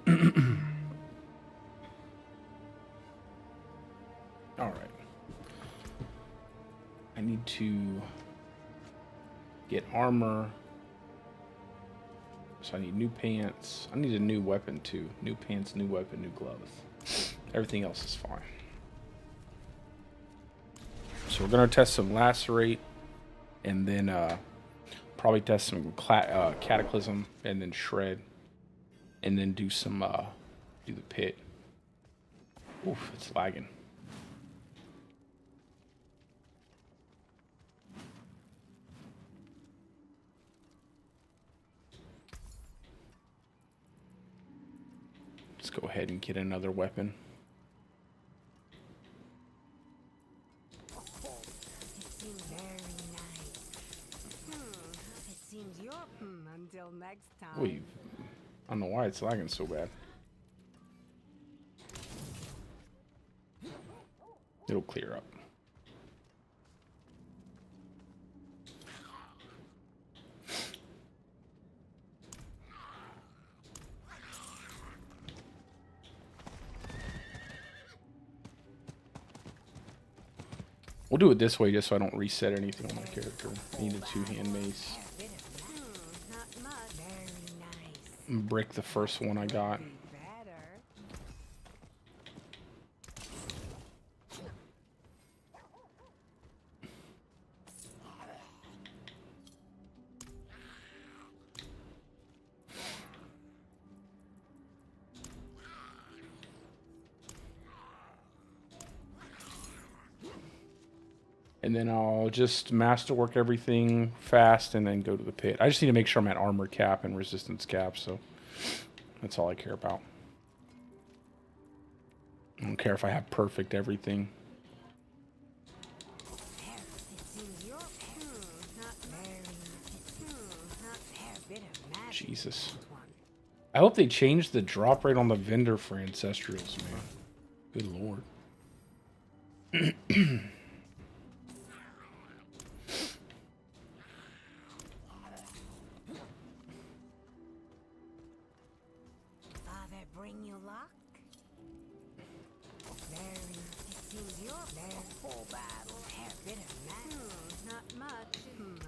All right. I need to get armor. So I need new pants. I need a new weapon too. New pants, new weapon, new gloves. Everything else is fine. So we're gonna test some Lacerate, and then probably test some Cataclysm, and then Shred, and then do some do the pit. Oof, it's lagging. Let's go ahead and get another weapon. Until next time. Wait, I don't know why it's lagging so bad. It'll clear up. We'll do it this way just so I don't reset anything on my character. I need a two-hand mace. Break the first one I got. And then I'll just masterwork everything fast and then go to the pit. I just need to make sure I'm at armor cap and resistance cap, so that's all I care about. I don't care if I have perfect everything. Jesus. I hope they change the drop rate on the vendor for ancestrals, man. Good lord.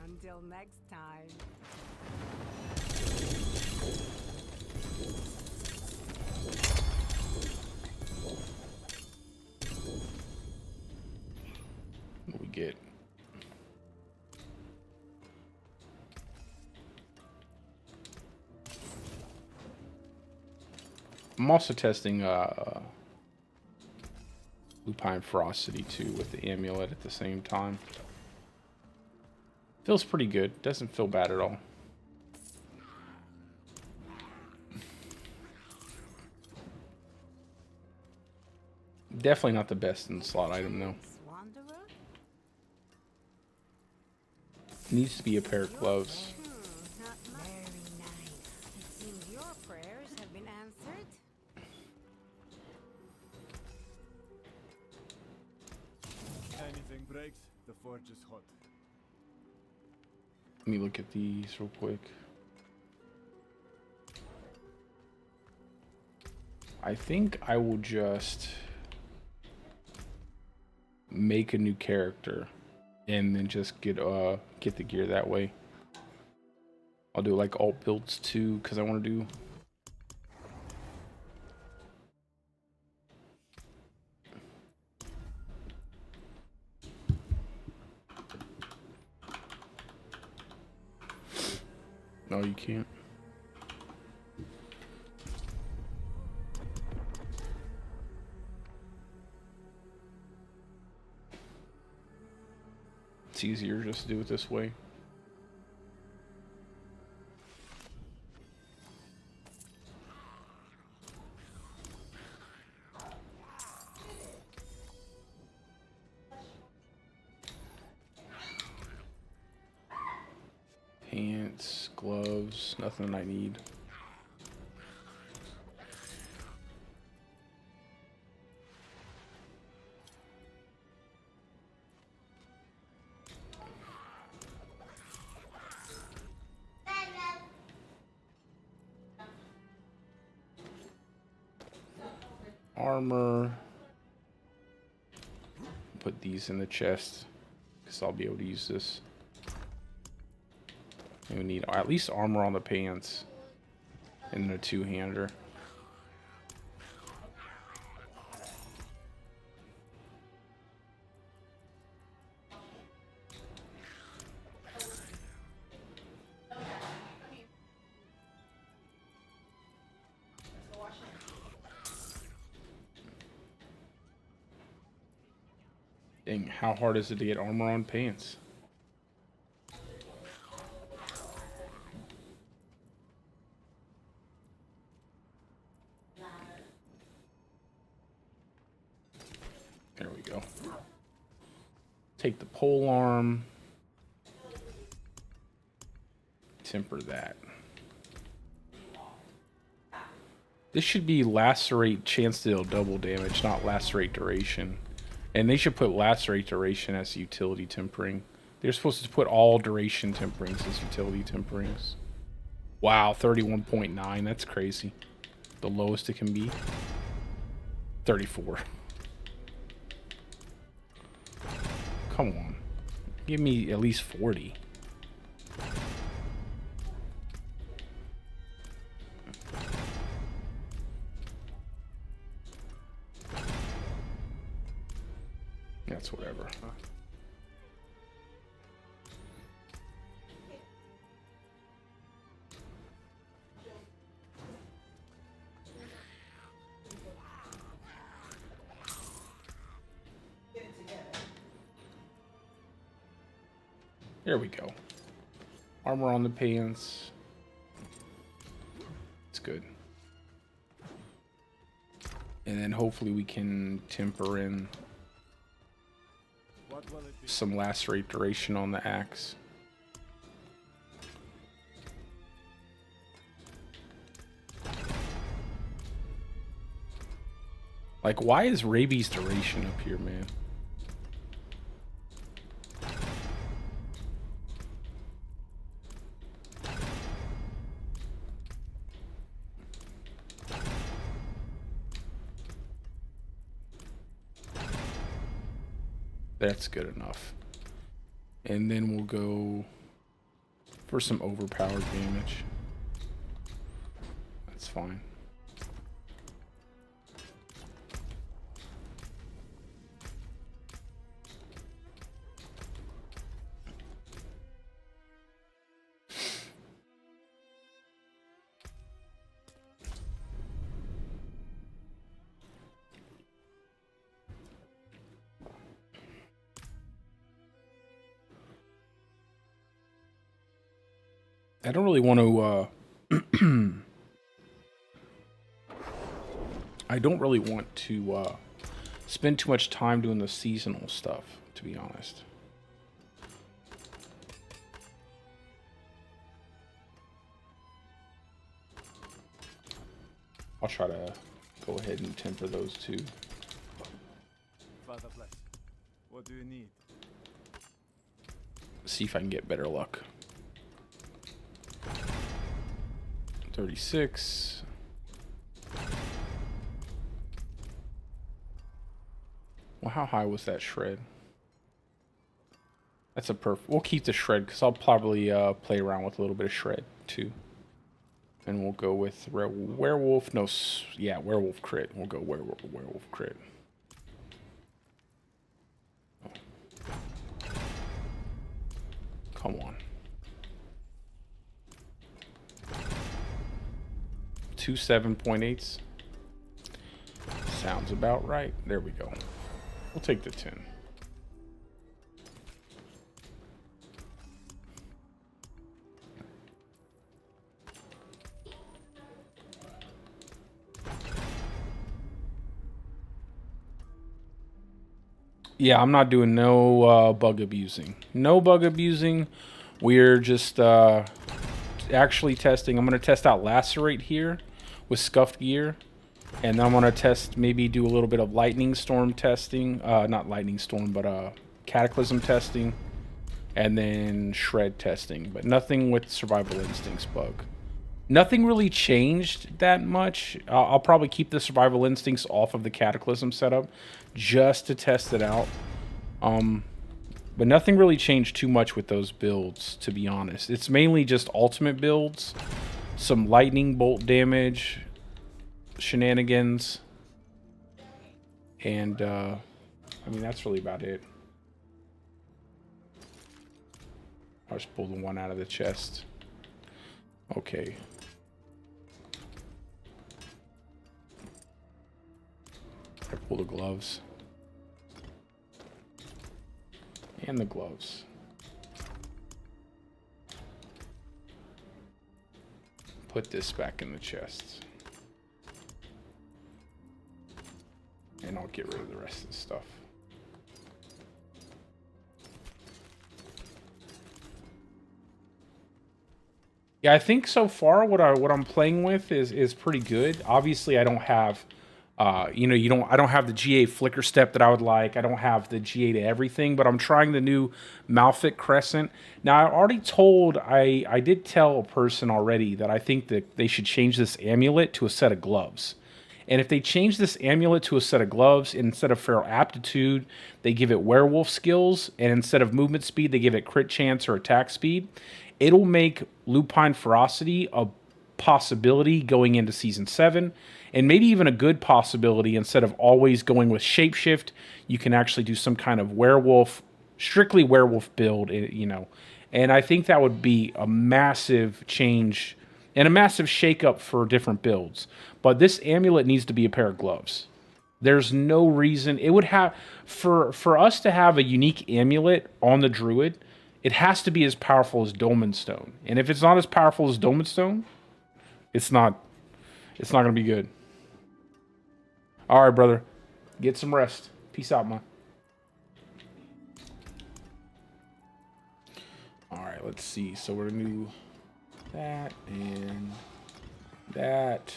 Until next time. What do we get? I'm also testing Lupine Ferocity too with the amulet at the same time. Feels pretty good. Doesn't feel bad at all. Definitely not the best in the slot item though. Needs to be a pair of gloves. Anything breaks, the forge is hot. Let me look at these real quick. I think I will just make a new character and then just get the gear that way. I'll do like alt builds too because I want to do no, you can't. It's easier just to do it this way. Pants, gloves, nothing I need. armor. Put these in the chest because I'll be able to use this. And we need at least armor on the pants and then a two-hander. Dang, how hard is it to get armor on pants? There we go. Take the pole arm. Temper that. This should be lacerate chance to deal double damage, not lacerate duration. And they should put lacerate duration as utility tempering. They're supposed to put all duration temperings as utility temperings. Wow, 31.9. That's crazy. The lowest it can be. 34. Come on. Give me at least 40. That's whatever. There we go. Armor on the pants. It's good. And then hopefully we can temper in some lacerate duration on the axe. Like, why is rabies duration up here, man? That's good enough. And then we'll go for some overpowered damage. That's fine. I don't really want to, I don't really want to spend too much time doing the seasonal stuff, to be honest. I'll try to go ahead and temper those two. Father bless. What do you need? See if I can get better luck. 36. Well, how high was that shred? That's a perfect. We'll keep the shred because I'll probably play around with a little bit of shred too. And we'll go with werewolf. No, yeah, werewolf crit. We'll go werewolf crit. Oh. Come on. 2 7.8s. Sounds about right. There we go. We'll take the 10. Yeah, I'm not doing no bug abusing. No bug abusing. We're just actually testing. I'm going to test out Lacerate here with scuffed gear. And then I'm going to test, maybe do a little bit of lightning storm testing. Not lightning storm, but cataclysm testing. And then shred testing. But nothing with survival instincts bug. Nothing really changed that much. I'll probably keep the survival instincts off of the Cataclysm setup just to test it out. But nothing really changed too much with those builds, to be honest. It's mainly just ultimate builds, some lightning bolt damage, shenanigans, and I mean, that's really about it. I'll just pull the one out of the chest. Okay. I pull the gloves. And the gloves. Put this back in the chest. And I'll get rid of the rest of the stuff. Yeah, I think so far what I'm playing with is pretty good. Obviously, I don't have I don't have the GA flicker step that I would like. I don't have the GA to everything, but I'm trying the new Malfic Crescent. Now, I did tell a person already that I think that they should change this amulet to a set of gloves. And if they change this amulet to a set of gloves, instead of feral aptitude, they give it werewolf skills, and instead of movement speed, they give it crit chance or attack speed, it'll make Lupine Ferocity a possibility going into Season 7, and maybe even a good possibility. Instead of always going with Shapeshift, you can actually do some kind of werewolf, strictly werewolf build, And I think that would be a massive change and a massive shakeup for different builds. But this amulet needs to be a pair of gloves. There's no reason it would have for us to have a unique amulet on the Druid. It has to be as powerful as Dolmen Stone. And if it's not as powerful as Dolmen Stone, it's not going to be good. All right, brother. Get some rest. Peace out, man. All right, let's see. So we're going to do that and that.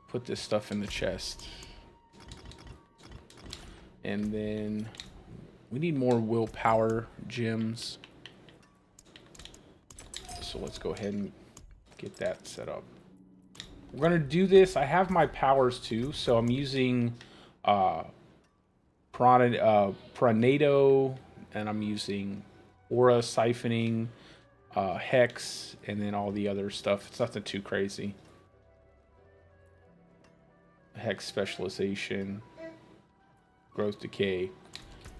Put this stuff in the chest. And then we need more willpower gems. So let's go ahead and get that set up. We're going to do this. I have my powers too. So I'm using Pronado, and I'm using Aura Siphoning, Hex, and then all the other stuff. It's nothing too crazy. Hex Specialization, Growth Decay,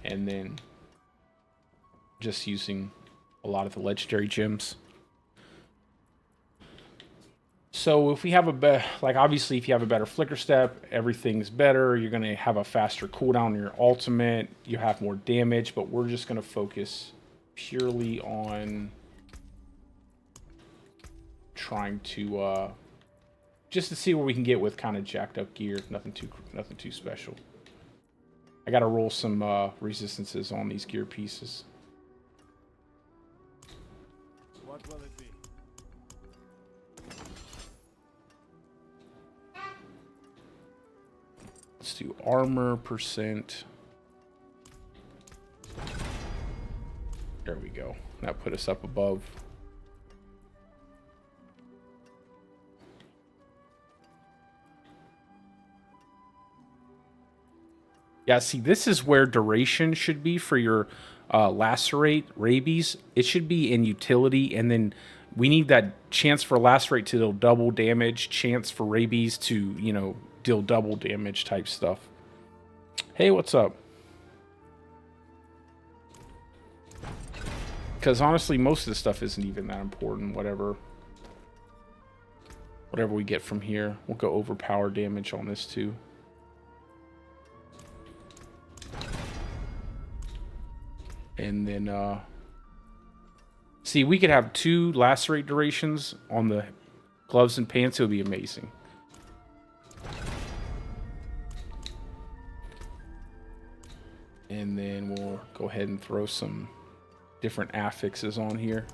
and then just using a lot of the legendary gems. So if we have obviously if you have a better flicker step, everything's better. You're going to have a faster cooldown on your ultimate. You have more damage, but we're just going to focus purely on trying to just to see where we can get with kind of jacked up gear. Nothing too special. I got to roll some resistances on these gear pieces. What will it be? Let's do armor percent. There we go. That put us up above. Yeah, see, this is where duration should be for your Lacerate rabies. It should be in utility, and then we need that chance for Lacerate to deal double damage, chance for rabies to, deal double damage type stuff. Hey, what's up? Because honestly, most of the stuff isn't even that important. Whatever we get from here. We'll go overpower damage on this too. And then, see, we could have 2 Lacerate durations on the gloves and pants. It would be amazing. And then we'll go ahead and throw some different affixes on here.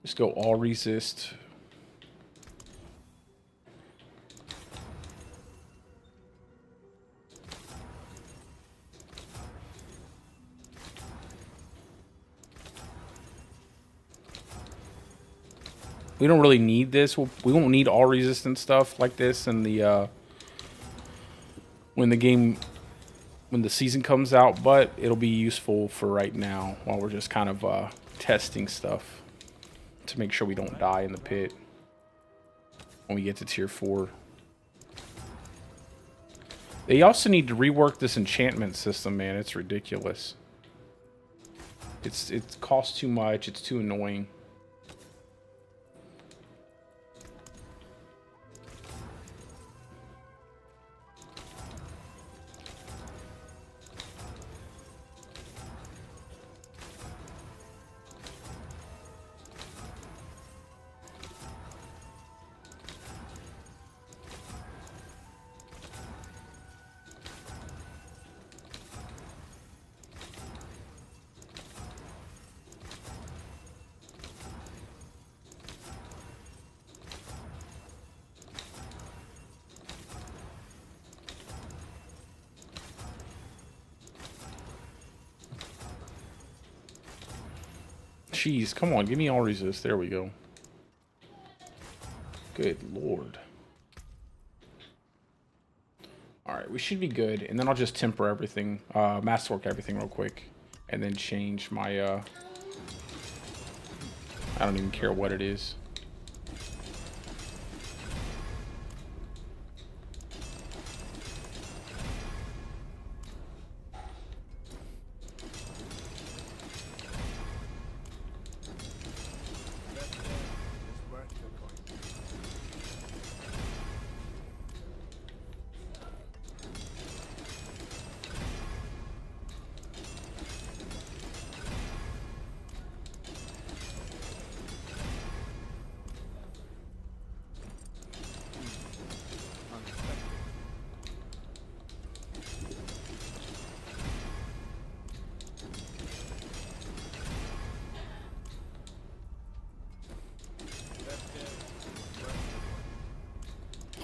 Just go all resist. We don't really need this. We won't need all resistance stuff like this in the when the season comes out, but it'll be useful for right now while we're just kind of testing stuff to make sure we don't die in the pit when we get to tier 4. They also need to rework this enchantment system, man. It's ridiculous. It costs too much. It's too annoying. Jeez, come on, give me all resist. There we go. Good lord. Alright, we should be good. And then I'll just temper everything, masterwork everything real quick. And then change my, I don't even care what it is.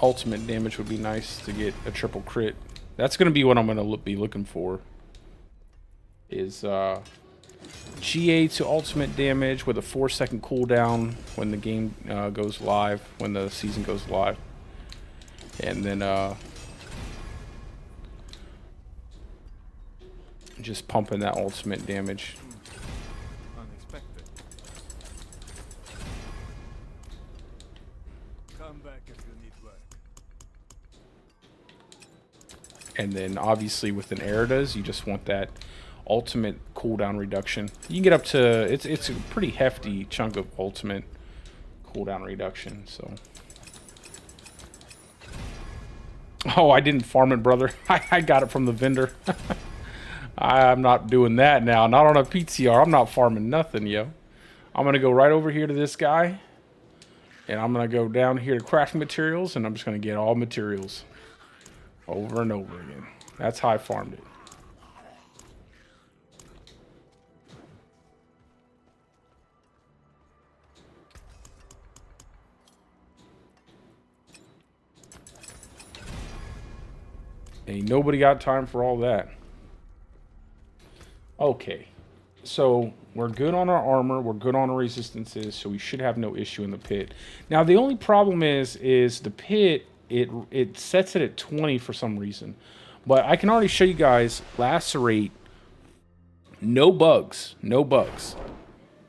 Ultimate damage would be nice to get a triple crit. That's going to be what I'm going to be looking for. Is GA to ultimate damage with a 4-second cooldown when the game goes live, when the season goes live. And then just pumping that ultimate damage. Unexpected. Come back if you need work. And then obviously with an Erida's, you just want that ultimate cooldown reduction. You can get up to, it's a pretty hefty chunk of ultimate cooldown reduction, so. Oh, I didn't farm it, brother. I got it from the vendor. I'm not doing that now. Not on a PTR. I'm not farming nothing, yo. I'm going to go right over here to this guy. And I'm going to go down here to crafting materials. And I'm just going to get all materials. Over and over again. That's how I farmed it. Ain't nobody got time for all that. Okay. So we're good on our armor. We're good on our resistances. So we should have no issue in the pit. Now the only problem is the pit, it sets it at 20 for some reason. But I can already show you guys Lacerate. No bugs. No bugs.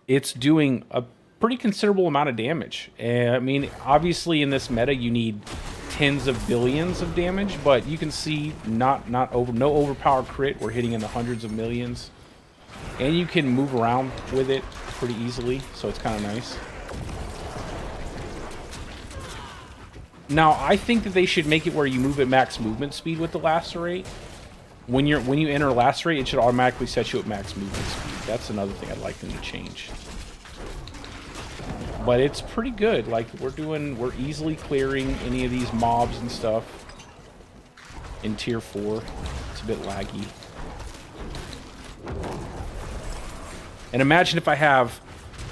It's doing a pretty considerable amount of damage. And I mean, obviously in this meta you need tens of billions of damage, but you can see no overpowered crit. We're hitting in the hundreds of millions. And you can move around with it pretty easily, so it's kind of nice. Now, I think that they should make it where you move at max movement speed with the Lacerate. When you enter Lacerate, it should automatically set you at max movement speed. That's another thing I'd like them to change. But it's pretty good. Like we're easily clearing any of these mobs and stuff in tier 4. It's a bit laggy. And imagine if I have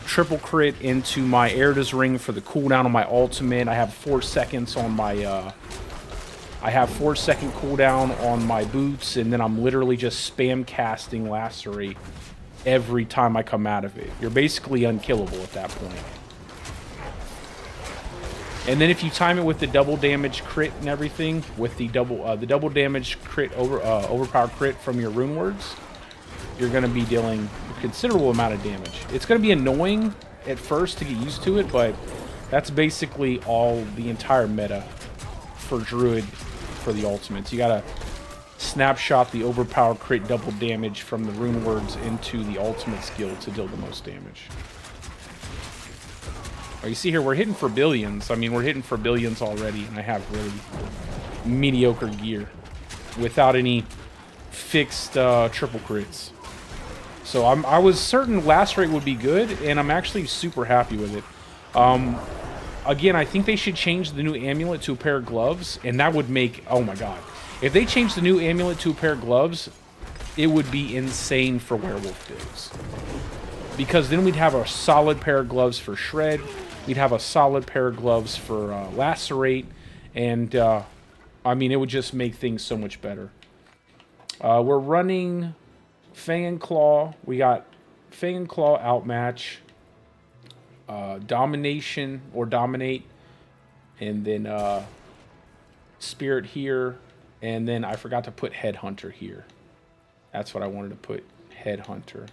triple crit into my Erida's ring for the cooldown on my ultimate. I have 4 seconds on my I have 4-second cooldown on my boots, and then I'm literally just spam casting Lacerate every time I come out of it. You're basically unkillable at that point. And then if you time it with the double damage crit and everything, with the double damage crit overpower crit from your rune words, you're going to be dealing a considerable amount of damage. It's going to be annoying at first to get used to it, but that's basically all the entire meta for Druid for the ultimates. You got to snapshot the overpower crit double damage from the rune words into the ultimate skill to deal the most damage. You see here, we're hitting for billions. I mean, we're hitting for billions already, and I have really mediocre gear without any fixed triple crits. So I was certain Lacerate would be good, and I'm actually super happy with it. Again, I think they should change the new amulet to a pair of gloves, and that would make... Oh my god. If they change the new amulet to a pair of gloves, it would be insane for werewolf builds. Because then we'd have a solid pair of gloves for Shred, we'd have a solid pair of gloves for Lacerate, and I mean, it would just make things so much better. We're running Fang and Claw. We got Fang and Claw Outmatch, Domination or Dominate, and then Spirit here, and then I forgot to put Headhunter here. That's what I wanted to put, Headhunter.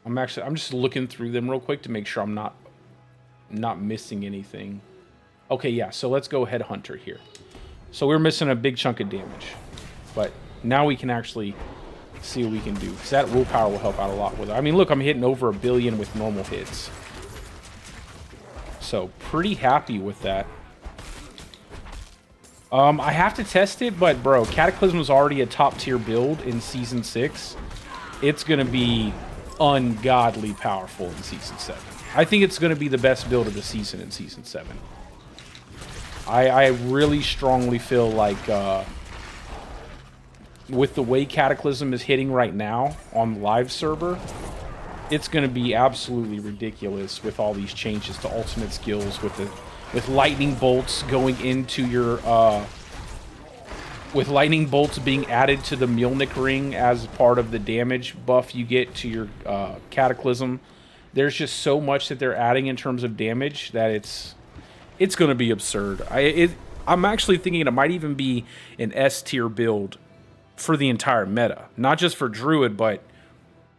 I'm just looking through them real quick to make sure I'm not missing anything. Okay, yeah, so let's go Headhunter here. So we're missing a big chunk of damage, but now we can actually see what we can do, because that willpower will help out a lot with it. I mean, look, I'm hitting over 1 billion with normal hits. So pretty happy with that. I have to test it, but bro, Cataclysm was already a top tier build in Season 6. It's going to be ungodly powerful in Season 7. I think it's going to be the best build of the season in Season 7. I really strongly feel like with the way Cataclysm is hitting right now on the live server, it's going to be absolutely ridiculous with all these changes to ultimate skills, with lightning bolts going into your with lightning bolts being added to the Mjolnir ring as part of the damage buff you get to your Cataclysm. There's just so much that they're adding in terms of damage that it's going to be absurd. I'm actually thinking it might even be an S tier build for the entire meta, not just for Druid, but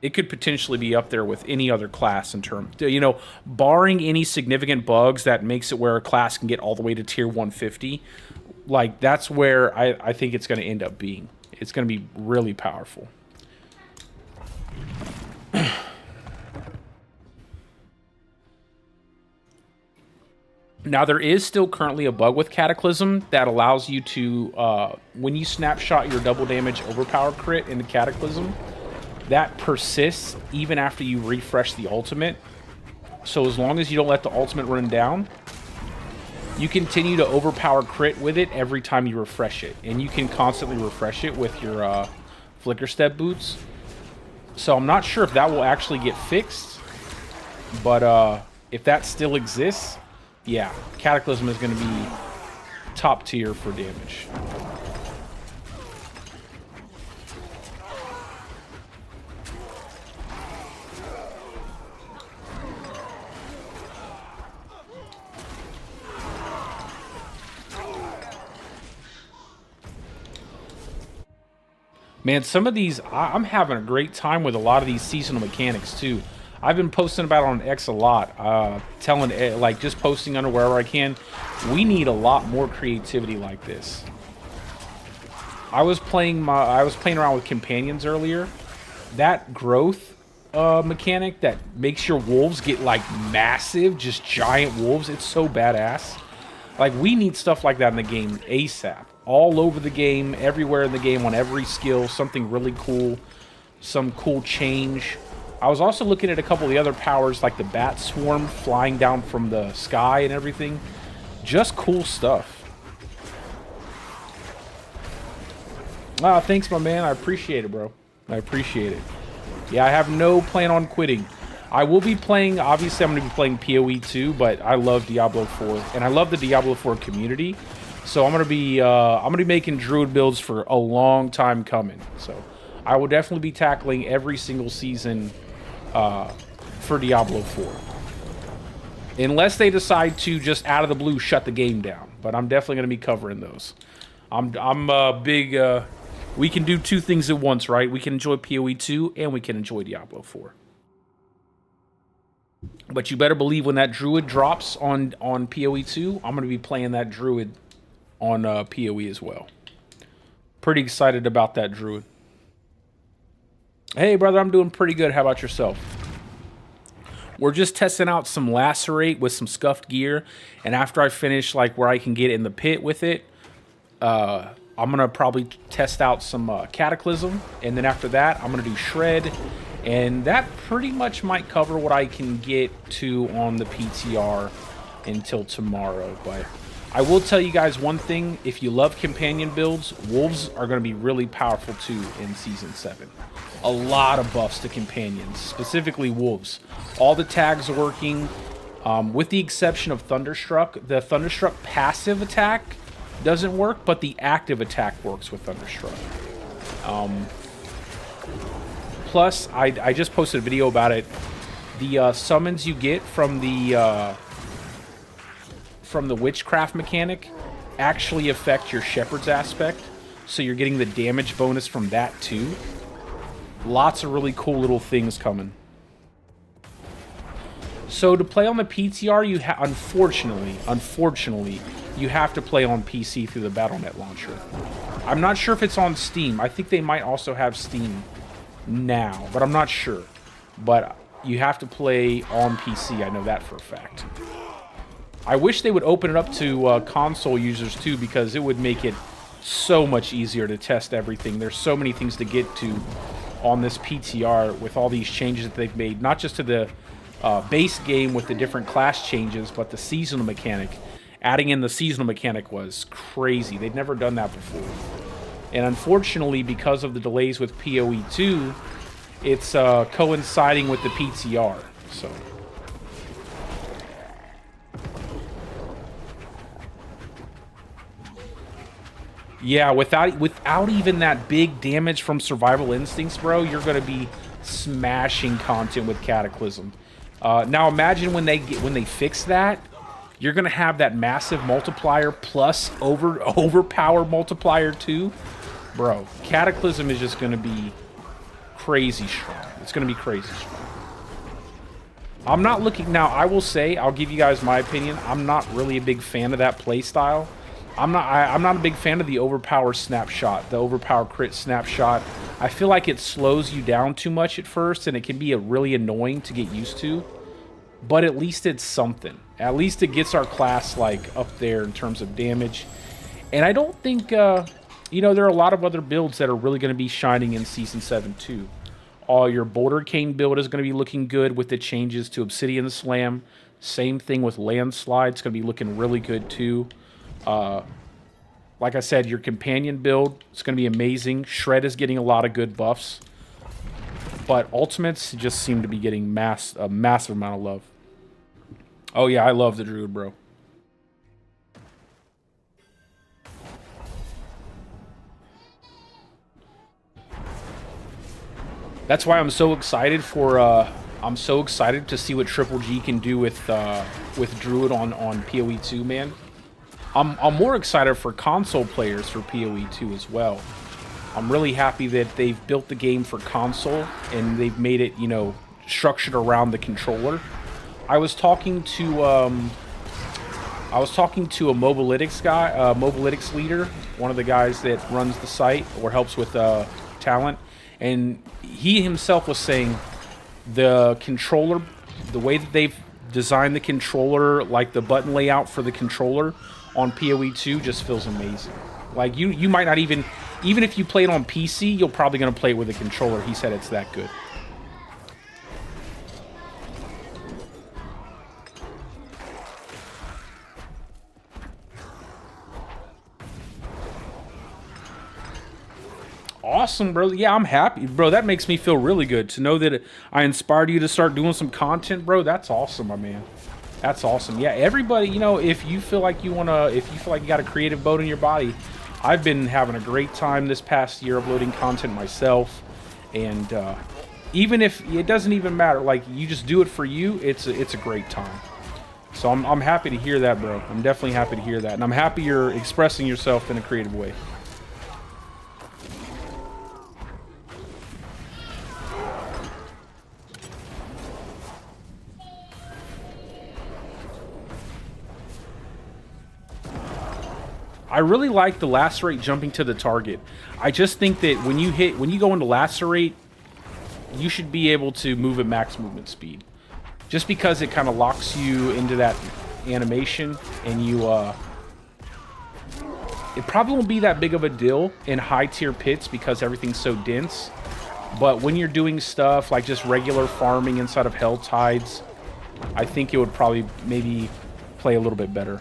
it could potentially be up there with any other class in terms, you know, barring any significant bugs that makes it where a class can get all the way to tier 150. Like, that's where I think it's going to end up being. It's going to be really powerful. Now, there is still currently a bug with Cataclysm that allows you to, when you snapshot your double damage overpower crit into Cataclysm, that persists even after you refresh the ultimate. So as long as you don't let the ultimate run down, you continue to overpower crit with it every time you refresh it. And you can constantly refresh it with your Flicker Step boots. So I'm not sure if that will actually get fixed. But if that still exists, yeah, Cataclysm is going to be top tier for damage. Man, some of these, I'm having a great time with a lot of these seasonal mechanics too. I've been posting about it on X a lot, telling, like, just posting under wherever I can. We need a lot more creativity like this. I was playing around with companions earlier. That growth mechanic that makes your wolves get like massive, just giant wolves. It's so badass. Like, we need stuff like that in the game ASAP. All over the game, everywhere in the game, on every skill, something really cool, some cool change. I was also looking at a couple of the other powers, like the bat swarm flying down from the sky and everything. Just cool stuff. Ah, thanks, my man. I appreciate it, bro. I appreciate it. Yeah, I have no plan on quitting. I will be playing, obviously I'm going to be playing PoE too, but I love Diablo 4, and I love the Diablo 4 community. So I'm going to be making Druid builds for a long time coming. So I will definitely be tackling every single season for Diablo 4. Unless they decide to just out of the blue shut the game down. But I'm definitely going to be covering those. I'm big... we can do two things at once, right? We can enjoy PoE 2 and we can enjoy Diablo 4. But you better believe when that Druid drops on PoE 2, I'm going to be playing that Druid on PoE as well. Pretty excited about that Druid. Hey, brother, I'm doing pretty good. How about yourself? We're just testing out some Lacerate with some scuffed gear. And after I finish, like, where I can get in the pit with it, I'm going to probably test out some Cataclysm. And then after that, I'm going to do Shred. And that pretty much might cover what I can get to on the PTR until tomorrow. But I will tell you guys one thing. If you love companion builds, Wolves are going to be really powerful too in Season 7. A lot of buffs to companions, specifically Wolves. All the tags are working, with the exception of Thunderstruck. The Thunderstruck passive attack doesn't work, but the active attack works with Thunderstruck. Plus, I just posted a video about it. The summons you get from the witchcraft mechanic actually affect your shepherd's aspect, so you're getting the damage bonus from that too. Lots of really cool little things coming. So to play on the PTR, you unfortunately, you have to play on PC through the Battle.net launcher. I'm not sure if it's on Steam. I think they might also have Steam now, but I'm not sure. But you have to play on PC. I know that for a fact. I wish they would open it up to console users too, because it would make it so much easier to test everything. There's so many things to get to on this PTR with all these changes that they've made, not just to the base game with the different class changes, but the seasonal mechanic. Adding in the seasonal mechanic was crazy. They'd never done that before. And unfortunately, because of the delays with PoE 2, it's coinciding with the PTR. So yeah, without even that big damage from survival instincts, bro, you're gonna be smashing content with Cataclysm. Now imagine when they fix that, you're gonna have that massive multiplier plus overpower multiplier too, bro. Cataclysm is just gonna be crazy strong. It's gonna be crazy strong. I'm not looking now. I will say, I'll give you guys my opinion. I'm not really a big fan of that play style. I'm not a big fan of the overpower snapshot, the overpower crit snapshot. I feel like it slows you down too much at first, and it can be really annoying to get used to. But at least it's something. At least it gets our class like up there in terms of damage. And I don't think, you know, there are a lot of other builds that are really going to be shining in Season 7 too. Your Boulder Cane build is going to be looking good with the changes to Obsidian Slam. Same thing with Landslide. It's going to be looking really good too. Like I said, your companion build is going to be amazing. Shred is getting a lot of good buffs. But ultimates just seem to be getting a massive amount of love. Oh yeah, I love the Druid, bro. That's why I'm so excited for I'm so excited to see what Triple G can do with Druid on PoE 2, man. I'm more excited for console players for PoE 2 as well. I'm really happy that they've built the game for console and they've made it, you know, structured around the controller. I was talking to a Mobalytics guy, Mobalytics leader, one of the guys that runs the site or helps with talent, and he himself was saying the controller, the way that they've designed the controller, like the button layout for the controller on PoE 2 just feels amazing. Like you might not even if you play it on PC, you're probably going to play it with a controller. He said it's that good. Awesome, bro. Yeah, I'm happy, bro. That makes me feel really good to know that I inspired you to start doing some content, bro. That's awesome, my man. That's awesome. Yeah, everybody, you know, if you feel like you got a creative bone in your body, I've been having a great time this past year uploading content myself, and even if it doesn't even matter, like you just do it for you, it's a great time. So I'm happy to hear that, bro. I'm definitely happy to hear that. And I'm happy you're expressing yourself in a creative way. I really like the Lacerate jumping to the target. I just think that when you go into Lacerate, you should be able to move at max movement speed. Just because it kind of locks you into that animation, and you, it probably won't be that big of a deal in high tier pits because everything's so dense. But when you're doing stuff like just regular farming inside of Hell Tides, I think it would probably maybe play a little bit better.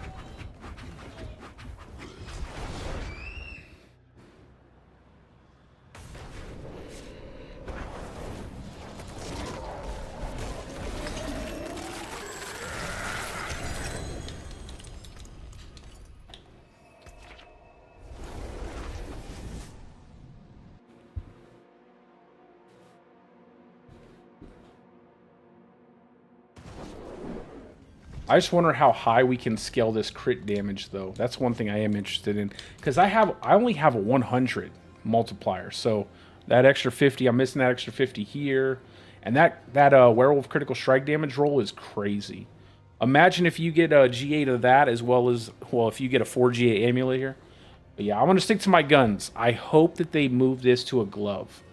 I just wonder how high we can scale this crit damage, though. That's one thing I am interested in, because I only have a 100 multiplier, so that extra 50, I'm missing that extra 50 here, and that werewolf critical strike damage roll is crazy. Imagine if you get a G8 of that, as well as, well, if you get a 4 G8 amulet here. But yeah, I'm gonna stick to my guns. I hope that they move this to a glove.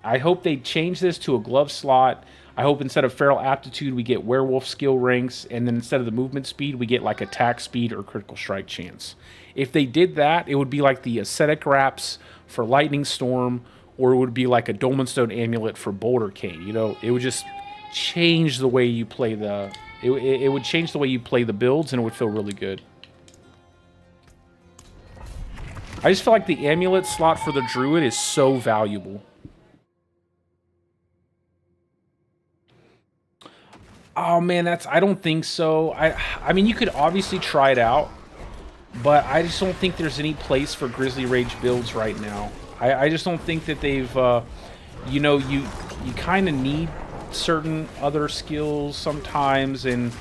I hope they change this to a glove slot. I hope instead of feral aptitude, we get werewolf skill ranks, and then instead of the movement speed, we get like attack speed or critical strike chance. If they did that, it would be like the ascetic wraps for lightning storm, or it would be like a dolmenstone amulet for boulder cane. You know, it would just change the way you play the. It would change the way you play the builds, and it would feel really good. I just feel like the amulet slot for the druid is so valuable. Oh man, I don't think so. I mean, you could obviously try it out, but I just don't think there's any place for Grizzly Rage builds right now. I just don't think that they've, you know, you kind of need certain other skills sometimes, and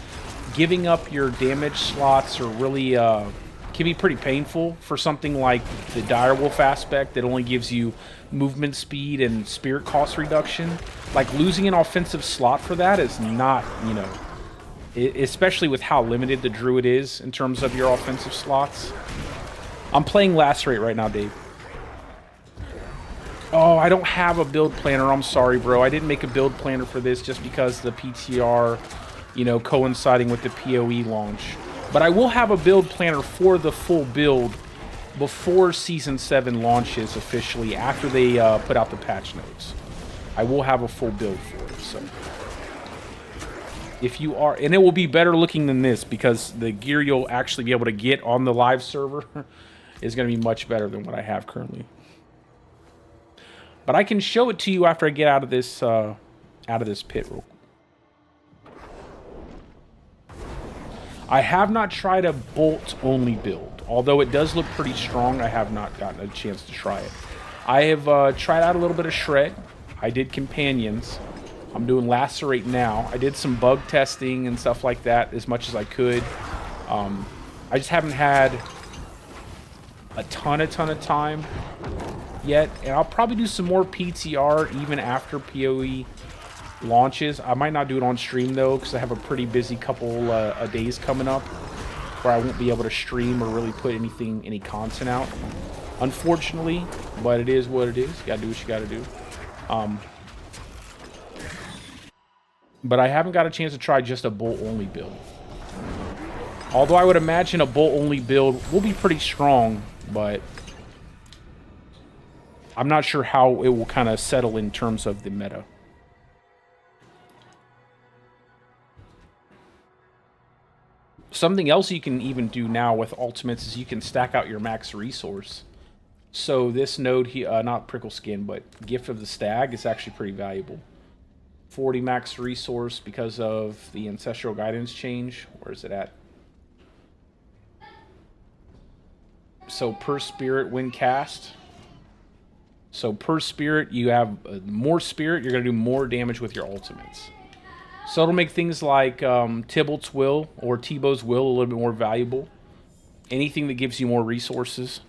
giving up your damage slots are really, can be pretty painful for something like the direwolf aspect that only gives you movement speed and spirit cost reduction. Like, losing an offensive slot for that is not, you know, especially with how limited the druid is in terms of your offensive slots. I'm playing Lacerate right now, Dave. Oh, I don't have a build planner. I'm sorry, bro. I didn't make a build planner for this just because the PTR, you know, coinciding with the PoE launch. But I will have a build planner for the full build before Season 7 launches officially, after they put out the patch notes. I will have a full build for it, so. If you are, and it will be better looking than this, because the gear you'll actually be able to get on the live server is going to be much better than what I have currently. But I can show it to you after I get out of this pit real quick. I have not tried a bolt-only build. Although it does look pretty strong, I have not gotten a chance to try it. I have tried out a little bit of Shred. I did Companions. I'm doing Lacerate now. I did some bug testing and stuff like that as much as I could. I just haven't had a ton of time yet. And I'll probably do some more PTR even after PoE launches. I might not do it on stream though, because I have a pretty busy couple of days coming up where I won't be able to stream or really put any content out, unfortunately. But it is what it is. You gotta do what you gotta do. But I haven't got a chance to try just a bolt only build. Although I would imagine a bolt only build will be pretty strong, but I'm not sure how it will kind of settle in terms of the meta. Something else you can even do now with ultimates is you can stack out your max resource. So this node here, not Prickle Skin, but Gift of the Stag is actually pretty valuable. 40 max resource because of the Ancestral Guidance change. Where is it at? So per spirit when cast. So per spirit, you have more spirit, you're going to do more damage with your ultimates. So it'll make things like Tybalt's Will or Tebow's Will a little bit more valuable. Anything that gives you more resources.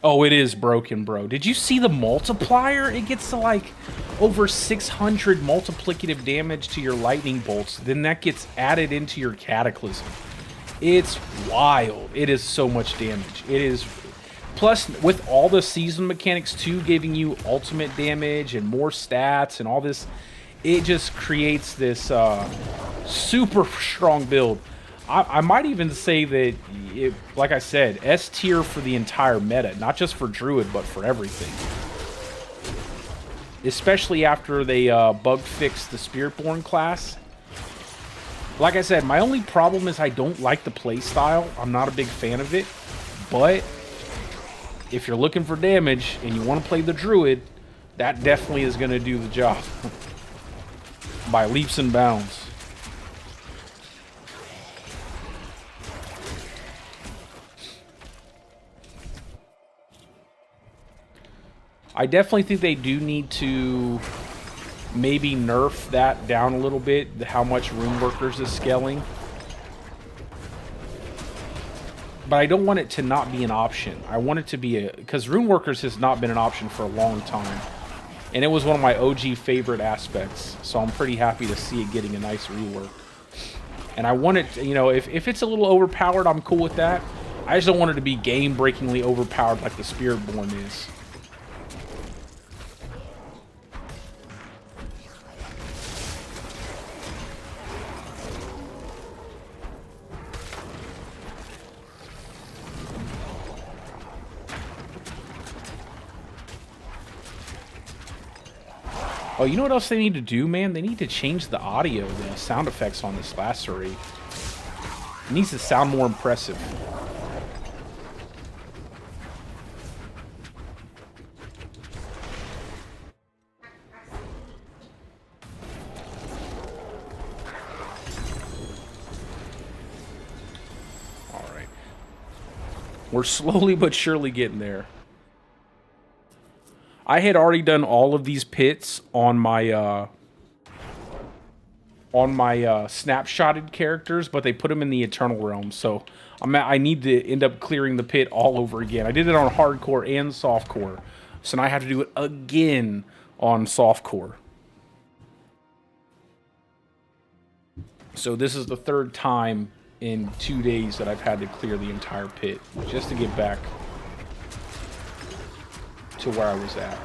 Oh, it is broken, bro. Did you see the multiplier? It gets to like over 600 multiplicative damage to your lightning bolts. Then that gets added into your Cataclysm. It's wild. It is so much damage. It is. Plus, with all the season mechanics too, giving you ultimate damage and more stats and all this, it just creates this super strong build. I might even say that, like I said, S tier for the entire meta, not just for Druid, but for everything. Especially after they bug fixed the Spiritborn class. Like I said, my only problem is I don't like the playstyle. I'm not a big fan of it. But if you're looking for damage and you want to play the Druid, that definitely is going to do the job. By leaps and bounds. I definitely think they do need to maybe nerf that down a little bit, how much Rune Workers is scaling. But I don't want it to not be an option. I want it to be because Rune Workers has not been an option for a long time. And it was one of my OG favorite aspects. So I'm pretty happy to see it getting a nice rework. And I want it, you know, if it's a little overpowered, I'm cool with that. I just don't want it to be game-breakingly overpowered like the Spiritborn is. Oh, you know what else they need to do, man? They need to change the audio, the sound effects on this Lacerate. It needs to sound more impressive. All right. We're slowly but surely getting there. I had already done all of these pits on my snapshotted characters, but they put them in the Eternal Realm, so I need to end up clearing the pit all over again. I did it on hardcore and softcore, so now I have to do it again on softcore. So this is the third time in 2 days that I've had to clear the entire pit just to get back to where I was at.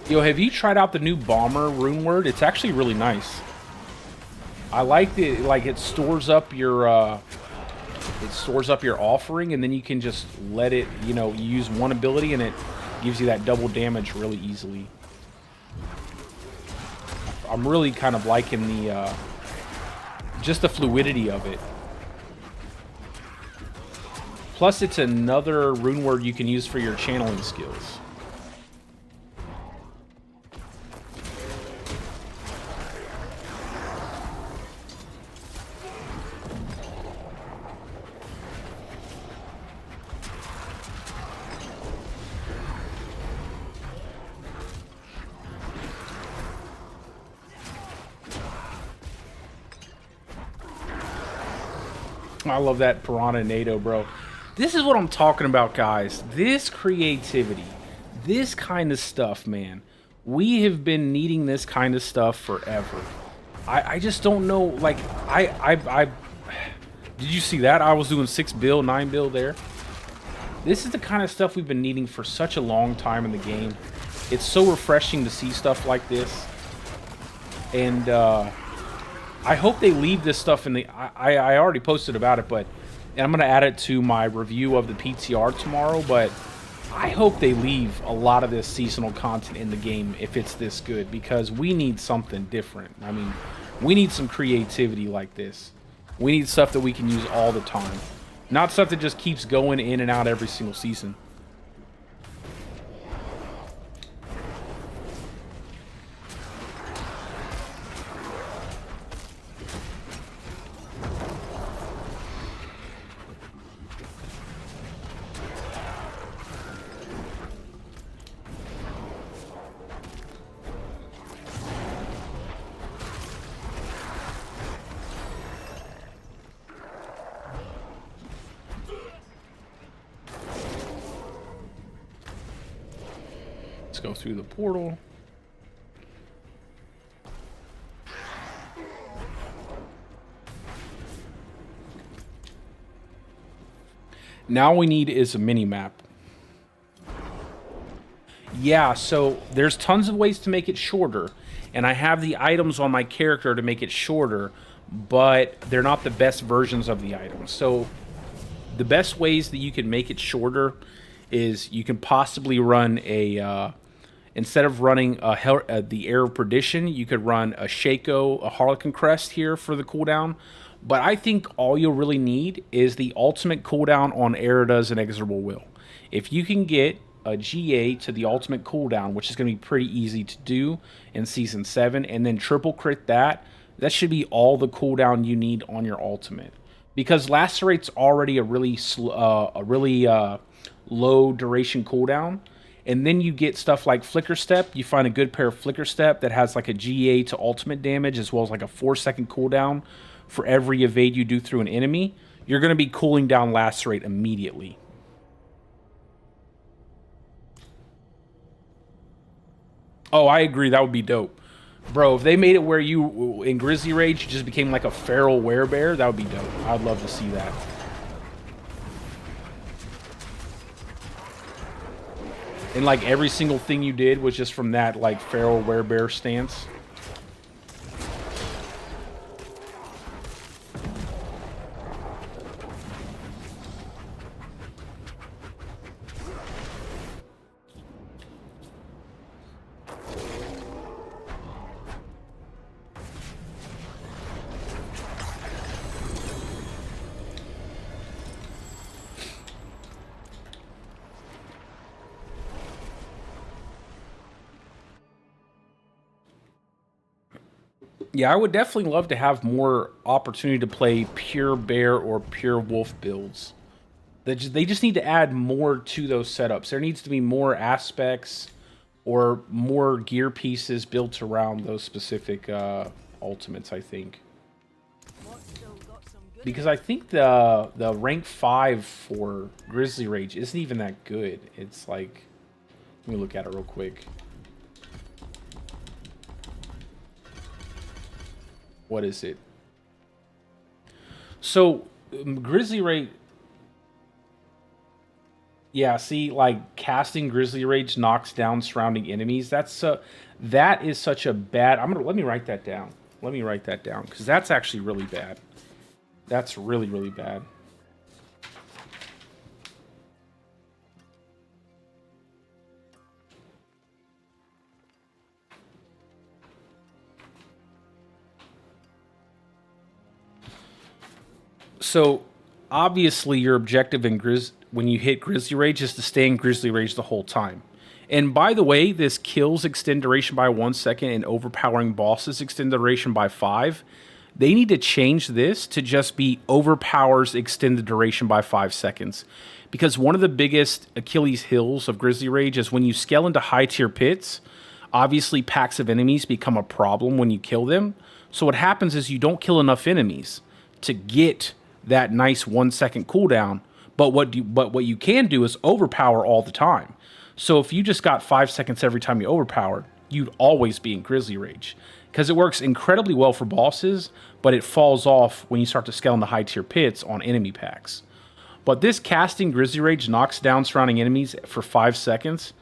Yo, have you tried out the new Bomber rune word? It's actually really nice. I like the it stores up your offering, and then you can just let it, you know, you use one ability and it gives you that double damage really easily. I'm really kind of liking the just the fluidity of it. Plus, it's another rune word you can use for your channeling skills. I love that Piranha NATO, bro. This is what I'm talking about, guys. This creativity, this kind of stuff, man. We have been needing this kind of stuff forever. I just don't know, like, did you see that? I was doing 6 bill, 9 bill there. This is the kind of stuff we've been needing for such a long time in the game. It's so refreshing to see stuff like this. And, I hope they leave this stuff in the... I already posted about it, but... And I'm going to add it to my review of the PTR tomorrow, but... I hope they leave a lot of this seasonal content in the game if it's this good, because we need something different. I mean, we need some creativity like this. We need stuff that we can use all the time. Not stuff that just keeps going in and out every single season. go through the portal. Now we need is a mini map. Yeah, so there's tons of ways to make it shorter, and I have the items on my character to make it shorter, but they're not the best versions of the items. So the best ways that you can make it shorter is you can possibly run a instead of running the Air of Perdition, you could run a Shaco, a Harlequin Crest here for the cooldown. But I think all you'll really need is the ultimate cooldown on Erida's Inexorable Will. If you can get a GA to the ultimate cooldown, which is going to be pretty easy to do in Season 7, and then triple crit that should be all the cooldown you need on your ultimate. Because Lacerate's already a really low duration cooldown, and then you get stuff like Flicker Step. You find a good pair of Flicker Step that has like a GA to ultimate damage, as well as like a 4-second cooldown for every evade you do through an enemy. You're going to be cooling down Lacerate immediately. Oh, I agree. That would be dope. Bro, if they made it where you, in Grizzly Rage, you just became like a feral werebear, that would be dope. I'd love to see that. And like every single thing you did was just from that like feral werebear stance. Yeah, I would definitely love to have more opportunity to play pure bear or pure wolf builds. They just need to add more to those setups. There needs to be more aspects or more gear pieces built around those specific ultimates, I think. Because I think the rank 5 for Grizzly Rage isn't even that good. It's like, let me look at it real quick. What is it? So, Grizzly Rage... Yeah, see, like, casting Grizzly Rage knocks down surrounding enemies. That is such a bad... let me write that down. Let me write that down, because that's actually really bad. That's really, really bad. So, obviously, your objective in when you hit Grizzly Rage is to stay in Grizzly Rage the whole time. And by the way, this kills extend duration by 1 second and overpowering bosses extend duration by 5. They need to change this to just be overpowers extend the duration by 5 seconds. Because one of the biggest Achilles heels of Grizzly Rage is when you scale into high tier pits, obviously packs of enemies become a problem when you kill them. So what happens is you don't kill enough enemies to get that nice 1 second cooldown, but what you can do is overpower all the time. So if you just got 5 seconds every time you overpowered, you'd always be in Grizzly Rage, because it works incredibly well for bosses, but it falls off when you start to scale into high tier pits on enemy packs. But this casting Grizzly Rage knocks down surrounding enemies for 5 seconds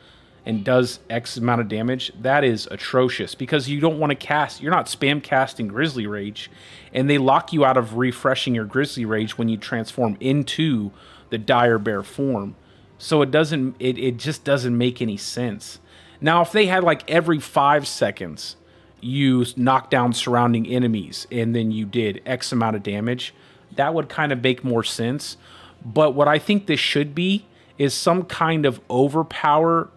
and does X amount of damage. That is atrocious, because you don't want to cast, you're not spam casting Grizzly Rage, and they lock you out of refreshing your Grizzly Rage when you transform into the dire bear form. So it just doesn't make any sense. Now, if they had like every 5 seconds you knock down surrounding enemies and then you did X amount of damage, that would kind of make more sense. But what I think this should be is some kind of overpower,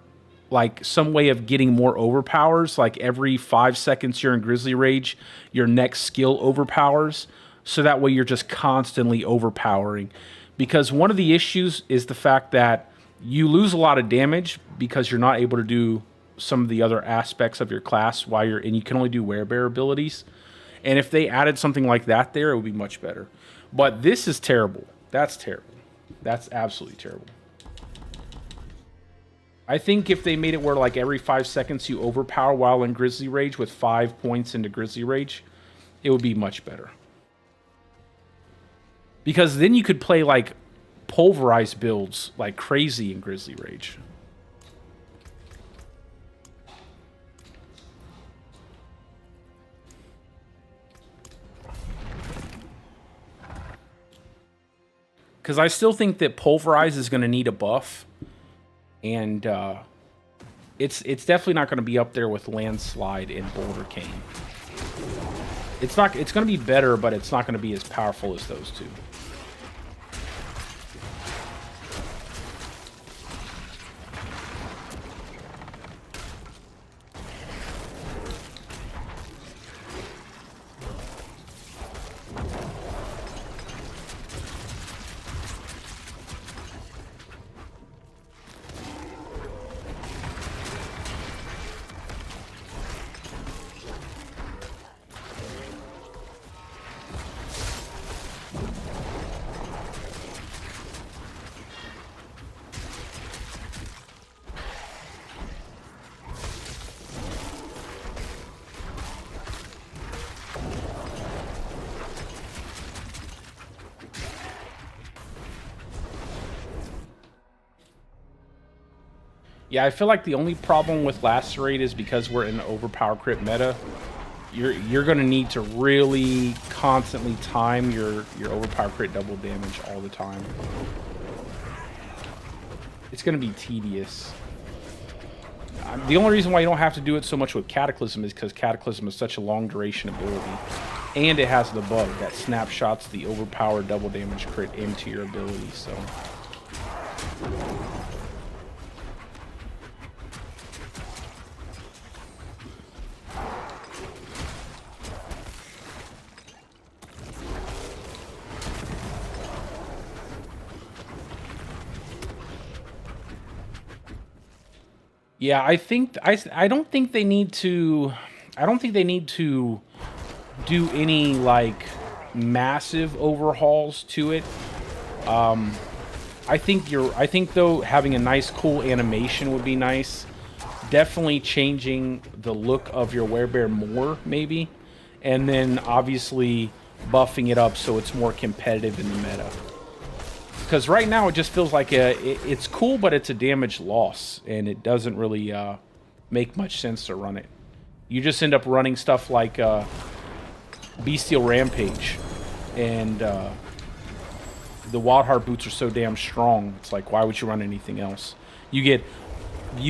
like some way of getting more overpowers. Like every 5 seconds you're in Grizzly Rage, your next skill overpowers. So that way you're just constantly overpowering. Because one of the issues is the fact that you lose a lot of damage because you're not able to do some of the other aspects of your class while you're, and you can only do werebear abilities. And if they added something like that there, it would be much better. But this is terrible. That's terrible. That's absolutely terrible. I think if they made it where like every 5 seconds you overpower while in Grizzly Rage with 5 points into Grizzly Rage, it would be much better. Because then you could play like pulverized builds like crazy in Grizzly Rage. Because I still think that pulverize is going to need a buff. And it's definitely not going to be up there with landslide and boulder cane. It's going to be better, but it's not going to be as powerful as those two. Yeah, I feel like the only problem with Lacerate is because we're in overpower crit meta. You're going to need to really constantly time your overpower crit double damage all the time. It's going to be tedious. The only reason why you don't have to do it so much with Cataclysm is because Cataclysm is such a long duration ability. And it has the bug that snapshots the overpowered double damage crit into your ability, so... Yeah, I don't think they need to do any like massive overhauls to it. I think though having a nice cool animation would be nice. Definitely changing the look of your werebear more maybe, and then obviously buffing it up so it's more competitive in the meta. Because right now it just feels like it's cool, but it's a damage loss, and it doesn't really make much sense to run it. You just end up running stuff like Bestial Rampage, and the Wild Heart boots are so damn strong. It's like, why would you run anything else? You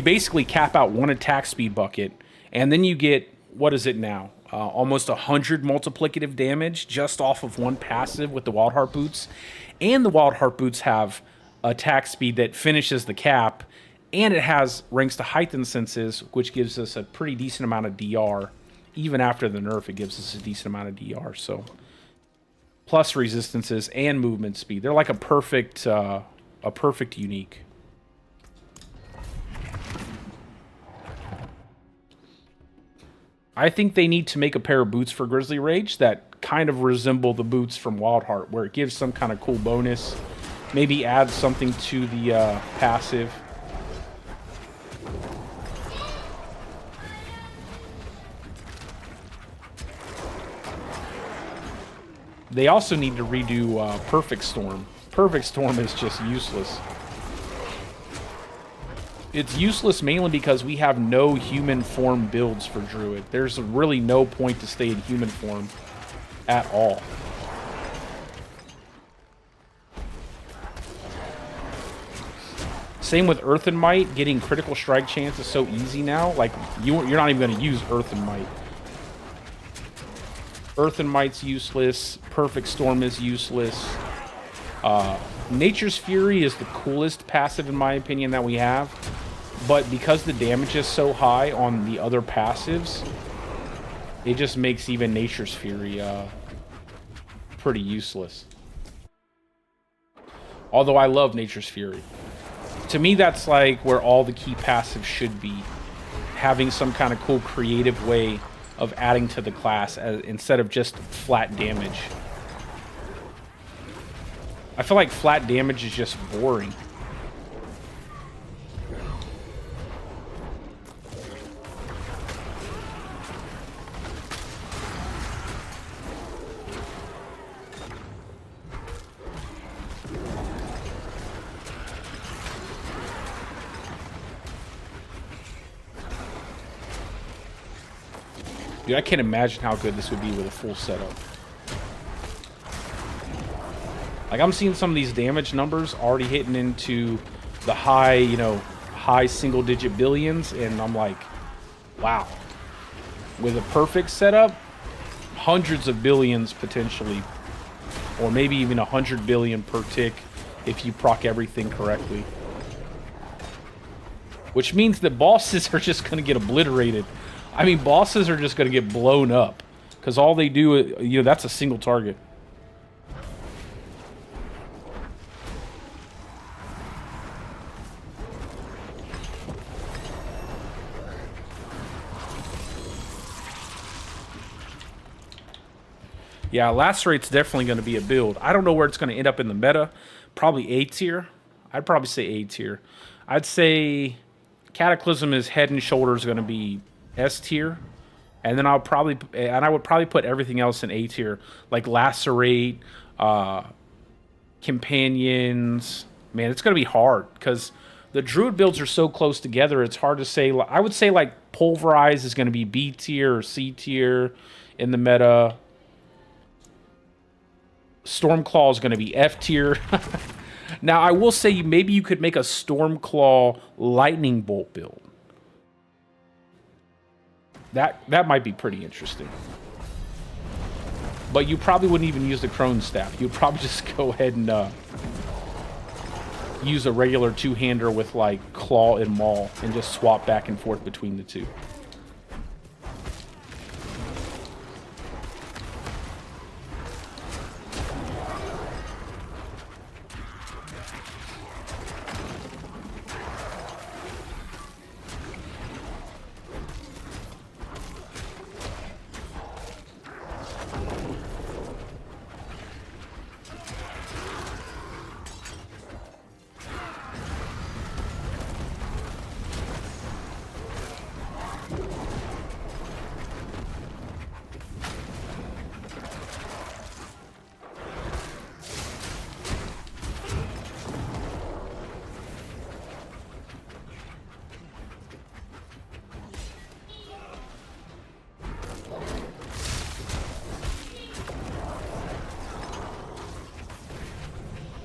basically cap out 1 attack speed bucket, and then you get, what is it now? Almost 100 multiplicative damage just off of 1 passive with the Wild Heart boots. And the Wild Heart boots have attack speed that finishes the cap, and it has ranks to heightened senses, which gives us a pretty decent amount of DR. Even after the nerf, it gives us a decent amount of DR. So, plus resistances and movement speed. They're like a perfect unique. I think they need to make a pair of boots for Grizzly Rage that kind of resemble the boots from Wild Heart, where it gives some kind of cool bonus. Maybe add something to the passive. They also need to redo Perfect Storm. Perfect Storm is just useless. It's useless mainly because we have no human form builds for Druid. There's really no point to stay in human form at all. Same with Earth and Might. Getting critical strike chance is so easy now. Like, you're not even going to use Earth and Might. Earth and Might's useless. Perfect Storm is useless. Nature's Fury is the coolest passive, in my opinion, that we have. But because the damage is so high on the other passives, it just makes even Nature's Fury pretty useless. Although I love Nature's Fury. To me, that's like where all the key passives should be. Having some kind of cool creative way of adding to the class instead of just flat damage. I feel like flat damage is just boring. Dude, I can't imagine how good this would be with a full setup. Like, I'm seeing some of these damage numbers already hitting into the high, you know, high single-digit billions, and I'm like, wow. With a perfect setup, hundreds of billions potentially, or maybe even 100 billion per tick if you proc everything correctly. Which means that bosses are just going to get obliterated. I mean, bosses are just going to get blown up. Because all they do, you know, that's a single target. Yeah, Lacerate's definitely going to be a build. I don't know where it's going to end up in the meta. Probably A tier. I'd probably say A tier. I'd say Cataclysm is head and shoulders going to be S tier. And then I would probably put everything else in A tier, like Lacerate, Companions. Man, it's going to be hard because the Druid builds are so close together. It's hard to say. I would say like Pulverize is going to be B tier or C tier in the meta. Stormclaw is going to be F tier. Now, I will say maybe you could make a Stormclaw Lightning Bolt build. That might be pretty interesting. But you probably wouldn't even use the Crone Staff. You'd probably just go ahead and use a regular two-hander with like Claw and Maul and just swap back and forth between the two.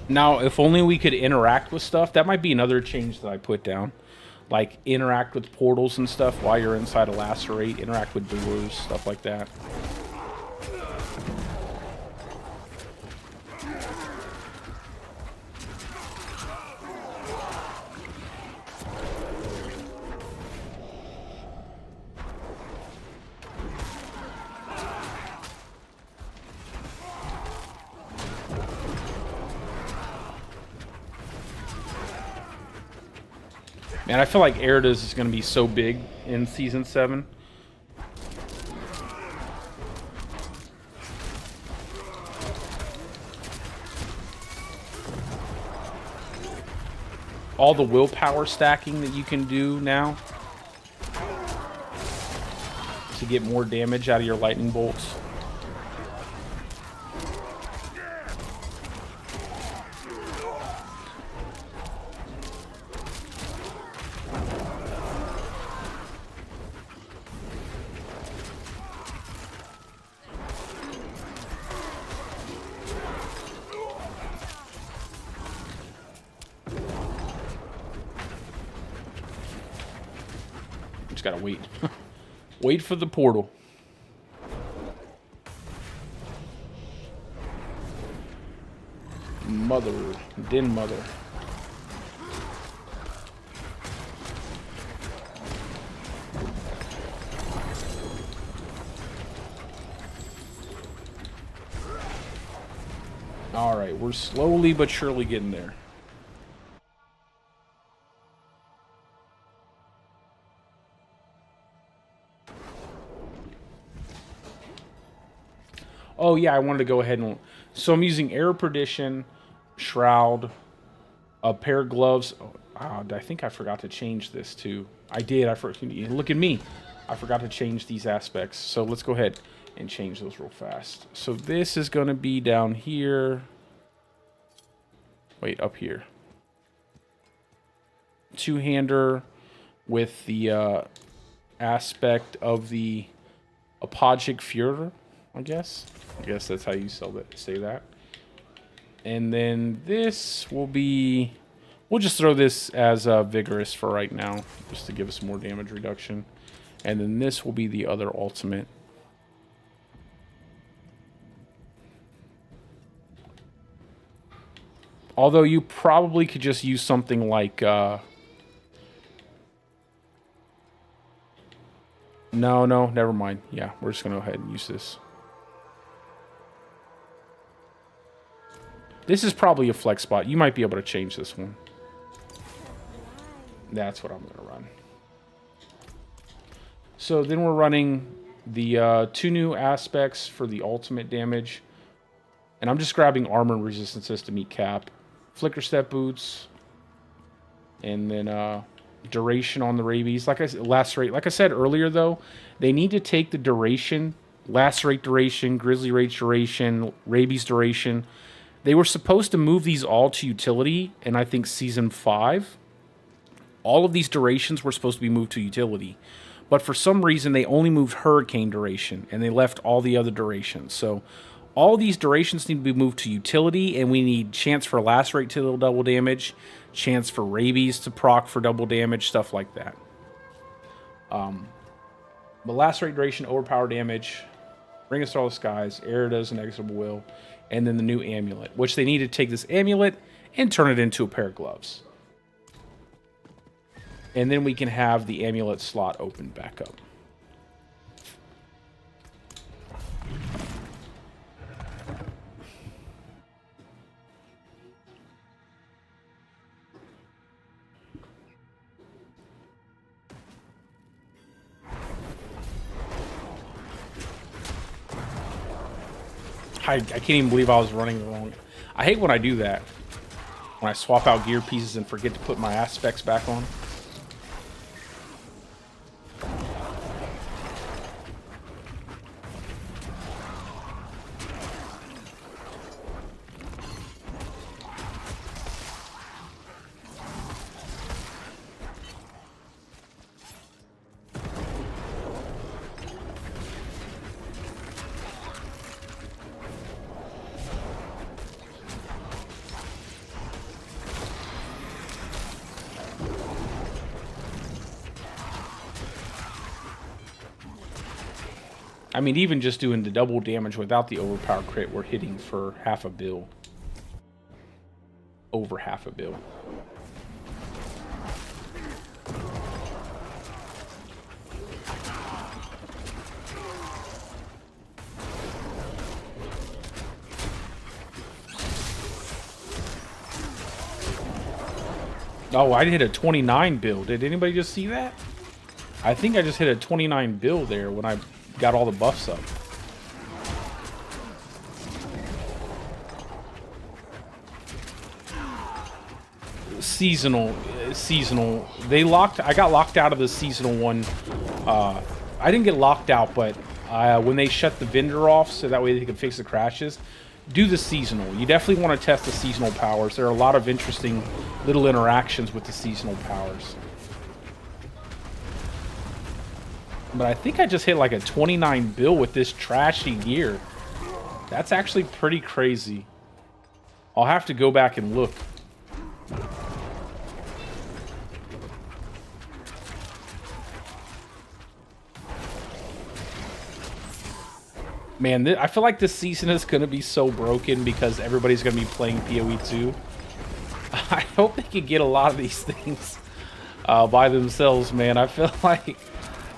Now, if only we could interact with stuff, that might be another change that I put down. Like, interact with portals and stuff while you're inside a Lacerate, interact with doors, stuff like that. Man, I feel like Erida's is going to be so big in Season 7. All the willpower stacking that you can do now to get more damage out of your lightning bolts. Just gotta wait. Wait for the portal. Mother. Din mother. Alright, we're slowly but surely getting there. Oh yeah, I wanted to go ahead and... So I'm using Air Perdition, Shroud, a pair of gloves. Oh, I think I forgot to change this too. I did. Look at me. I forgot to change these aspects. So let's go ahead and change those real fast. So this is going to be down here. Wait, up here. Two-hander with the aspect of the Apoggic Führer, I guess. I guess that's how you say that. And then this will be... We'll just throw this as Vigorous for right now, just to give us more damage reduction. And then this will be the other ultimate. Although you probably could just use something like... No, never mind. Yeah, we're just going to go ahead and use this. This is probably a flex spot. You might be able to change this one. That's what I'm going to run. So then we're running the 2 new aspects for the ultimate damage. And I'm just grabbing armor and resistances to meet cap. Flicker step boots. And then duration on the rabies. Like I said, lacerate. Like I said earlier, though, they need to take the duration, lacerate duration, grizzly rage duration, rabies duration. They were supposed to move these all to utility in, I think, Season 5. All of these durations were supposed to be moved to utility. But for some reason, they only moved hurricane duration, and they left all the other durations. So all these durations need to be moved to utility, and we need chance for lacerate to deal double damage, chance for rabies to proc for double damage, stuff like that. But lacerate duration, overpower damage, Ring of Starless Skies, Erida's Inexorable Will, and then the new amulet, which they need to take this amulet and turn it into a pair of gloves. And then we can have the amulet slot opened back up. I can't even believe I was running the wrong. I hate when I do that. When I swap out gear pieces and forget to put my aspects back on. I mean, even just doing the double damage without the overpower crit, we're hitting for half a bill. Over half a bill. Oh, I hit a 29 bill. Did anybody just see that? I think I just hit a 29 bill there when I got all the buffs up. Seasonal. I got locked out of the seasonal one. I didn't get locked out, but when they shut the vendor off so that way they can fix the crashes, do the seasonal. You definitely want to test the seasonal powers. There are a lot of interesting little interactions with the seasonal powers. But I think I just hit like a 29 bill with this trashy gear. That's actually pretty crazy. I'll have to go back and look. Man, I feel like this season is going to be so broken because everybody's going to be playing PoE 2. I hope they can get a lot of these things by themselves, man. I feel like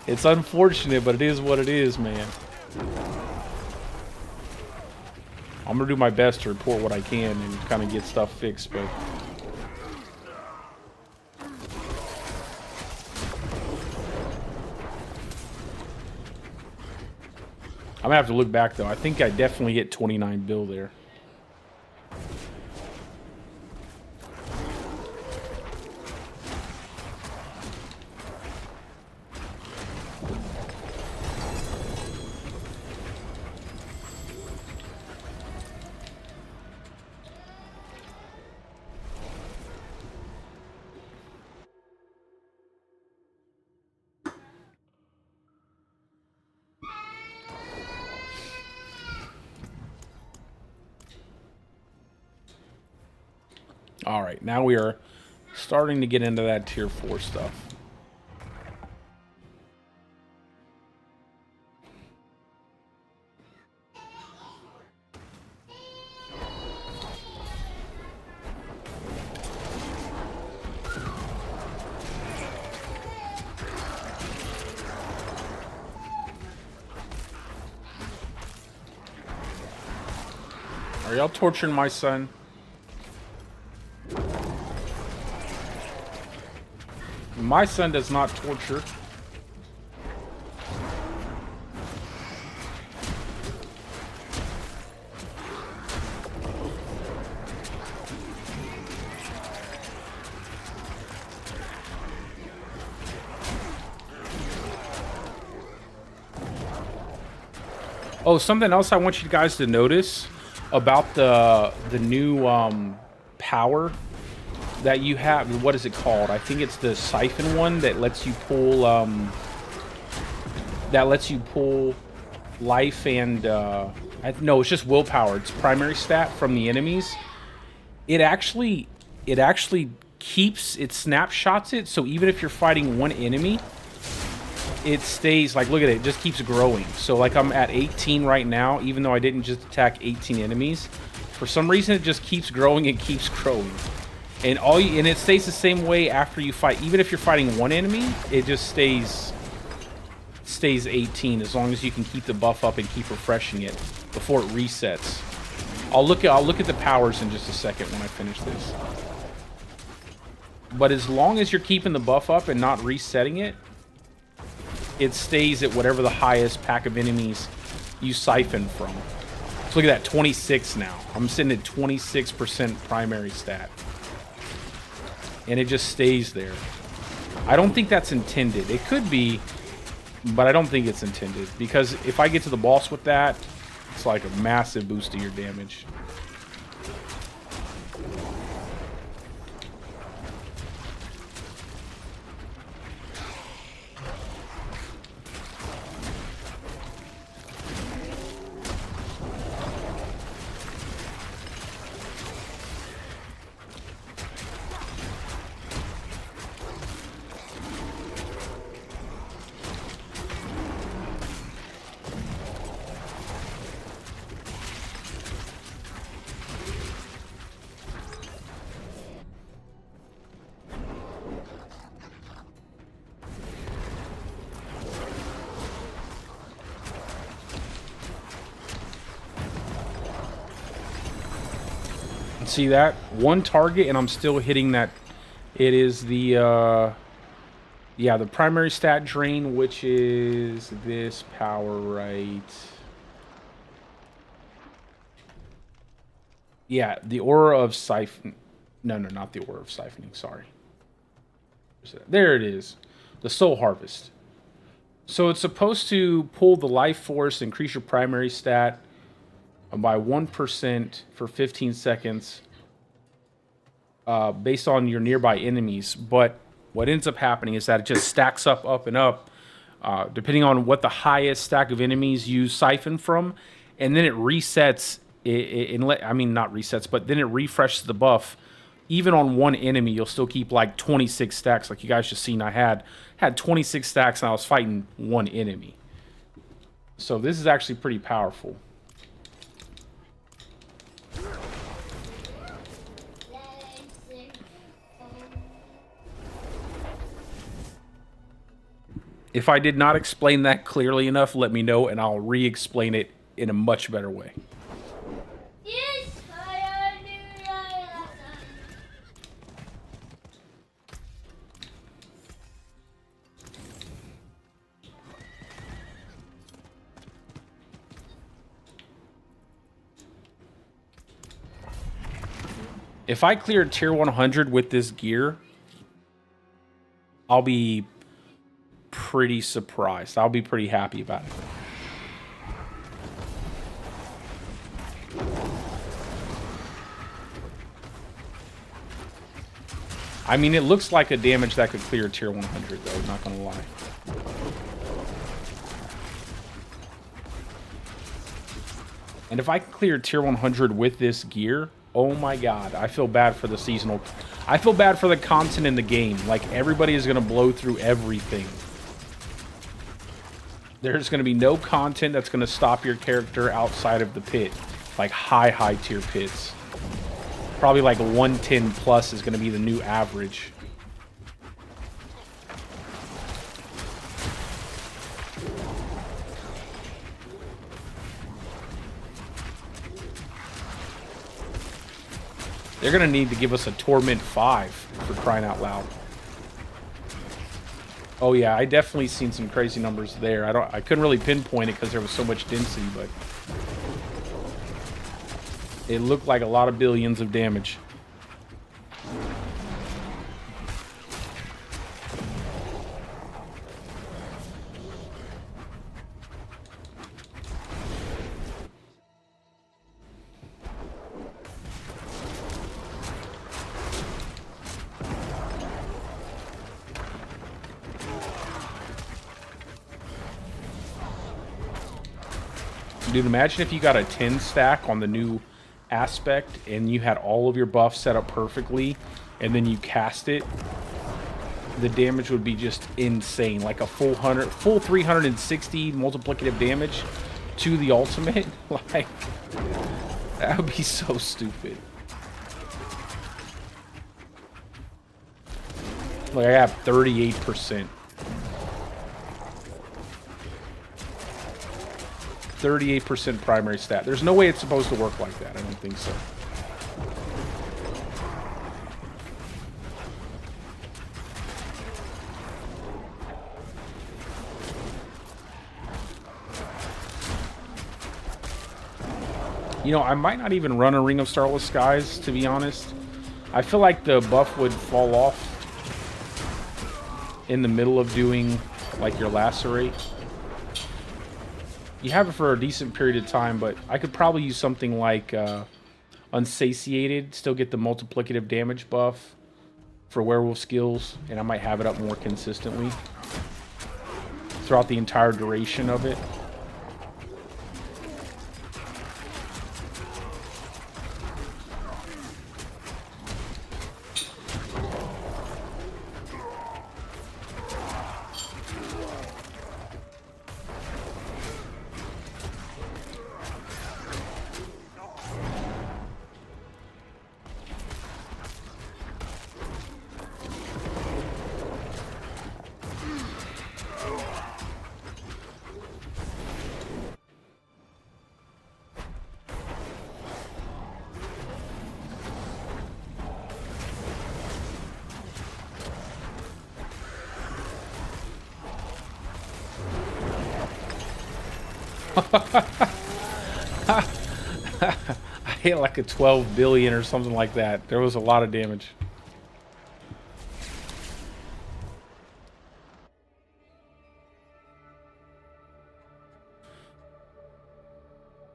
it's unfortunate, but it is what it is, man. I'm going to do my best to report what I can and kind of get stuff fixed, but... I'm going to have to look back, though. I think I definitely hit 29 bill there. All right, now we are starting to get into that tier 4 stuff. Are y'all torturing my son? My son does not torture. Oh, something else I want you guys to notice about the new power that you have. What is it called? I think it's the siphon one that lets you pull life and no, it's just willpower. It's primary stat from the enemies. It actually keeps, it snapshots it, so even if you're fighting one enemy, it stays, like, look at it, it just keeps growing. So like I'm at 18 right now, even though I didn't just attack 18 enemies. For some reason it just keeps growing and keeps growing. And and it stays the same way after you fight. Even if you're fighting one enemy, it just stays 18 as long as you can keep the buff up and keep refreshing it before it resets. I'll look at the powers in just a second when I finish this. But as long as you're keeping the buff up and not resetting it, it stays at whatever the highest pack of enemies you siphon from. So look at that, 26 now. I'm sitting at 26% primary stat. And it just stays there. I don't think that's intended. It could be, but I don't think it's intended. Because if I get to the boss with that, it's like a massive boost to your damage. See that? One target and I'm still hitting that. It is the yeah, the primary stat drain, which is this power right. Yeah, the aura of siphon. No, not the aura of siphoning, sorry. There it is. The soul harvest. So it's supposed to pull the life force, increase your primary stat by 1% for 15 seconds based on your nearby enemies. But what ends up happening is that it just stacks up and up, depending on what the highest stack of enemies you siphon from, and then it resets. I mean, not resets, but then it refreshes the buff. Even on one enemy, you'll still keep like 26 stacks. Like you guys just seen, I had 26 stacks and I was fighting one enemy. So this is actually pretty powerful. If I did not explain that clearly enough, let me know and I'll re-explain it in a much better way. If I cleared tier 100 with this gear, I'll be pretty surprised. I'll be pretty happy about it. I mean, it looks like a damage that could clear tier 100, though, not gonna lie. And if I can clear tier 100 with this gear, Oh my god, I feel bad for the seasonal. I feel bad for the content in the game. Like, everybody is going to blow through everything. There's going to be no content that's going to stop your character outside of the pit. Like, high tier pits. Probably like 110 plus is going to be the new average. They're going to need to give us a Torment 5 for crying out loud. Oh yeah, I definitely seen some crazy numbers there. I couldn't really pinpoint it because there was so much density, but it looked like a lot of billions of damage. Dude, imagine if you got a 10 stack on the new aspect and you had all of your buffs set up perfectly and then you cast it. The damage would be just insane. Like a full 360 multiplicative damage to the ultimate. Like, that would be so stupid. Like, I have 38%. 38% primary stat. There's no way it's supposed to work like that. I don't think so. You know, I might not even run a Ring of Starless Skies, to be honest. I feel like the buff would fall off in the middle of doing, like, your Lacerate. You have it for a decent period of time, but I could probably use something like Unsatiated, still get the multiplicative damage buff for werewolf skills, and I might have it up more consistently throughout the entire duration of it. I hit like a 12 billion or something like that. There was a lot of damage.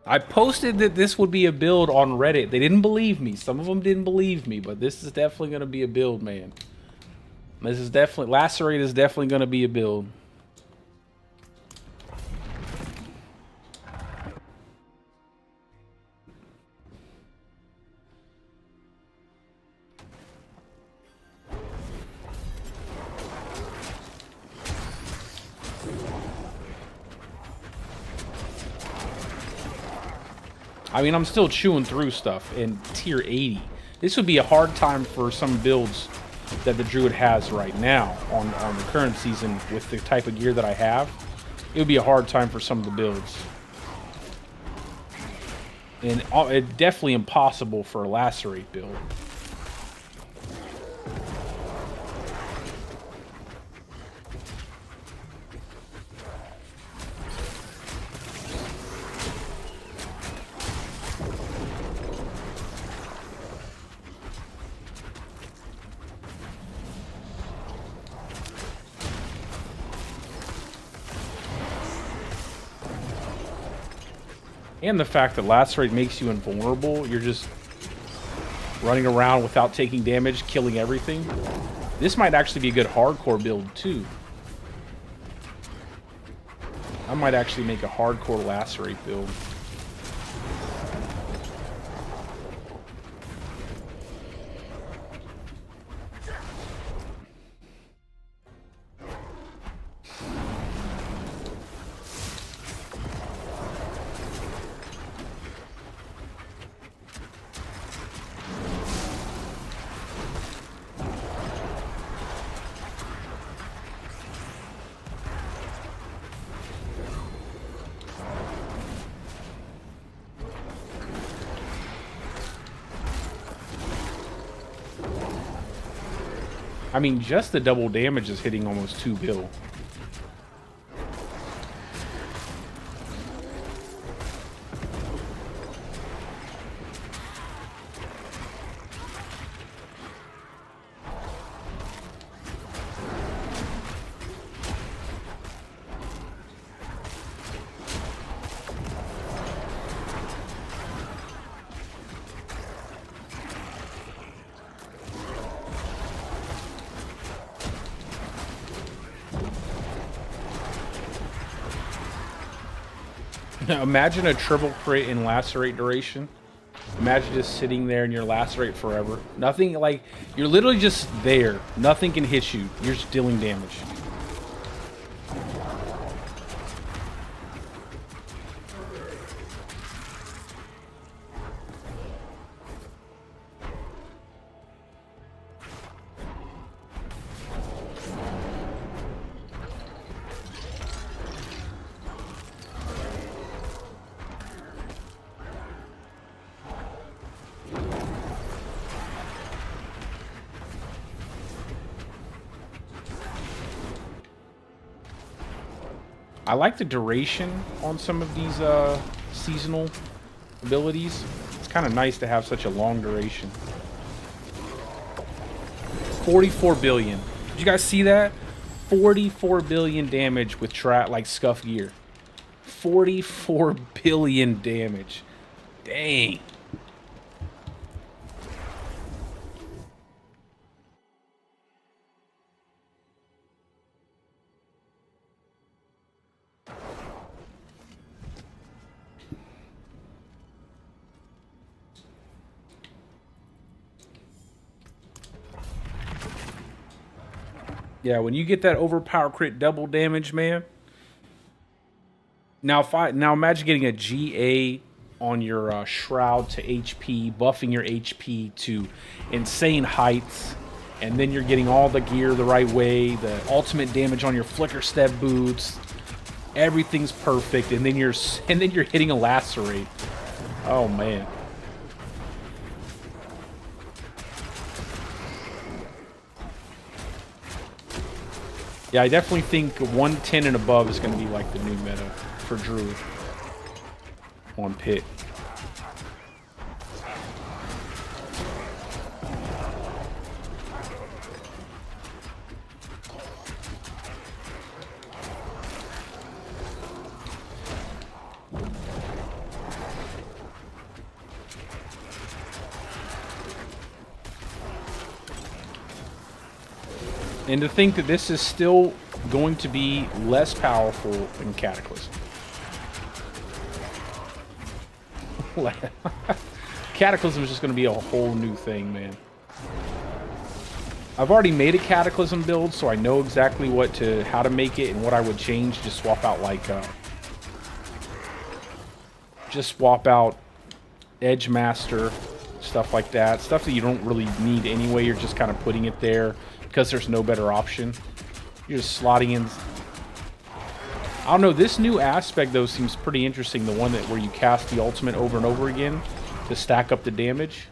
I posted that this would be a build on Reddit. They didn't believe me. Some of them didn't believe me, but this is definitely going to be a build, man. This is definitely... Lacerate is definitely going to be a build. I mean, I'm still chewing through stuff in tier 80. This would be a hard time for some builds that the Druid has right now on the current season with the type of gear that I have. It would be a hard time for some of the builds. And it's definitely impossible for a Lacerate build. And the fact that Lacerate makes you invulnerable, you're just running around without taking damage, killing everything. This might actually be a good hardcore build too. I might actually make a hardcore Lacerate build. I mean, just the double damage is hitting almost 2 bill. Imagine a triple crit in Lacerate duration. Imagine just sitting there and you're Lacerate forever. Nothing, like, you're literally just there. Nothing can hit you. You're just dealing damage. I like the duration on some of these seasonal abilities. It's kind of nice to have such a long duration. 44 billion. Did you guys see that? 44 billion damage with like scuff gear. 44 billion damage. Dang. Yeah, when you get that overpower crit double damage, man. Now, now imagine getting a GA on your shroud to HP, buffing your HP to insane heights, and then you're getting all the gear the right way, the ultimate damage on your flicker step boots. Everything's perfect, and then you're hitting a Lacerate. Oh man. Yeah, I definitely think 110 and above is going to be like the new meta for Druid on Pit. And to think that this is still going to be less powerful than Cataclysm. Cataclysm is just going to be a whole new thing, man. I've already made a Cataclysm build, so I know exactly how to make it and what I would change. Just swap out Edge Master, stuff like that. Stuff that you don't really need anyway. You're just kind of putting it there because there's no better option. You're just slotting in. I don't know, this new aspect though seems pretty interesting. The one where you cast the ultimate over and over again to stack up the damage.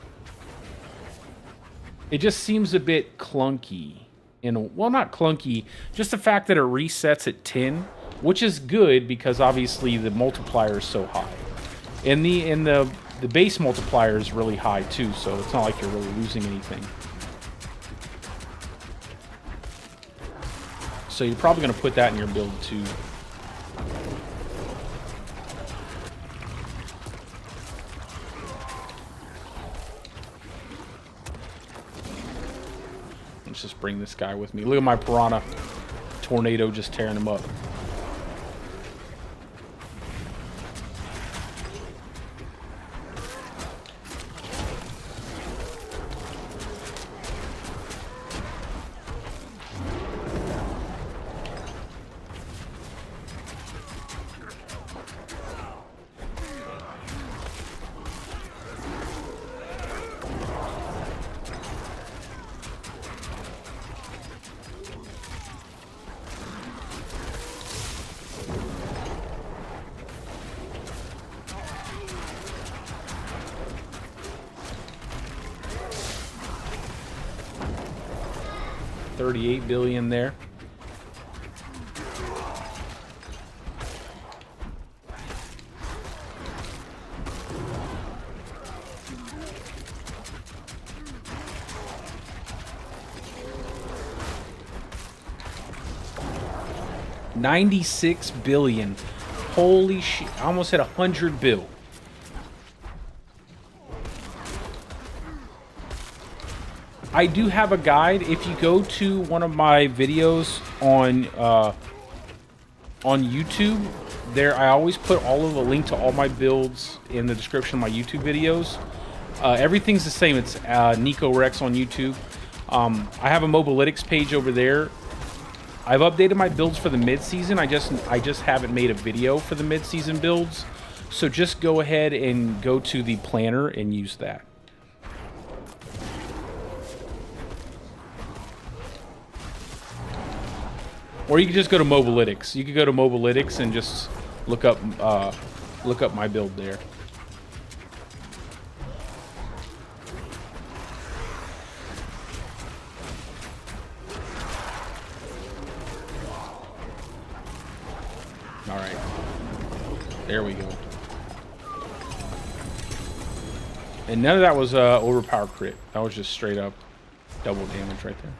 It just seems a bit clunky. Well, not clunky, just the fact that it resets at 10, which is good because obviously the multiplier is so high. And the base multiplier is really high too, so it's not like you're really losing anything. So you're probably going to put that in your build too. Let's just bring this guy with me. Look at my Piranha Tornado just tearing him up. 38 billion there. $96 billion. Holy shit. I almost hit 100 bill. I do have a guide. If you go to one of my videos on YouTube, there I always put all of the link to all my builds in the description of my YouTube videos. Everything's the same. It's Nico Rex on YouTube. I have a Mobalytics page over there. I've updated my builds for the mid-season. I just haven't made a video for the mid-season builds. So just go ahead and go to the planner and use that. Or you can just go to Mobalytics. You could go to Mobalytics and just look up my build there. All right, there we go. And none of that was overpower crit. That was just straight up double damage right there.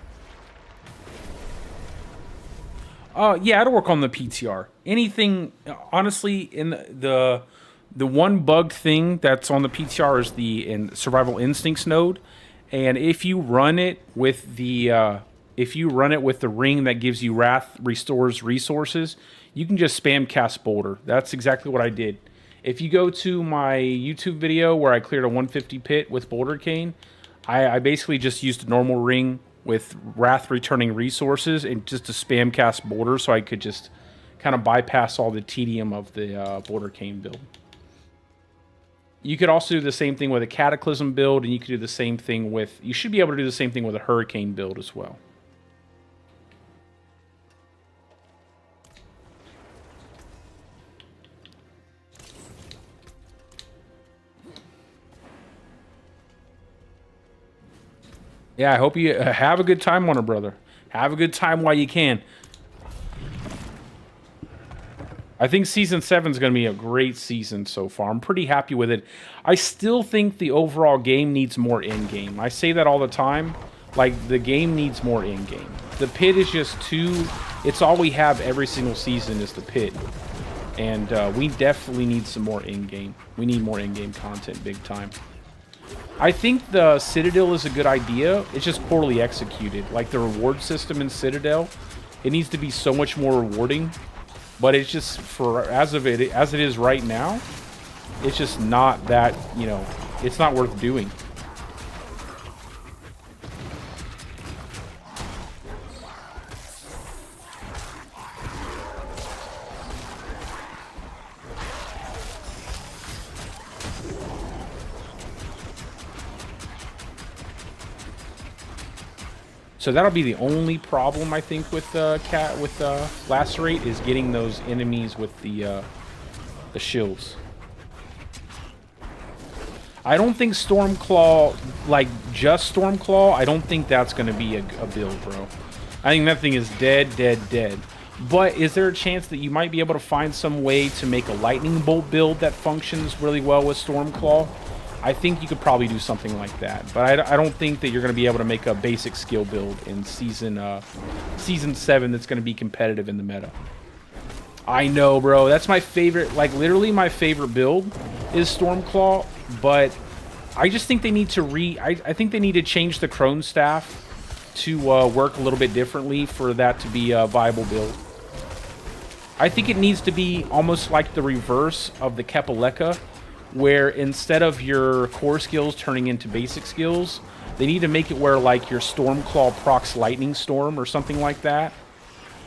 Yeah, I'd work on the PTR. Anything, honestly, in the one bugged thing that's on the PTR is the survival instincts node, and if you run it with the ring that gives you wrath restores resources, you can just spam cast boulder. That's exactly what I did. If you go to my YouTube video where I cleared a 150 pit with boulder cane, I basically just used a normal ring with wrath returning resources and just to spam cast boulder, so I could just kind of bypass all the tedium of the boulder cane build. You could also do the same thing with a Cataclysm build, and you could do the same thing with, you should be able to do the same thing with a Hurricane build as well. Yeah, I hope you have a good time on it, brother. Have a good time while you can. I think Season 7 is going to be a great season so far. I'm pretty happy with it. I still think the overall game needs more in-game. I say that all the time. Like, the game needs more in-game. The pit is just too... It's all we have every single season is the pit. And we definitely need some more in-game. We need more in-game content big time. I think the Citadel is a good idea. It's just poorly executed. Like the reward system in Citadel, it needs to be so much more rewarding. But it's just, as it is right now, it's just not that, you know, it's not worth doing. So that'll be the only problem, I think, with Lacerate, is getting those enemies with the shields. I don't think Stormclaw, like just Stormclaw, I don't think that's going to be a build, bro. I think that thing is dead, dead, dead. But is there a chance that you might be able to find some way to make a lightning bolt build that functions really well with Stormclaw? I think you could probably do something like that, but I don't think that you're going to be able to make a basic skill build in season 7 that's going to be competitive in the meta. I know, bro. That's my favorite. Like, literally my favorite build is Stormclaw, but I just think they need to I think they need to change the Crone Staff to work a little bit differently for that to be a viable build. I think it needs to be almost like the reverse of the Kepaleka, where instead of your core skills turning into basic skills, they need to make it where like your Stormclaw procs Lightning Storm or something like that.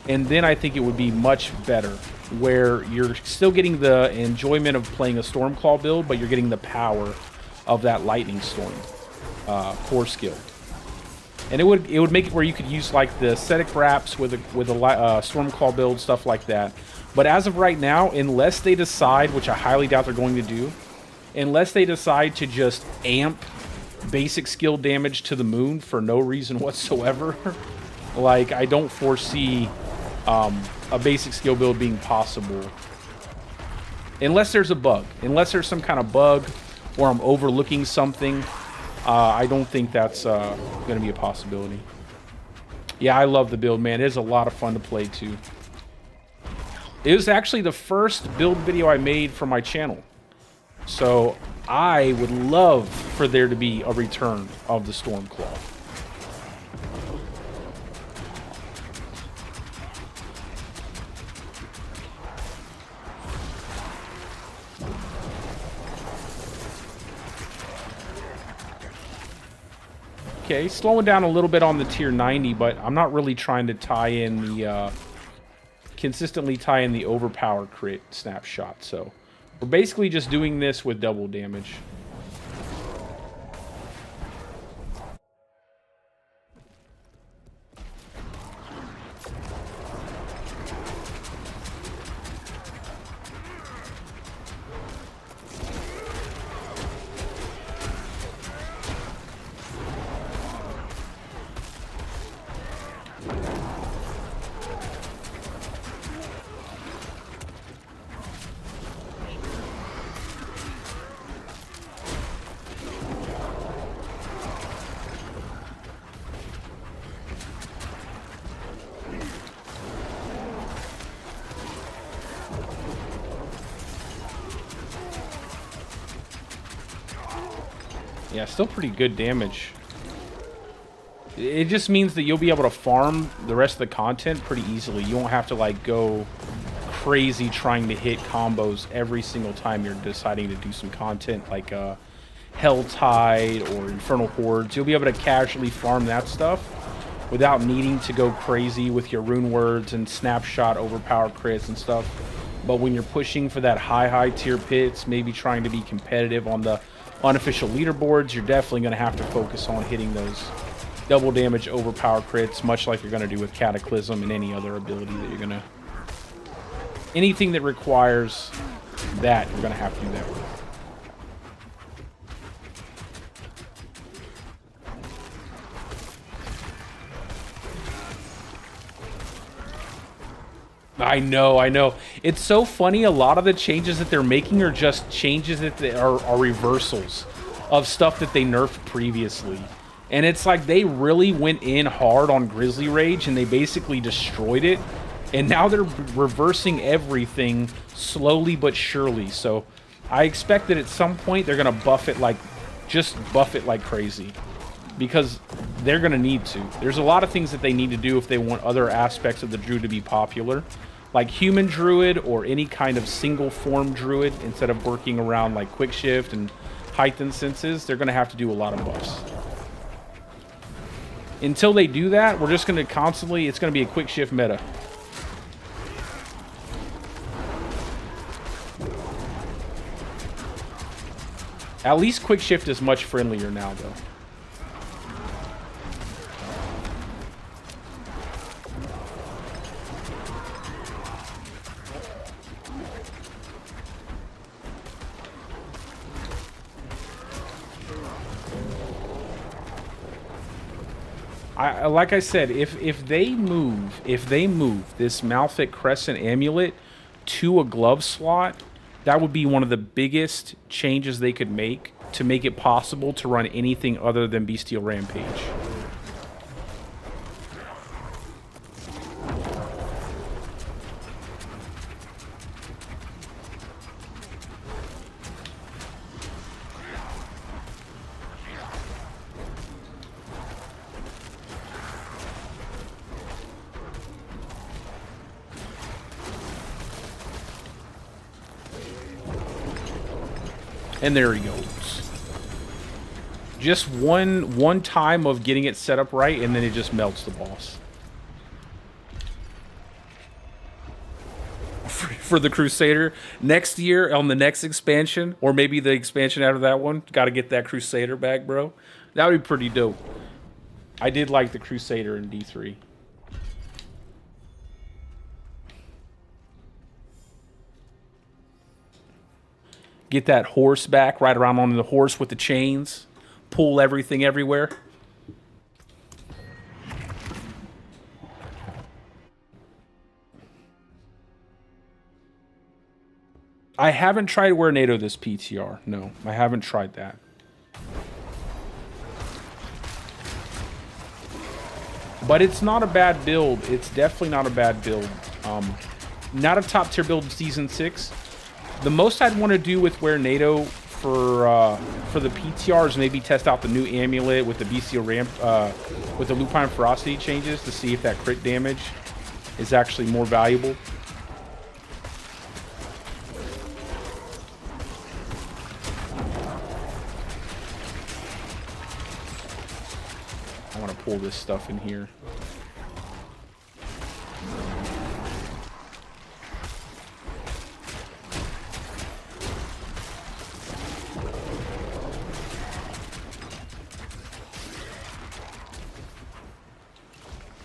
And then I think it would be much better, where you're still getting the enjoyment of playing a Stormclaw build, but you're getting the power of that Lightning Storm core skill. And it would make it where you could use like the ascetic wraps with a Stormclaw build, stuff like that. But as of right now, unless they decide, which I highly doubt they're going to do, unless they decide to just amp basic skill damage to the moon for no reason whatsoever, Like, I don't foresee a basic skill build being possible. Unless there's a bug. Unless there's some kind of bug or I'm overlooking something, I don't think that's going to be a possibility. Yeah, I love the build, man. It is a lot of fun to play, too. It was actually the first build video I made for my channel. So, I would love for there to be a return of the Stormclaw. Okay, slowing down a little bit on the tier 90, but I'm not really trying to tie in the, consistently tie in the overpower crit snapshot. So we're basically just doing this with double damage. Yeah, still pretty good damage. It just means that you'll be able to farm the rest of the content pretty easily. You won't have to, like, go crazy trying to hit combos every single time you're deciding to do some content, like Hell Tide or Infernal Hordes. You'll be able to casually farm that stuff without needing to go crazy with your rune words and snapshot overpower crits and stuff. But when you're pushing for that high tier pits, maybe trying to be competitive on the unofficial leaderboards, you're definitely going to have to focus on hitting those double damage overpower crits, much like you're going to do with Cataclysm and any other ability that you're going to... Anything that requires that, you're going to have to do that with. I know. It's so funny. A lot of the changes that they're making are just changes that are reversals of stuff that they nerfed previously. And it's like they really went in hard on Grizzly Rage and they basically destroyed it. And now they're reversing everything slowly but surely. So I expect that at some point they're going to buff it like crazy. Because they're going to need to. There's a lot of things that they need to do if they want other aspects of the Druid to be popular. Like human Druid or any kind of single form Druid, instead of working around like quick shift and heightened senses, they're going to have to do a lot of buffs. Until they do that, we're just going to constantly, it's going to be a quick shift meta. At least quick shift is much friendlier now though. Like I said, if they move this Malfit Crescent Amulet to a glove slot, that would be one of the biggest changes they could make to make it possible to run anything other than Bestial Rampage. And there he goes. Just one time of getting it set up right, and then it just melts the boss. For the Crusader, next year on the next expansion, or maybe the expansion after that one, got to get that Crusader back, bro. That would be pretty dope. I did like the Crusader in D3. Get that horse back, ride around on the horse with the chains, pull everything everywhere. I haven't tried wear NATO this PTR. No, I haven't tried that. But it's not a bad build. It's definitely not a bad build. Not a top tier build in Season 6. The most I'd want to do with wear NATO for the PTR is maybe test out the new amulet with the bestial ramp, with the lupine ferocity changes to see if that crit damage is actually more valuable. I want to pull this stuff in here.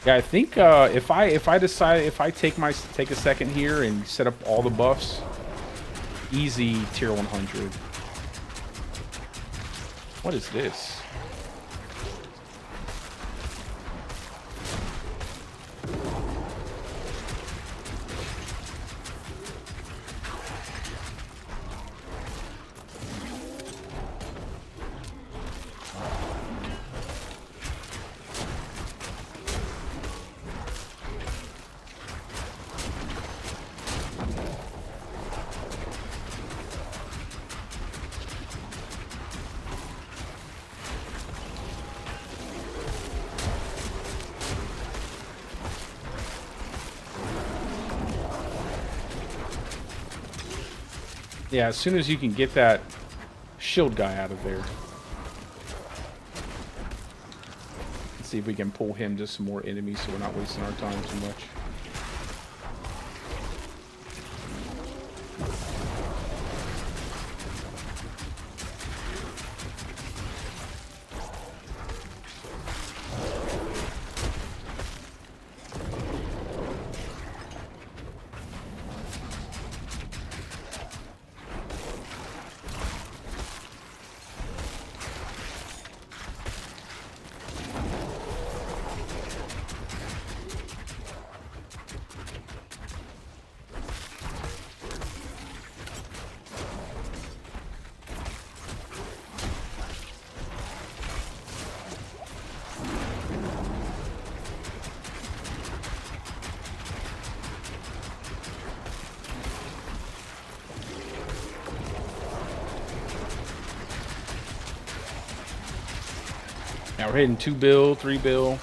Yeah, I think if I take a second here and set up all the buffs, easy tier 100. What is this? Yeah, as soon as you can get that shield guy out of there. Let's see if we can pull him just some more enemies so we're not wasting our time too much. Now we're hitting 2 bill, 3 bill.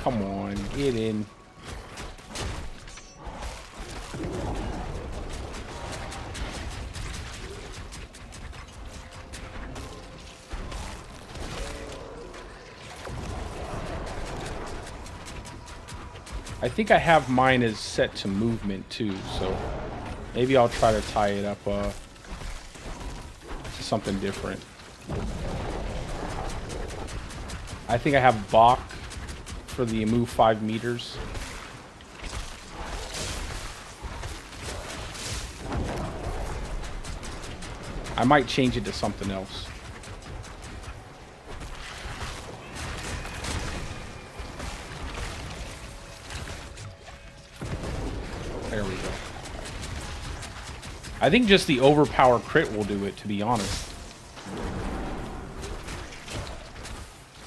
Come on, get in. I think I have mine as set to movement too, so maybe I'll try to tie it up to something different. I think I have Bach for the move 5 meters. I might change it to something else. There we go. I think just the overpower crit will do it, to be honest.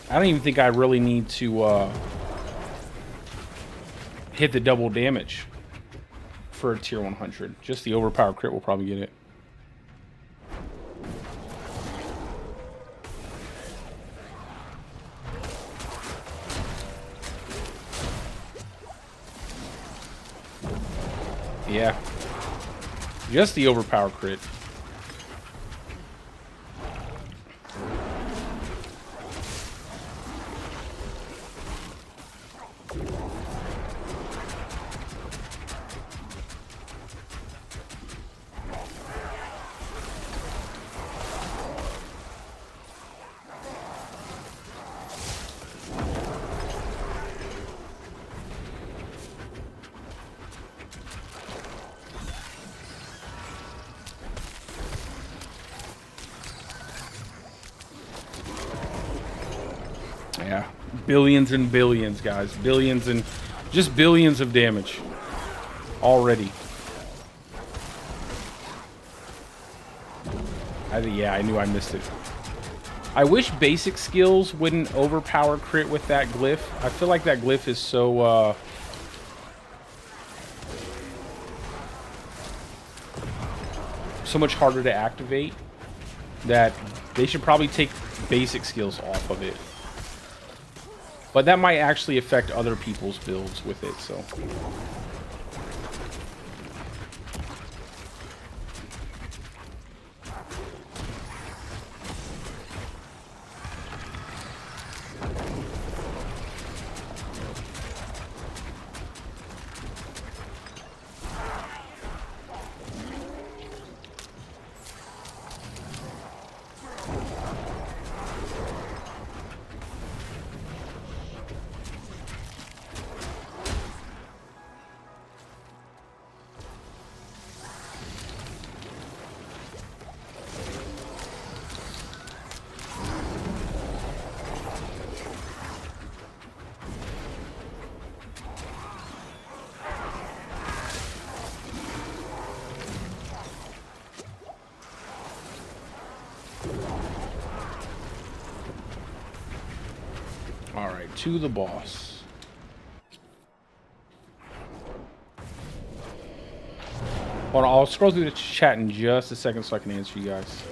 I don't even think I really need to hit the double damage for a tier 100. Just the overpower crit will probably get it. Yeah. Just the overpower crit. billions and billions, guys. Billions and just billions of damage already. Yeah, I knew I missed it. I wish basic skills wouldn't overpower crit with that glyph. I feel like that glyph is so so much harder to activate that they should probably take basic skills off of it. But that might actually affect other people's builds with it, so. Alright, to the boss. Hold on, I'll scroll through the chat in just a second so I can answer you guys.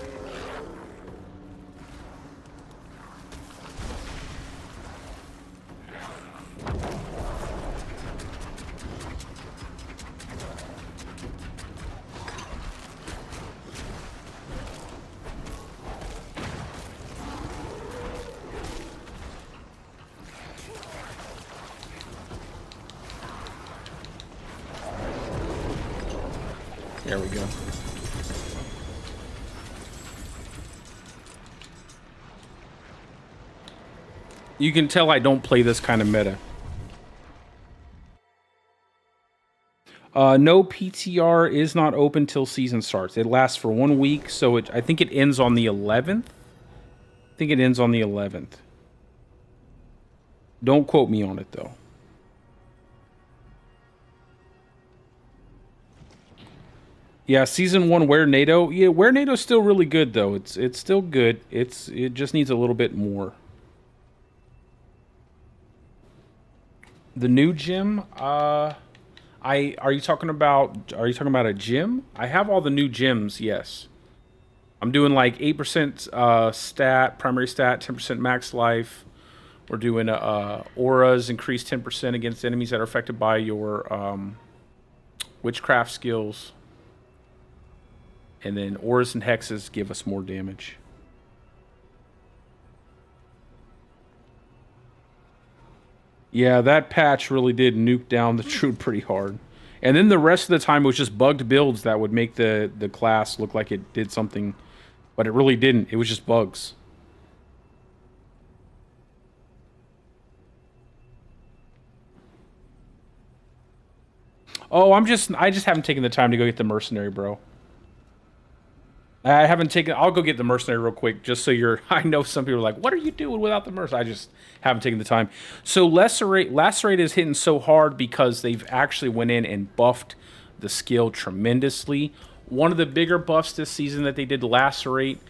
There we go. You can tell I don't play this kind of meta. No, PTR is not open till season starts. It lasts for 1 week, so I think it ends on the 11th. I think it ends on the 11th. Don't quote me on it, though. Yeah, season 1 Where NATO. Yeah, Where NATO's still really good though. It's still good. It just needs a little bit more. The new gym. Are you talking about a gym? I have all the new gyms. Yes, I'm doing like 8% stat, primary stat, 10% max life. We're doing auras increase 10% against enemies that are affected by your witchcraft skills. And then auras and hexes give us more damage. Yeah, that patch really did nuke down the Druid pretty hard. And then the rest of the time it was just bugged builds that would make the class look like it did something. But it really didn't. It was just bugs. Oh, I just haven't taken the time to go get the mercenary, bro. I haven't taken... I'll go get the mercenary real quick, just so you're... I know some people are like, what are you doing without the mercenary? I just haven't taken the time. So Lacerate is hitting so hard because they've actually went in and buffed the skill tremendously. One of the bigger buffs this season that they did to Lacerate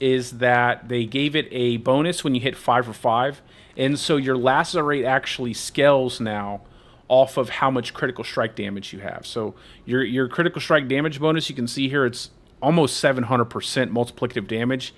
is that they gave it a bonus when you hit 5 for 5. And so your Lacerate actually scales now off of how much critical strike damage you have. So your critical strike damage bonus, you can see here, it's almost 700% multiplicative damage,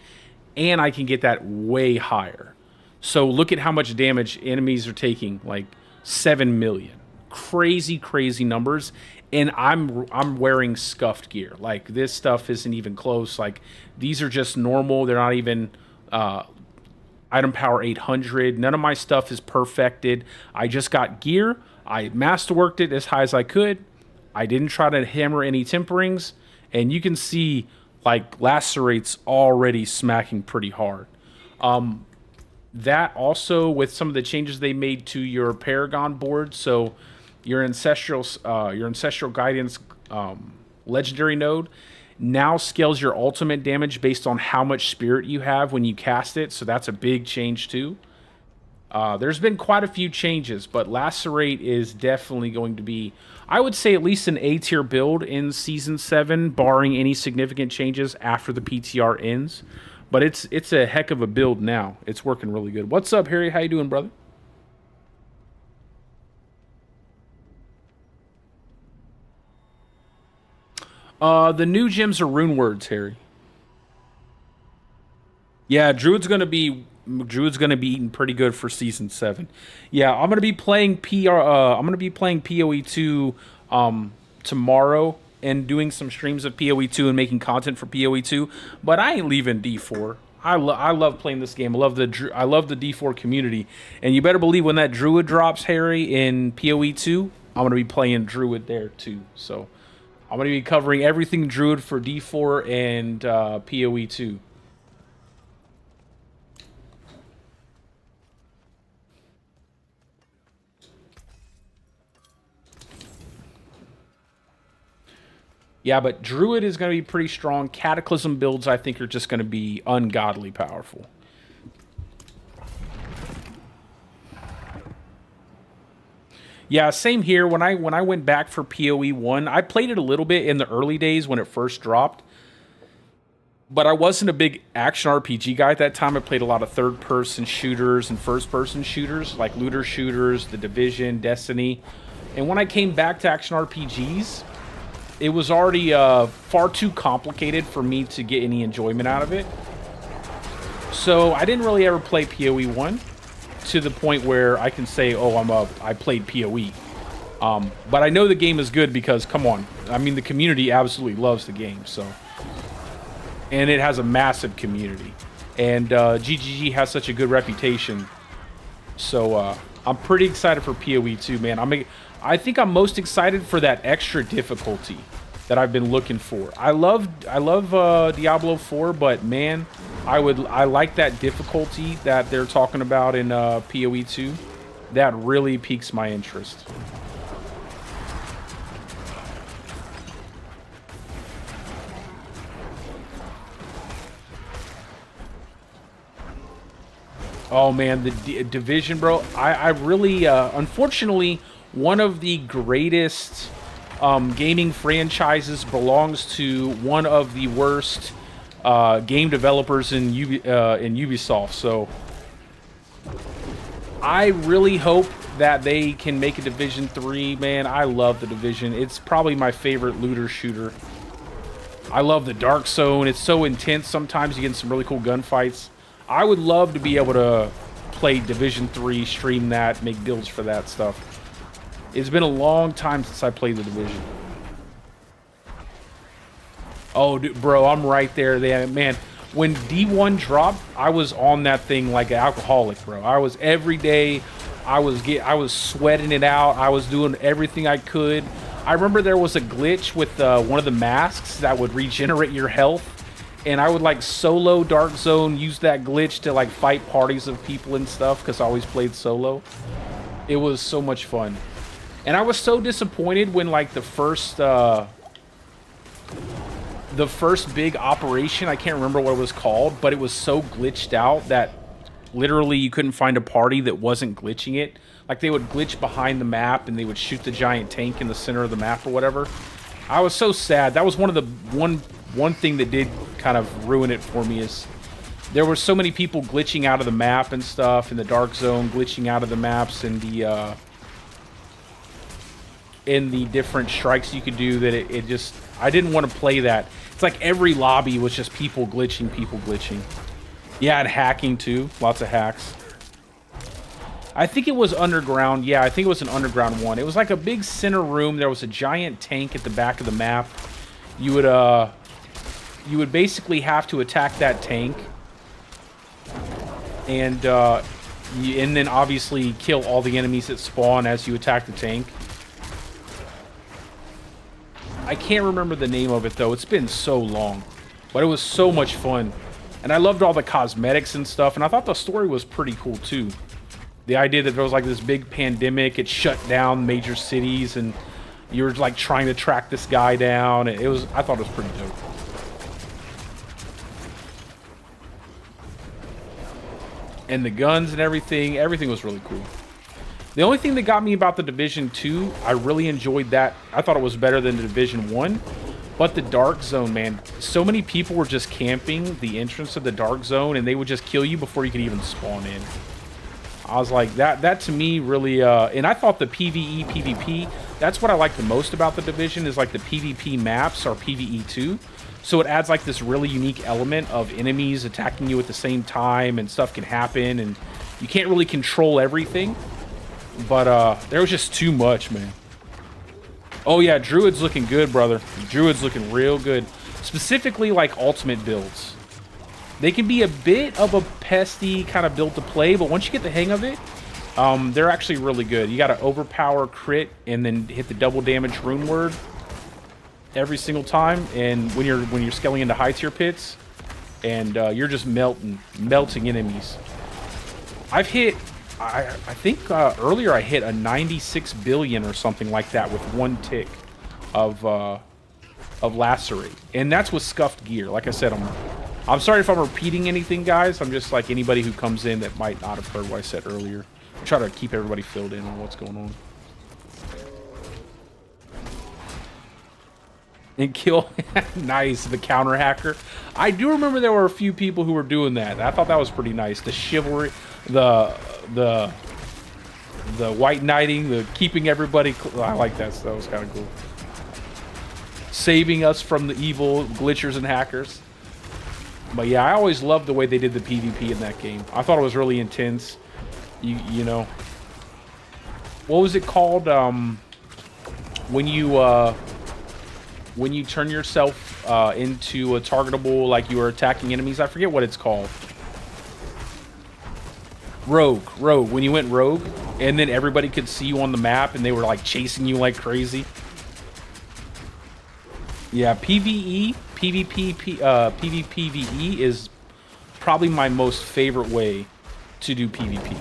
and I can get that way higher. So look at how much damage enemies are taking, like 7 million. Crazy, crazy numbers. And I'm wearing scuffed gear. Like, this stuff isn't even close. Like, these are just normal. They're not even item power 800. None of my stuff is perfected. I just got gear. I masterworked it as high as I could. I didn't try to hammer any temperings. And you can see, like, Lacerate's already smacking pretty hard. That also, with some of the changes they made to your Paragon board, so your Ancestral Guidance Legendary node now scales your ultimate damage based on how much spirit you have when you cast it, so that's a big change too. There's been quite a few changes, but Lacerate is definitely going to be, I would say, at least an A tier build in Season 7, barring any significant changes after the PTR ends. But it's a heck of a build now. It's working really good. What's up, Harry? How you doing, brother? The new gems are rune words, Harry. Yeah, Druid's gonna be eating pretty good for Season 7. Yeah, I'm gonna be playing I'm gonna be playing PoE 2 tomorrow and doing some streams of PoE 2 and making content for PoE 2. But I ain't leaving D4. I love playing this game. I love the D4 community, and you better believe when that Druid drops, Harry, in PoE 2, I'm gonna be playing Druid there too. So I'm gonna be covering everything Druid for D4 and PoE 2. Yeah, but Druid is going to be pretty strong. Cataclysm builds, I think, are just going to be ungodly powerful. Yeah, same here. When I went back for PoE 1, I played it a little bit in the early days when it first dropped. But I wasn't a big action RPG guy at that time. I played a lot of third-person shooters and first-person shooters, like looter shooters, The Division, Destiny. And when I came back to action RPGs, it was already far too complicated for me to get any enjoyment out of it. So I didn't really ever play PoE 1 to the point where I can say, oh, I played PoE. But I know the game is good because, come on, I mean, the community absolutely loves the game. So, and it has a massive community. And GGG has such a good reputation. So I'm pretty excited for PoE 2, man. I think I'm most excited for that extra difficulty that I've been looking for. I love Diablo 4, but man, I like that difficulty that they're talking about in PoE 2. That really piques my interest. Oh man, the Division, bro. I really, unfortunately, one of the greatest gaming franchises belongs to one of the worst game developers in Ubisoft. So I really hope that they can make a Division 3. Man, I love the Division. It's probably my favorite looter shooter. I love the Dark Zone. It's so intense. Sometimes you get in some really cool gunfights. I would love to be able to play Division 3, stream that, make builds for that stuff. It's been a long time since I played the Division. Oh, dude, bro, I'm right there. Man, when D1 dropped, I was on that thing like an alcoholic, bro. I was every day. I was sweating it out. I was doing everything I could. I remember there was a glitch with one of the masks that would regenerate your health. And I would like solo Dark Zone, use that glitch to like fight parties of people and stuff because I always played solo. It was so much fun. And I was so disappointed when like the first big operation, I can't remember what it was called, but it was so glitched out that literally you couldn't find a party that wasn't glitching it. Like they would glitch behind the map and they would shoot the giant tank in the center of the map or whatever. I was so sad. That was one of the one thing that did kind of ruin it for me is there were so many people glitching out of the map and stuff in the Dark Zone, glitching out of the maps and the different strikes you could do that it just, I didn't want to play that. It's like every lobby was just people glitching. Yeah, and hacking too. Lots of hacks. I think it was underground. Yeah, I think it was an underground one. It was like a big center room. There was a giant tank at the back of the map. You would basically have to attack that tank. And then obviously kill all the enemies that spawn as you attack the tank. I can't remember the name of it though. It's been so long. But it was so much fun. And I loved all the cosmetics and stuff. And I thought the story was pretty cool too. The idea that there was like this big pandemic, it shut down major cities, and you were like trying to track this guy down. I thought it was pretty dope. And the guns and everything was really cool. The only thing that got me about the Division 2, I really enjoyed that. I thought it was better than the Division 1. But the Dark Zone, man, so many people were just camping the entrance of the Dark Zone, and they would just kill you before you could even spawn in. I was like, that to me really, and I thought the PvE, PvP, that's what I like the most about the Division, is like the PvP maps are PvE too. So it adds like this really unique element of enemies attacking you at the same time, and stuff can happen, and you can't really control everything. But there was just too much, man. Oh yeah, Druid's looking good, brother. Druid's looking real good. Specifically like ultimate builds. They can be a bit of a pesty kind of build to play, but once you get the hang of it, they're actually really good. You got to overpower crit and then hit the double damage rune word every single time. And when you're scaling into high tier pits, and you're just melting enemies. I've hit, I think earlier I hit a 96 billion or something like that with one tick of Lacerate, and that's with scuffed gear. Like I said, I'm sorry if I'm repeating anything, guys. I'm just like anybody who comes in that might not have heard what I said earlier. I try to keep everybody filled in on what's going on. And kill, nice, the counter hacker. I do remember there were a few people who were doing that. I thought that was pretty nice. The chivalry, the white knighting, the keeping everybody. I like that. So that was kind of cool. Saving us from the evil glitchers and hackers. But yeah, I always loved the way they did the PvP in that game. I thought it was really intense. You know, what was it called? When you turn yourself into a targetable, like you were attacking enemies. I forget what it's called. Rogue. When you went rogue, and then everybody could see you on the map, and they were like chasing you like crazy. Yeah, PvE, PvP, PvPvE is probably my most favorite way to do PvP.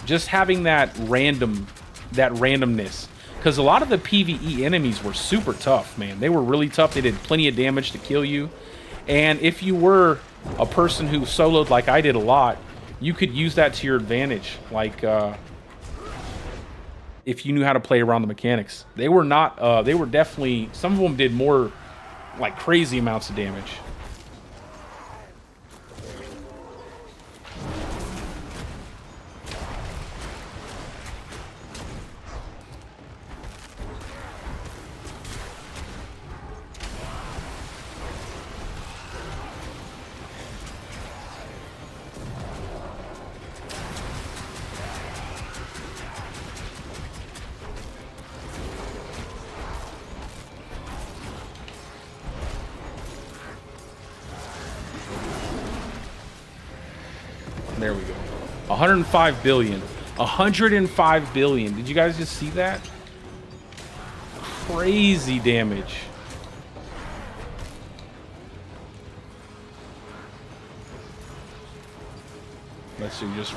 Just having that randomness. Because a lot of the PvE enemies were super tough, man. They were really tough. They did plenty of damage to kill you. And if you were a person who soloed like I did a lot, you could use that to your advantage. Like, if you knew how to play around the mechanics. They were not, they were definitely, some of them did more, like, crazy amounts of damage. There we go. 105 billion. 105 billion. Did you guys just see that? Crazy damage. Let's see, just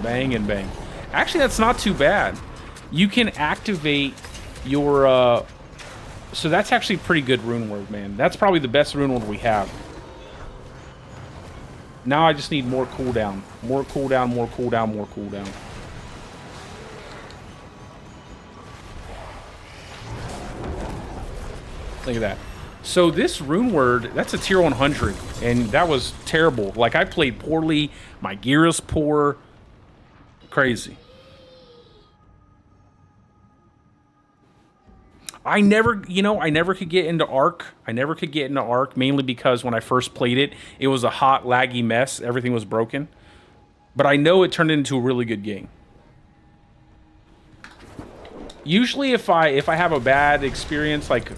bang and bang. Actually, that's not too bad. You can activate your, so that's actually pretty good rune word, man. That's probably the best rune word we have. Now I just need more cooldown. More cooldown, more cooldown, more cooldown. Look at that. So this rune word, that's a tier 100, and that was terrible. Like, I played poorly, my gear is poor. Crazy. I never, you know, I never could get into Arc. I never could get into Arc, mainly because when I first played it, it was a hot, laggy mess. Everything was broken. But I know it turned into a really good game. Usually if I have a bad experience, like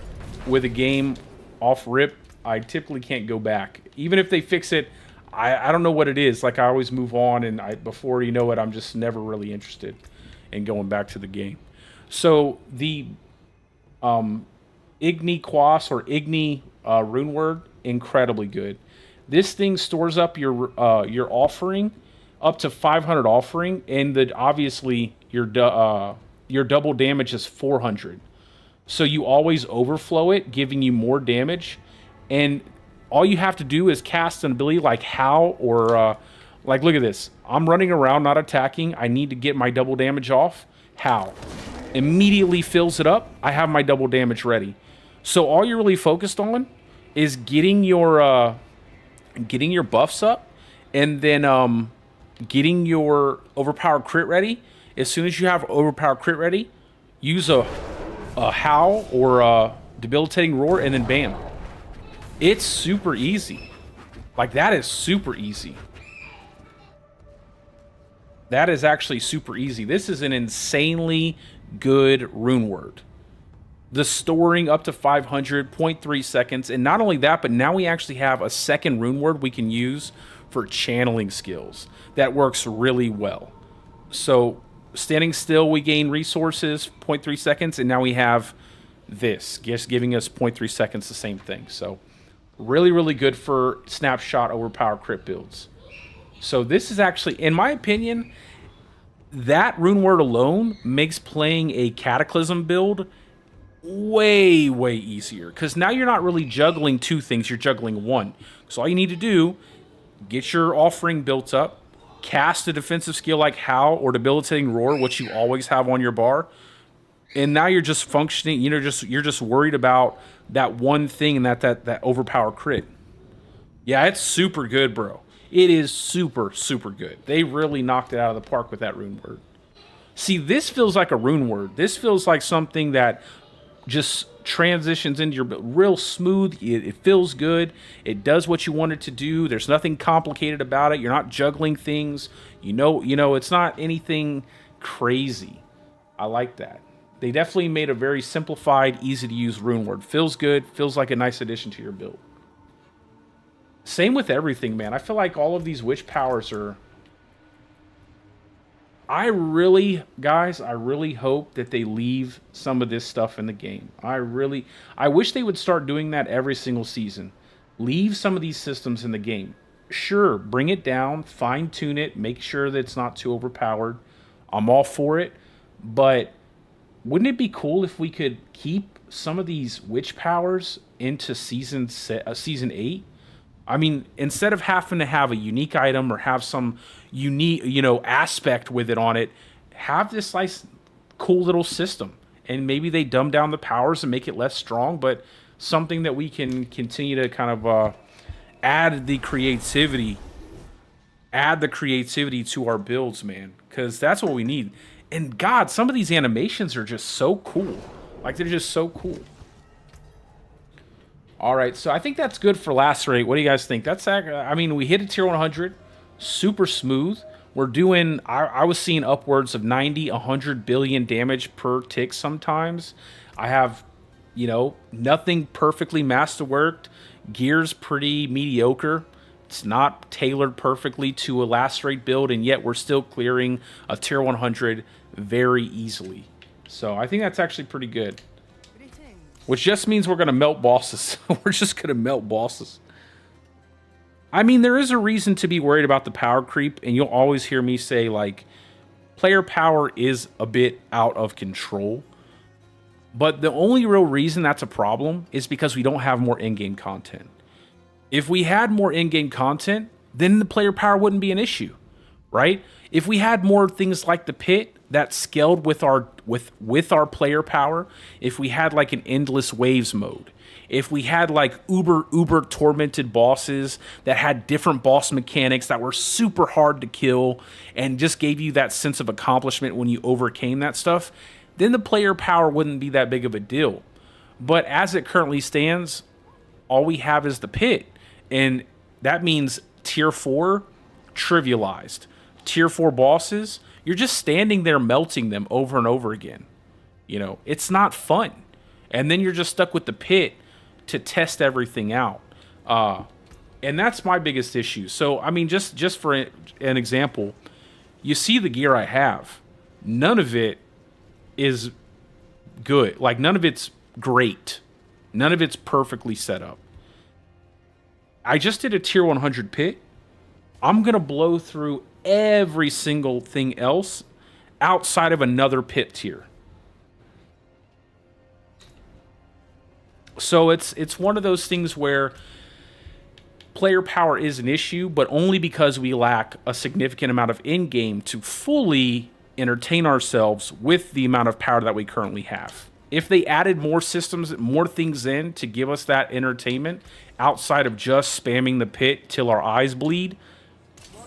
with a game off rip, I typically can't go back. Even if they fix it, I don't know what it is. Like, I always move on, and before you know it, I'm just never really interested in going back to the game. So the Igni Quas or Igni rune word, incredibly good. This thing stores up your offering up to 500 offering, and obviously your double damage is 400. So you always overflow it, giving you more damage, and all you have to do is cast an ability like Howl or Like, look at this. I'm running around, not attacking. I need to get my double damage off. How? Immediately fills it up. I have my double damage ready. So all you're really focused on is getting your buffs up, and then getting your overpowered crit ready. As soon as you have overpowered crit ready, use a howl or a debilitating roar, and then bam. It's super easy. Like, that is super easy. That is actually super easy. This is an insanely good rune word. The storing up to 500, 0.3 seconds. And not only that, but now we actually have a second rune word we can use for channeling skills. That works really well. So standing still, we gain resources, 0.3 seconds. And now we have this, just giving us 0.3 seconds, the same thing. So really, really good for snapshot overpower crit builds. So this is actually, in my opinion, that rune word alone makes playing a Cataclysm build way, way easier. Because now you're not really juggling two things, you're juggling one. So all you need to do, get your offering built up, cast a defensive skill like Howl or Debilitating Roar, which you always have on your bar, and now you're just functioning, you're just worried about that one thing and that overpower crit. Yeah, it's super good, bro. It is super, super good. They really knocked it out of the park with that rune word. See, this feels like a rune word. This feels like something that just transitions into your build real smooth. It feels good. It does what you want it to do. There's nothing complicated about it. You're not juggling things. You know, it's not anything crazy. I like that. They definitely made a very simplified, easy to use rune word. Feels good. Feels like a nice addition to your build. Same with everything, man. I feel like all of these witch powers are... I really hope that they leave some of this stuff in the game. I wish they would start doing that every single season. Leave some of these systems in the game. Sure, bring it down, fine-tune it, make sure that it's not too overpowered. I'm all for it. But wouldn't it be cool if we could keep some of these witch powers into season 8? I mean, instead of having to have a unique item or have some unique, aspect with it on it, have this nice, cool little system. And maybe they dumb down the powers and make it less strong, but something that we can continue to kind of add the creativity to our builds, man. Because that's what we need. And God, some of these animations are just so cool. Like, they're just so cool. All right, so I think that's good for Lacerate. What do you guys think? I mean, we hit a tier 100, super smooth. We're doing, I was seeing upwards of 90, 100 billion damage per tick sometimes. I have, nothing perfectly masterworked. Gear's pretty mediocre. It's not tailored perfectly to a Lacerate build, and yet we're still clearing a tier 100 very easily. So I think that's actually pretty good. Which just means we're going to melt bosses. We're just going to melt bosses. I mean, there is a reason to be worried about the power creep, and you'll always hear me say, like, player power is a bit out of control. But the only real reason that's a problem is because we don't have more in-game content. If we had more in-game content, then the player power wouldn't be an issue, right? If we had more things like the pit that scaled with our player power, if we had like an endless waves mode, if we had like uber tormented bosses that had different boss mechanics that were super hard to kill and just gave you that sense of accomplishment when you overcame that stuff, then the player power wouldn't be that big of a deal. But as it currently stands, all we have is the pit, and that means tier 4 trivialized. Tier 4 bosses, you're just standing there melting them over and over again. It's not fun. And then you're just stuck with the pit to test everything out. And that's my biggest issue. So, I mean, just for an example, you see the gear I have. None of it is good. Like, none of it's great. None of it's perfectly set up. I just did a tier 100 pit. I'm going to blow through every single thing else outside of another pit tier. So it's one of those things where player power is an issue, but only because we lack a significant amount of in-game to fully entertain ourselves with the amount of power that we currently have. If they added more systems, more things in to give us that entertainment outside of just spamming the pit till our eyes bleed,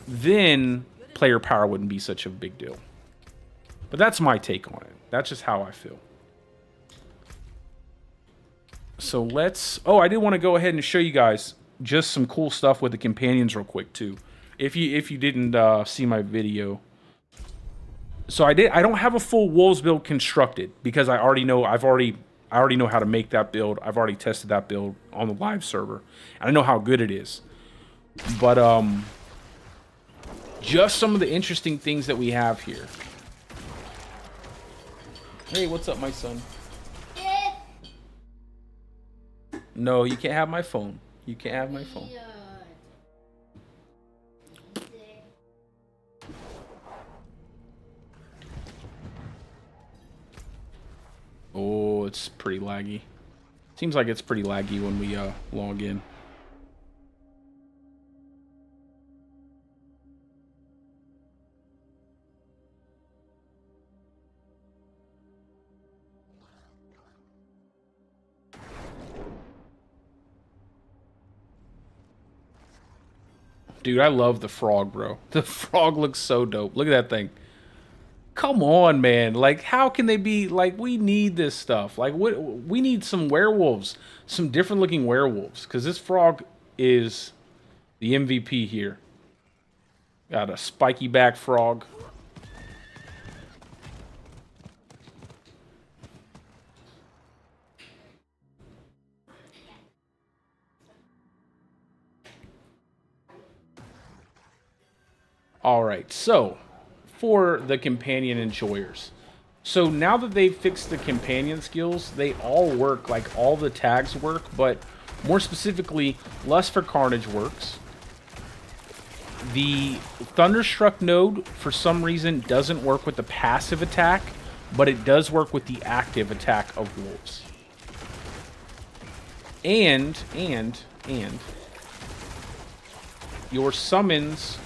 then player power wouldn't be such a big deal. But that's my take on it. That's just how I feel. So let's... Oh, I did want to go ahead and show you guys just some cool stuff with the companions real quick too. If you didn't see my video. So I don't have a full wolves build constructed because I already know I already know how to make that build. I've already tested that build on the live server. And I know how good it is. But just some of the interesting things that we have here. Hey, what's up, my son? No, you can't have my phone. You can't have my phone. Oh, it's pretty laggy. Seems like it's pretty laggy when we log in. Dude, I love the frog, bro. The frog looks so dope. Look at that thing. Come on, man. Like, how can they be... Like, we need this stuff. Like, we need some werewolves. Some different looking werewolves. Because this frog is the MVP here. Got a spiky back frog. Alright, so... for the companion enjoyers. So now that they've fixed the companion skills, they all work, like all the tags work, but more specifically, Lust for Carnage works. The Thunderstruck node, for some reason, doesn't work with the passive attack, but it does work with the active attack of wolves. And your summons,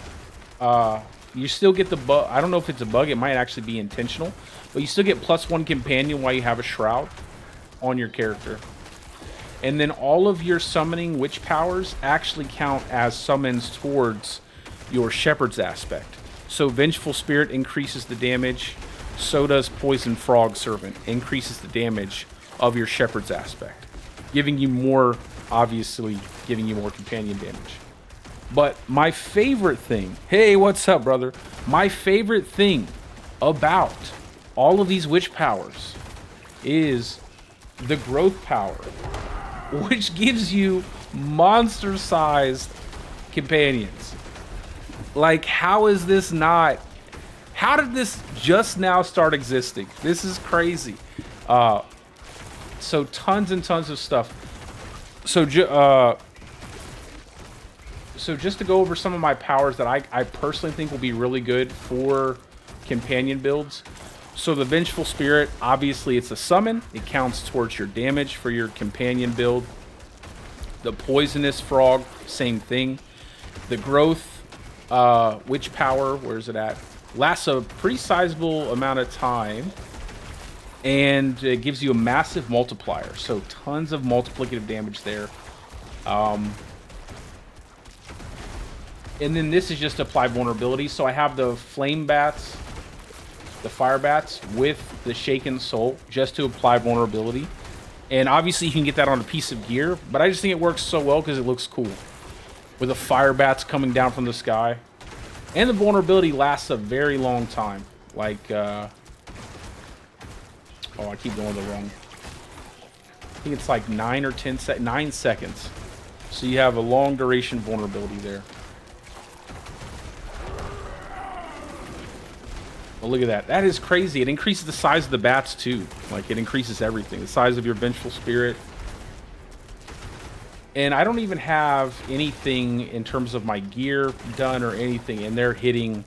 you still get the bug. I don't know if it's a bug. It might actually be intentional. But you still get +1 companion while you have a shroud on your character. And then all of your summoning witch powers actually count as summons towards your shepherd's aspect. So Vengeful Spirit increases the damage. So does Poison Frog Servant. Increases the damage of your shepherd's aspect. Giving you more, obviously, giving you more companion damage. But my favorite thing, hey, what's up, brother? My favorite thing about all of these witch powers is the growth power, which gives you monster-sized companions. Like, how is this not... How did this just now start existing? This is crazy. So tons and tons of stuff. So just to go over some of my powers that I personally think will be really good for companion builds. So the Vengeful Spirit, obviously it's a summon. It counts towards your damage for your companion build. The Poisonous Frog, same thing. The Growth Witch Power, where's it at? Lasts a pretty sizable amount of time. And it gives you a massive multiplier. So tons of multiplicative damage there. And then this is just apply vulnerability. So I have the flame bats, the fire bats with the shaken soul just to apply vulnerability. And obviously you can get that on a piece of gear, but I just think it works so well because it looks cool. With the fire bats coming down from the sky. And the vulnerability lasts a very long time. Like, oh, I keep going the wrong. I think it's like 9 seconds. So you have a long duration vulnerability there. Oh, look at that. That is crazy. It increases the size of the bats, too. Like, it increases everything. The size of your Vengeful Spirit. And I don't even have anything in terms of my gear done or anything. And they're hitting...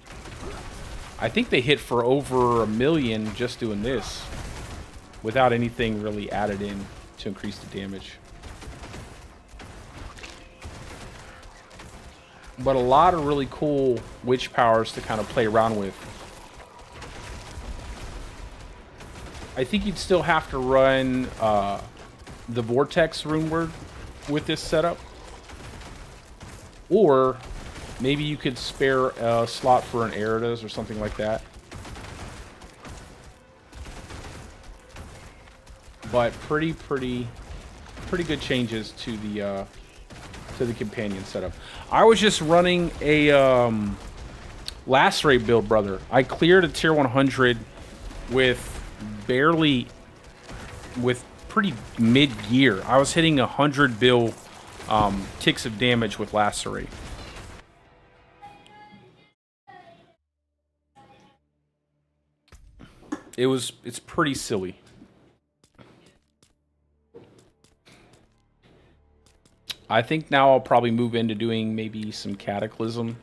I think they hit for over 1 million just doing this. Without anything really added in to increase the damage. but a lot of really cool witch powers to kind of play around with. I think you'd still have to run the Vortex rune word with this setup. Or maybe you could spare a slot for an Eridas or something like that. But pretty good changes to the companion setup. I was just running a Lacerate build, brother. I cleared a tier 100 with pretty mid gear. I was hitting 100 bill ticks of damage with Lacerate. It's pretty silly. I think now I'll probably move into doing maybe some Cataclysm.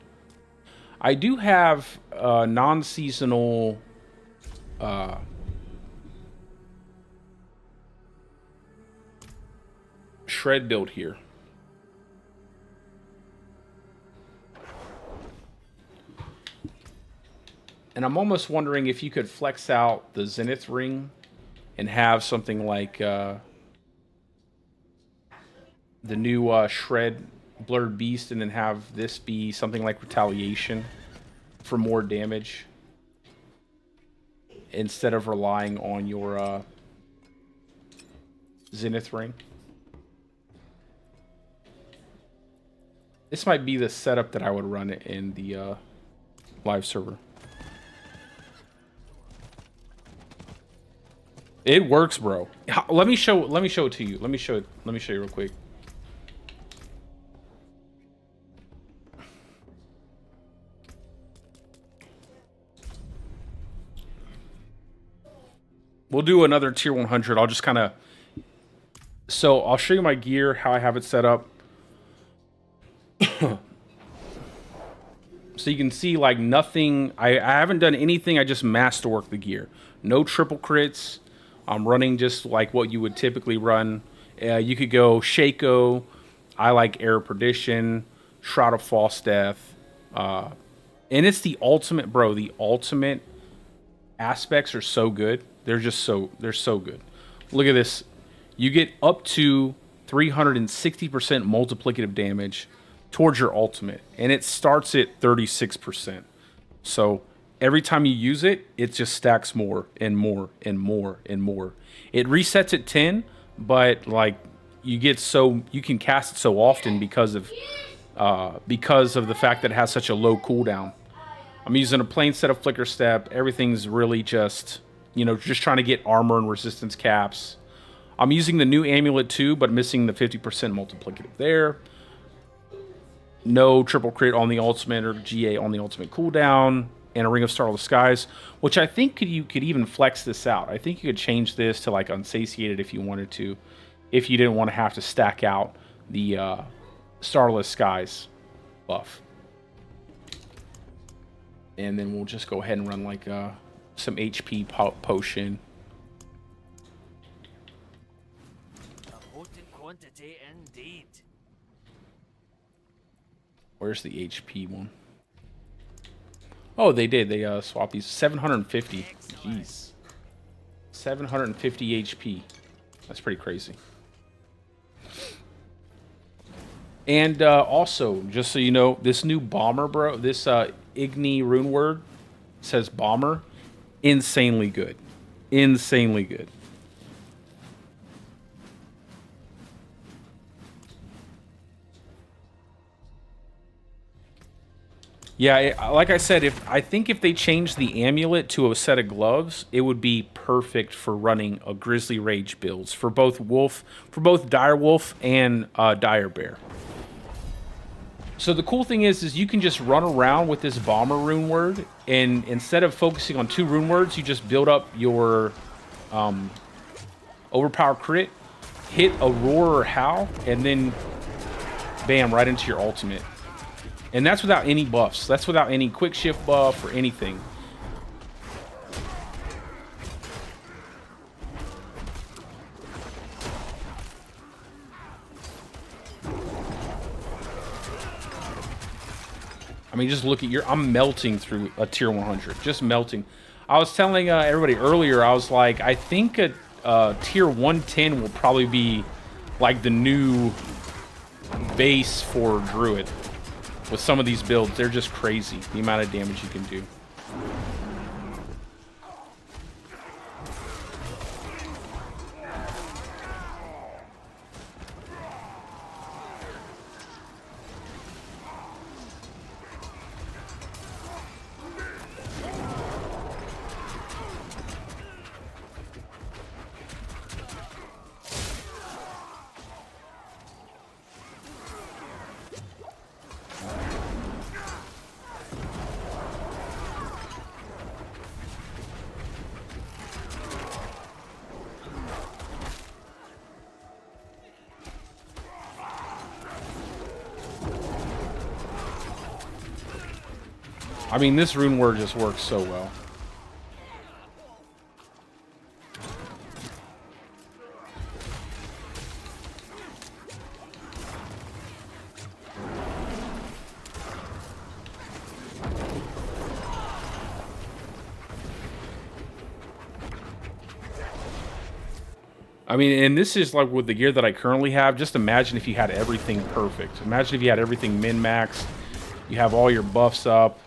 I do have a non-seasonal shred build here. And I'm almost wondering if you could flex out the Zenith ring and have something like the new Shred Blurred Beast, and then have this be something like Retaliation for more damage instead of relying on your Zenith ring. This might be the setup that I would run in the live server. It works, bro. Let me show it to you. Let me show you real quick. We'll do another tier 100. I'll just kind of... So, I'll show you my gear, how I have it set up. So you can see, like, nothing... I haven't done anything. I just masterwork the gear. No triple crits. I'm running just like what you would typically run. You could go Shaco. I like Air Perdition. Shroud of False Death. And it's the ultimate, bro. The ultimate aspects are so good. They're so good. Look at this. You get up to 360% multiplicative damage towards your ultimate, and it starts at 36%. So every time you use it, it just stacks more and more and more and more. It resets at 10, but like you can cast it so often because of the fact that it has such a low cooldown. I'm using a plain set of Flicker Step. Everything's really just, just trying to get armor and resistance caps. I'm using the new amulet too, but missing the 50% multiplicative there. No triple crit on the ultimate or GA on the ultimate cooldown, and a Ring of Starless Skies, which I think you could even flex this out. I think you could change this to like Unsatiated if you wanted to, if you didn't want to have to stack out the Starless Skies buff. And then we'll just go ahead and run like some HP potion. A potent quantity indeed. Where's the HP one? Oh, they did. They swapped these. 750. Jeez. 750 HP. That's pretty crazy. And also, just so you know, this new bomber, bro, this Igni rune word says bomber. Insanely good. Insanely good. Yeah, like I said, I think if they changed the amulet to a set of gloves, it would be perfect for running a Grizzly Rage builds for both Dire Wolf and Dire Bear. So the cool thing is you can just run around with this bomber rune word, and instead of focusing on 2 rune words, you just build up your overpower crit, hit a roar or howl, and then bam, right into your ultimate. And that's without any buffs. That's without any quick shift buff or anything. I mean, just look at I'm melting through a tier 100. Just melting. I was telling everybody earlier, I was like, I think a tier 110 will probably be like the new base for Druid. With some of these builds, they're just crazy, the amount of damage you can do. I mean, this rune word just works so well. I mean, and this is like with the gear that I currently have. Just imagine if you had everything perfect. Imagine if you had everything min-max. You have all your buffs up.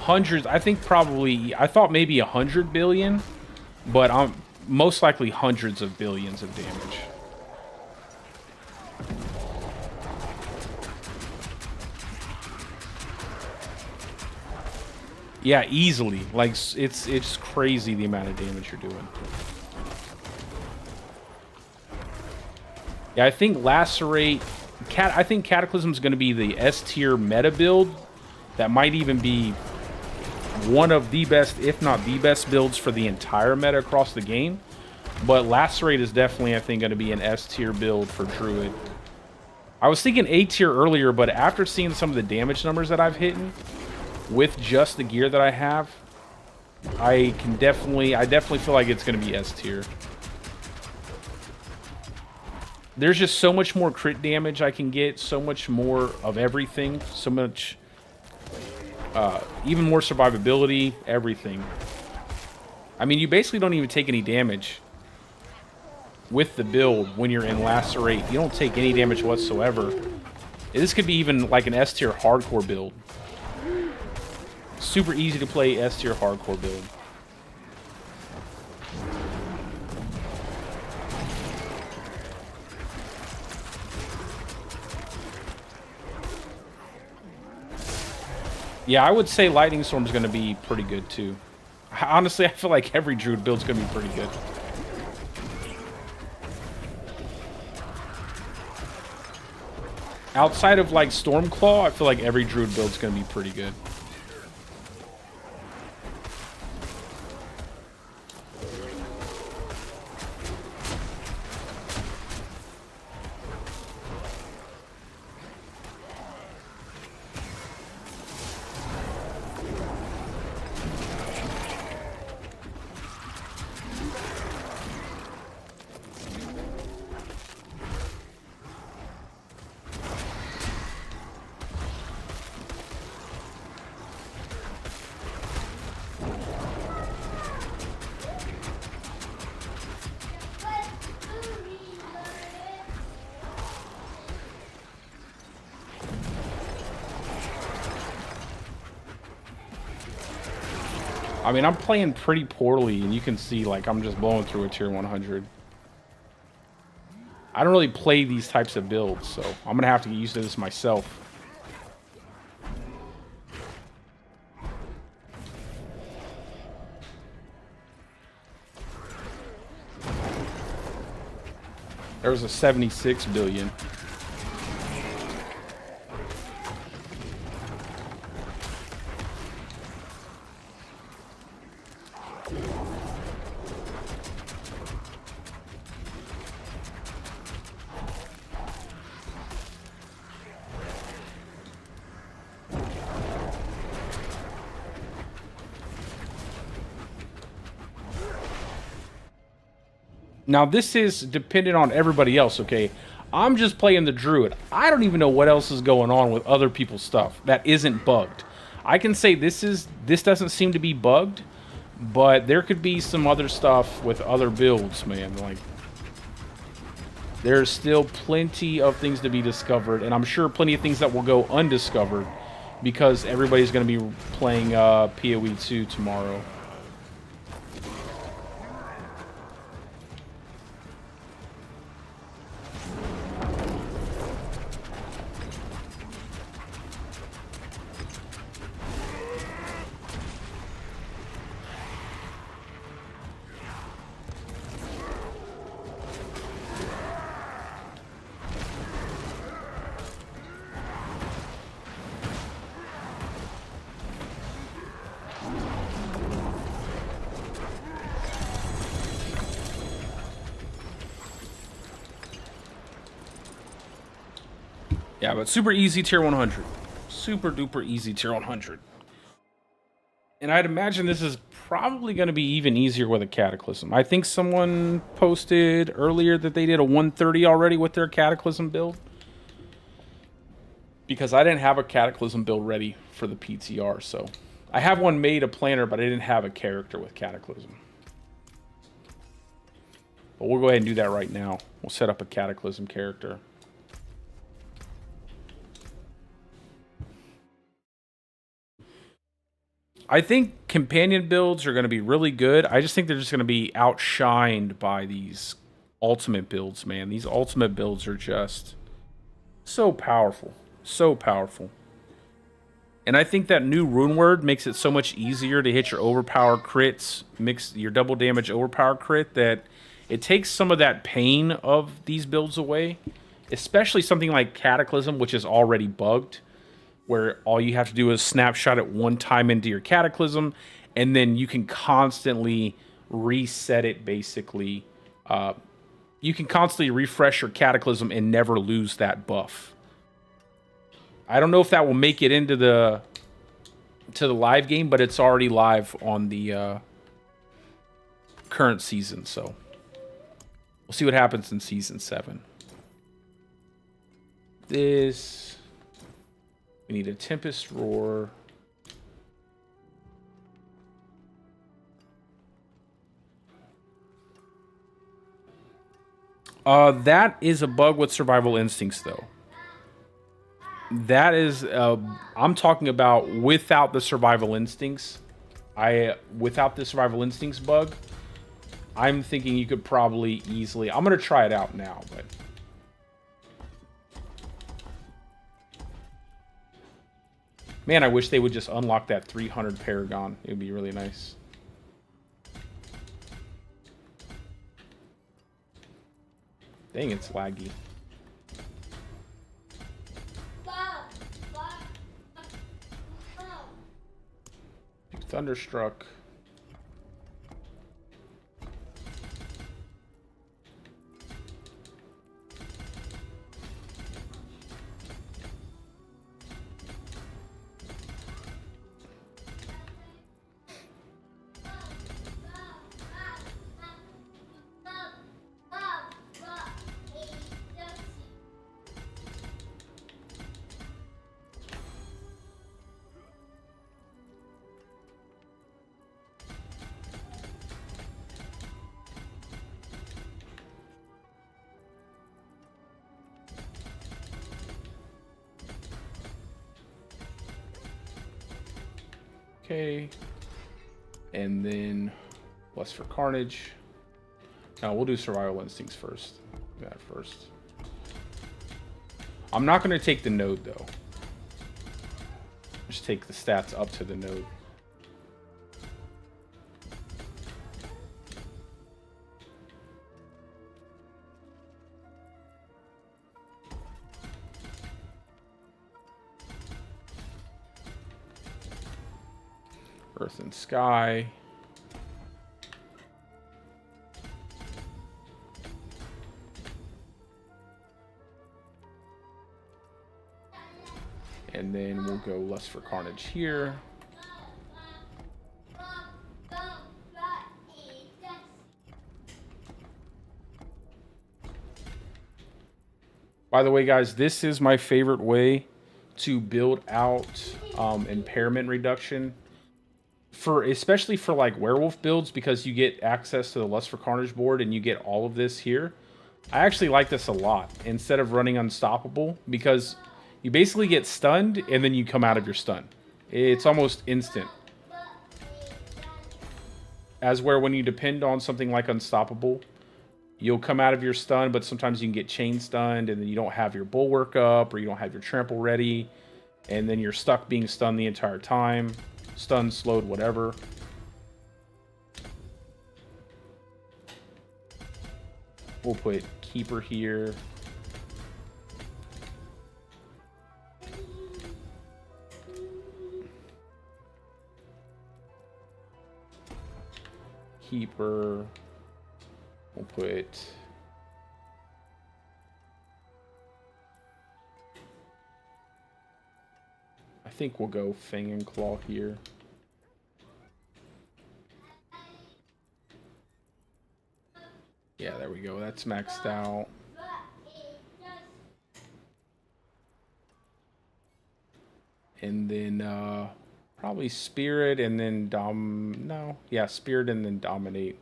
Hundreds, I think probably, I thought maybe 100 billion, but I'm most likely hundreds of billions of damage. Yeah, easily. Like, it's crazy the amount of damage you're doing. Yeah, I think Lacerate, I think Cataclysm is going to be the S tier meta build. That might even be one of the best, if not the best builds for the entire meta across the game. But Lacerate is definitely, I think, going to be an S tier build for Druid. I was thinking A tier earlier, but after seeing some of the damage numbers that I've hit with just the gear that I have, I definitely feel like it's going to be S tier. There's just so much more crit damage I can get, so much more of everything, so much, even more survivability, everything. I mean, you basically don't even take any damage with the build when you're in Lacerate. You don't take any damage whatsoever. This could be even like an S tier hardcore build. Super easy to play S tier hardcore build. Yeah, I would say Lightning Storm's going to be pretty good too. Honestly, I feel like every Druid build's going to be pretty good. Outside of like Stormclaw, I feel like every Druid build's going to be pretty good. I mean, I'm playing pretty poorly, and you can see, like, I'm just blowing through a tier 100. I don't really play these types of builds, so I'm going to have to get used to this myself. There was a 76 billion. Now, this is dependent on everybody else, okay? I'm just playing the Druid. I don't even know what else is going on with other people's stuff that isn't bugged. I can say this doesn't seem to be bugged, but there could be some other stuff with other builds, man. Like, there's still plenty of things to be discovered, and I'm sure plenty of things that will go undiscovered because everybody's going to be playing PoE 2 tomorrow. Yeah, but super easy tier 100. Super duper easy tier 100. And I'd imagine this is probably going to be even easier with a Cataclysm. I think someone posted earlier that they did a 130 already with their Cataclysm build. Because I didn't have a Cataclysm build ready for the PTR, so... I have one made, a planner, but I didn't have a character with Cataclysm. But we'll go ahead and do that right now. We'll set up a Cataclysm character. I think companion builds are going to be really good. I just think they're just going to be outshined by these ultimate builds, man. These ultimate builds are just so powerful. So powerful. And I think that new rune word makes it so much easier to hit your overpower crits, mix your double damage overpower crit, that it takes some of that pain of these builds away. Especially something like Cataclysm, which is already bugged, where all you have to do is snapshot it one time into your Cataclysm, and then you can constantly reset it, basically. You can constantly refresh your Cataclysm and never lose that buff. I don't know if that will make it into the live game, but it's already live on the current season, so we'll see what happens in Season 7. This... We need a Tempest Roar. That is a bug with Survival Instincts, though. That is... I'm talking about without the Survival Instincts. Without the Survival Instincts bug, I'm thinking you could probably easily... I'm going to try it out now, but... Man, I wish they would just unlock that 300 Paragon. It would be really nice. Dang, it's laggy. Thunderstruck. Okay, and then Lust for Carnage. No, we'll do Survival Instincts first. Do that first. I'm not going to take the node, though. Just take the stats up to the node. Earth and Sky. And then we'll go Lust for Carnage here. By the way, guys, this is my favorite way to build out impairment reduction especially for like werewolf builds, because you get access to the Lust for Carnage board and you get all of this here. I actually like this a lot instead of running Unstoppable, because you basically get stunned and then you come out of your stun. It's almost instant. As where when you depend on something like Unstoppable, you'll come out of your stun, but sometimes you can get chain stunned and then you don't have your bulwark up or you don't have your trample ready, and then you're stuck being stunned the entire time. Stunned, slowed, whatever. We'll put Keeper here. Keeper. We'll put... I think we'll go Fang and Claw here. Yeah, there we go. That's maxed out. And then probably Spirit and then Spirit and then Dominate.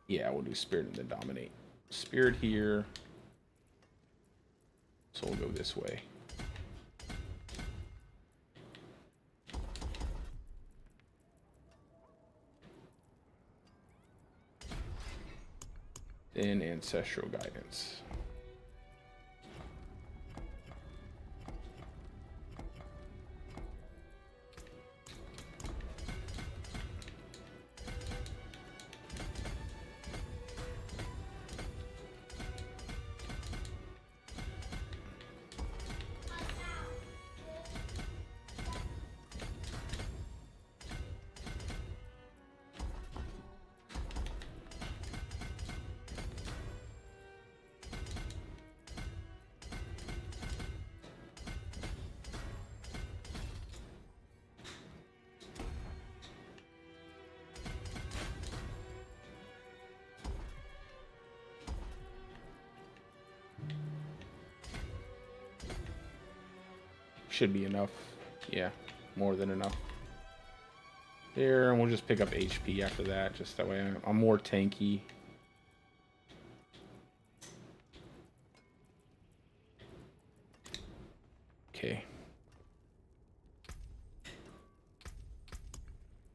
Yeah, we'll do Spirit and then Dominate. Spirit here. So we'll go this way. Then Ancestral Guidance. Should be enough. Yeah, more than enough. There, and we'll just pick up HP after that, just that way I'm more tanky. Okay.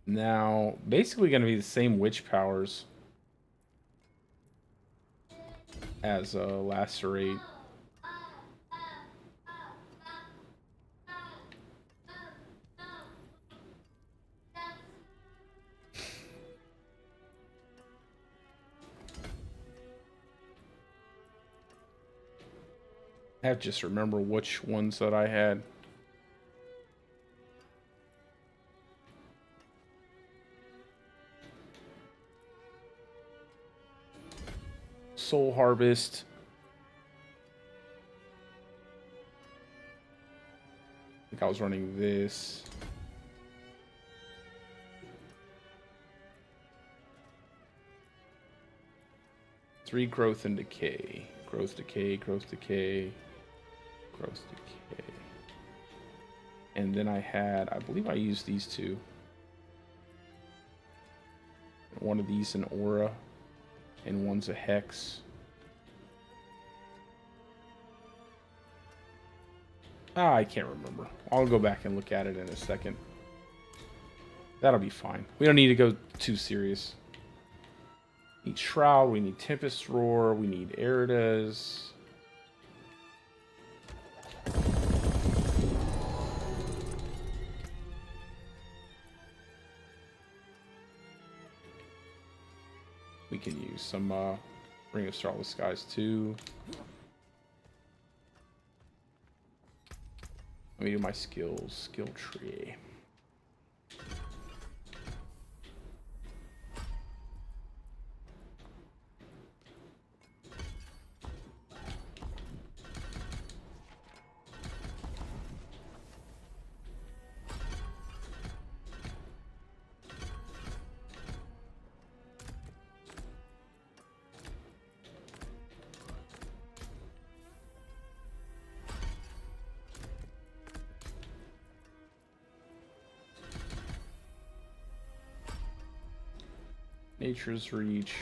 Now, basically going to be the same witch powers as Lacerate. I have to just remember which ones that I had. Soul Harvest. I think I was running this. Three growth and decay. Growth, decay, growth, decay. Growth, decay. And then I believe I used these two. One of these an aura, and one's a hex. I can't remember. I'll go back and look at it in a second. That'll be fine. We don't need to go too serious. We need Shroud, we need Tempest Roar, we need Eridas. We can use some Ring of Starless Skies too. Let me do my skills, skill tree. Nature's Reach.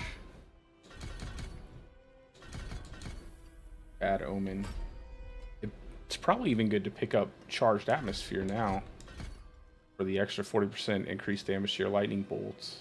Bad Omen. It's probably even good to pick up Charged Atmosphere now for the extra 40% increased damage to your lightning bolts.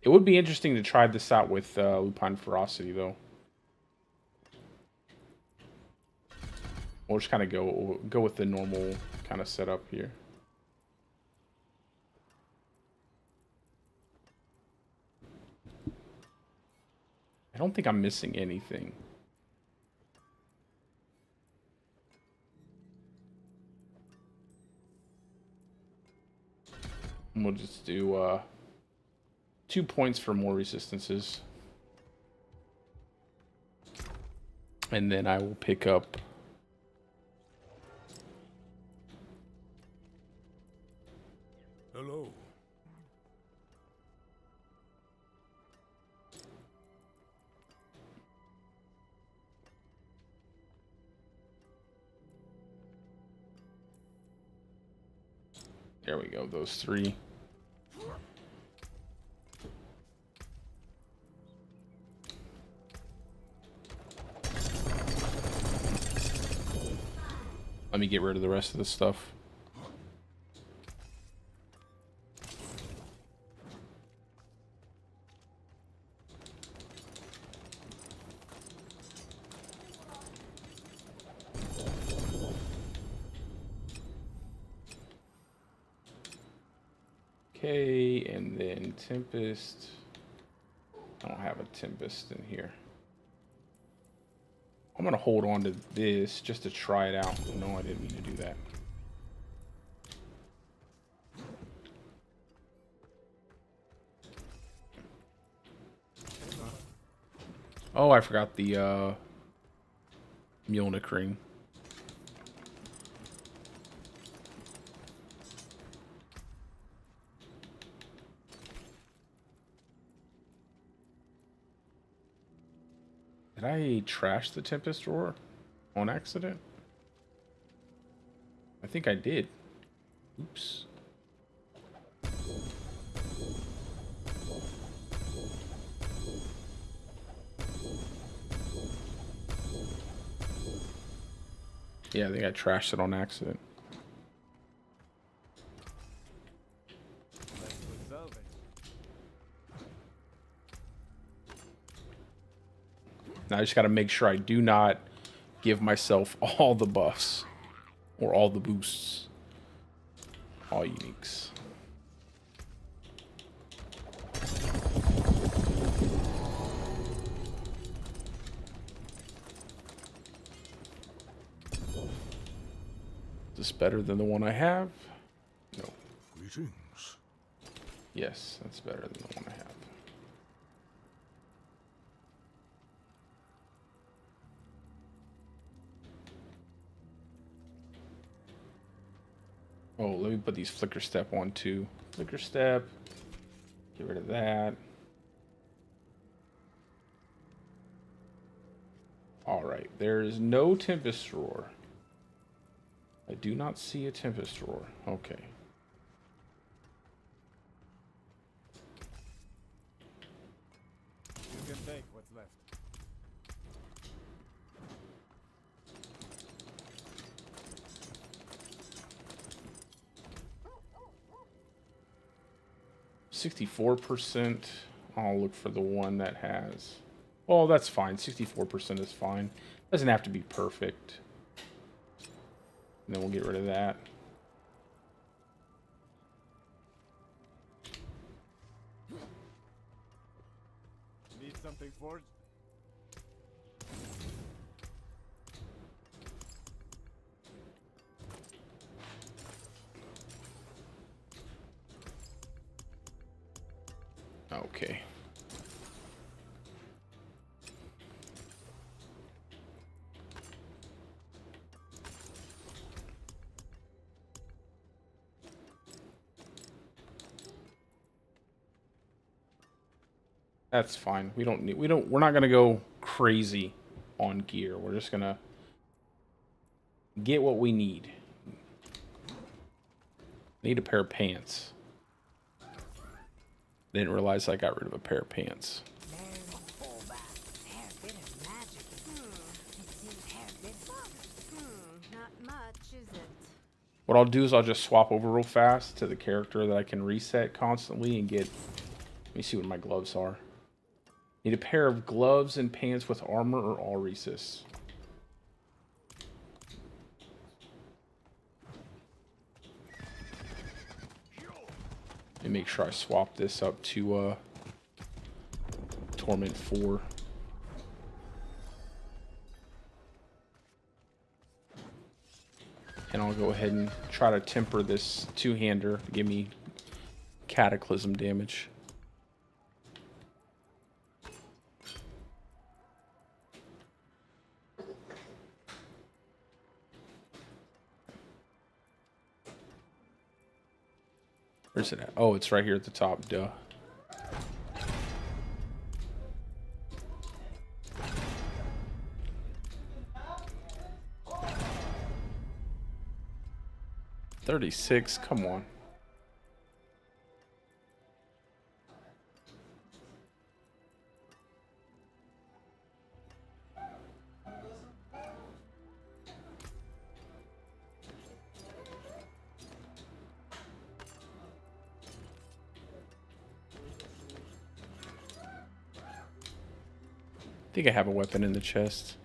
It would be interesting to try this out with Lupine Ferocity, though. We'll just kind of go with the normal kind of setup here. I don't think I'm missing anything. And we'll just do 2 points for more resistances. And then I will pick up Hello. there we go, those 3. Let me get rid of the rest of this stuff. Okay, and then Tempest. I don't have a Tempest in here. I'm gonna hold on to this just to try it out. No, I didn't mean to do that. Oh, I forgot the Mjolnir ring. Did I trash the Tempest Roar on accident? I think I did. Oops. Yeah, I think I trashed it on accident. Thanks for salvage. Now I just got to make sure I do not give myself all the buffs or all the boosts, all uniques. Is this better than the one I have? No. Greetings. Yes, that's better than the one I have. Oh, let me put these Flicker Step on too. Flicker Step. Get rid of that. Alright, there is no Tempest Roar. I do not see a Tempest Roar. Okay. You can take what's left. %. I'll look for the one that has. Well, that's fine. 64% is fine. Doesn't have to be perfect. And then we'll get rid of that. Need something forged? Okay. That's fine. We're not gonna go crazy on gear. We're just gonna get what we need. Need a pair of pants. Didn't realize I got rid of a pair of pants. Not much, is it? What I'll do is I'll just swap over real fast to the character that I can reset constantly and get... Let me see what my gloves are. Need a pair of gloves and pants with armor or all resist. Let me make sure I swap this up to Torment 4. And I'll go ahead and try to temper this two-hander to give me Cataclysm damage. Where's it at? Oh, it's right here at the top, duh. $36, come on. I think I have a weapon in the chest.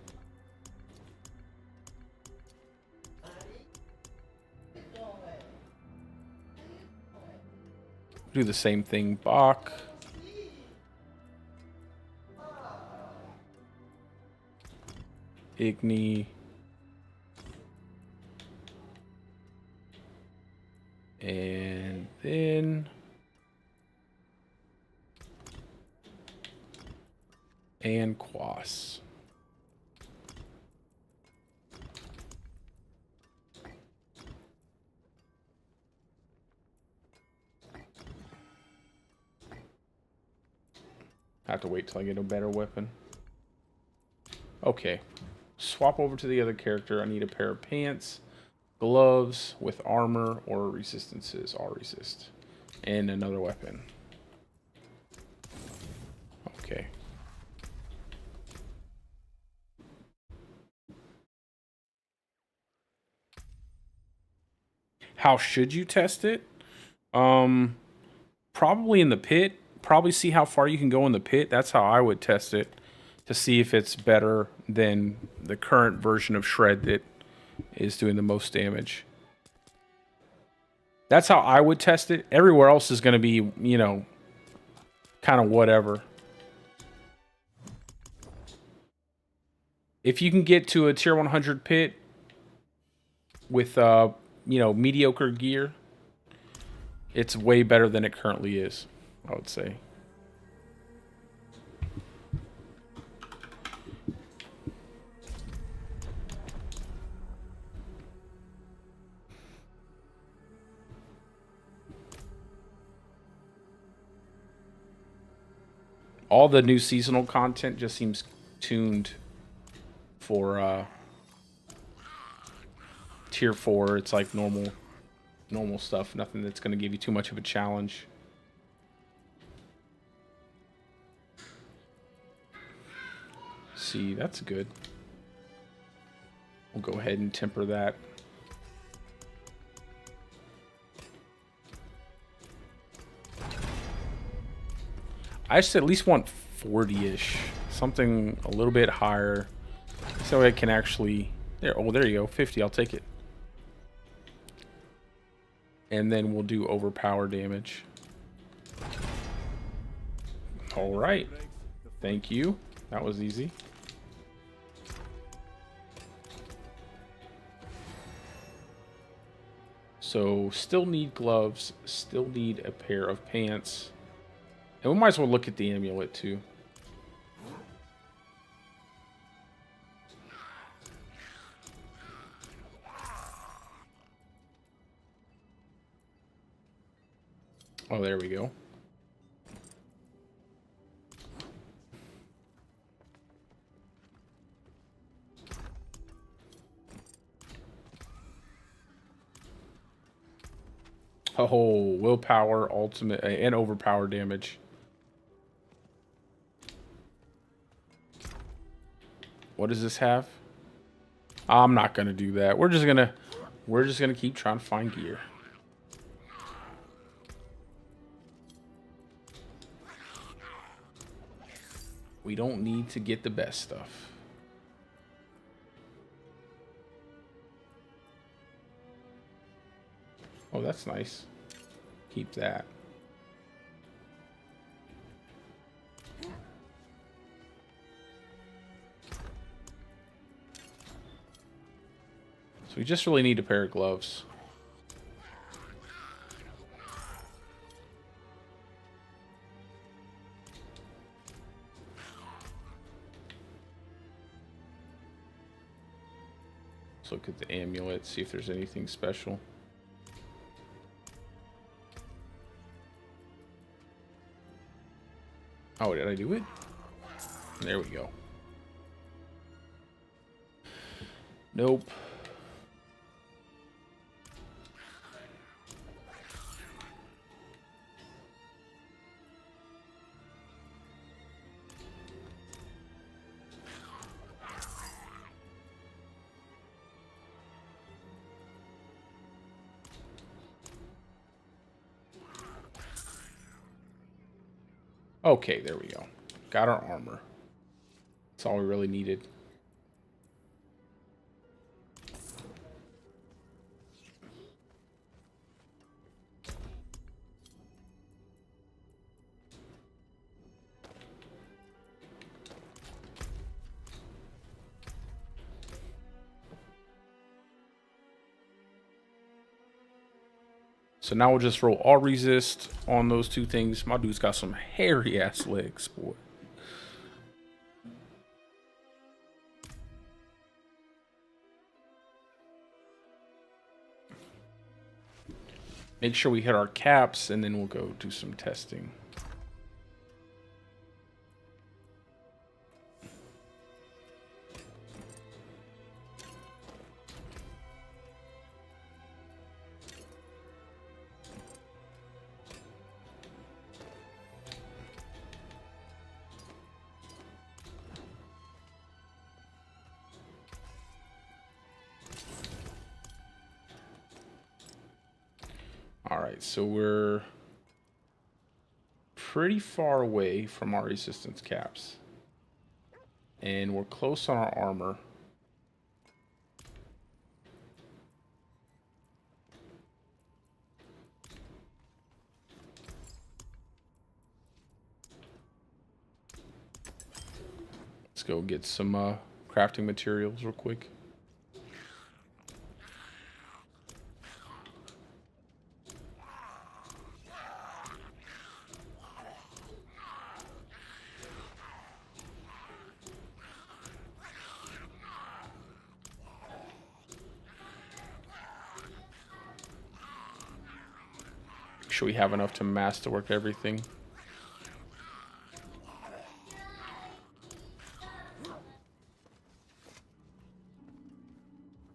Do the same thing, Bach. Igni. And then... and Quas. I have to wait till I get a better weapon. Okay. Swap over to the other character. I need a pair of pants, gloves with armor or resistances. All resist. And another weapon. Okay. How should you test it? Probably in the pit. Probably see how far you can go in the pit. That's how I would test it, to see if it's better than the current version of Shred that is doing the most damage. That's how I would test it. Everywhere else is going to be, you know, kind of whatever. If you can get to a tier 100 pit with, you know, mediocre gear, it's way better than it currently is, I would say. All the new seasonal content just seems tuned for tier 4. It's like normal stuff. Nothing that's going to give you too much of a challenge. See, that's good. We'll go ahead and temper that. I just at least want 40-ish. Something a little bit higher. So I can actually... There, oh, there you go. 50, I'll take it. And then we'll do overpower damage. Alright. Thank you. That was easy. So, still need gloves. Still need a pair of pants. And we might as well look at the amulet too. Oh, there we go. Oh, willpower, ultimate, and overpower damage. What does this have? I'm not gonna do that. We're just gonna keep trying to find gear. We don't need to get the best stuff. Oh, that's nice. Keep that. So we just really need a pair of gloves. Let's look at the amulet, see if there's anything special. Oh, did I do it? There we go. Nope. Okay, there we go. Got our armor. That's all we really needed. So now we'll just roll all resist on those two things. My dude's got some hairy ass legs, boy. Make sure we hit our caps and then we'll go do some testing. All right, so we're pretty far away from our resistance caps. And we're close on our armor. Let's go get some crafting materials real quick. Make sure we have enough to masterwork everything.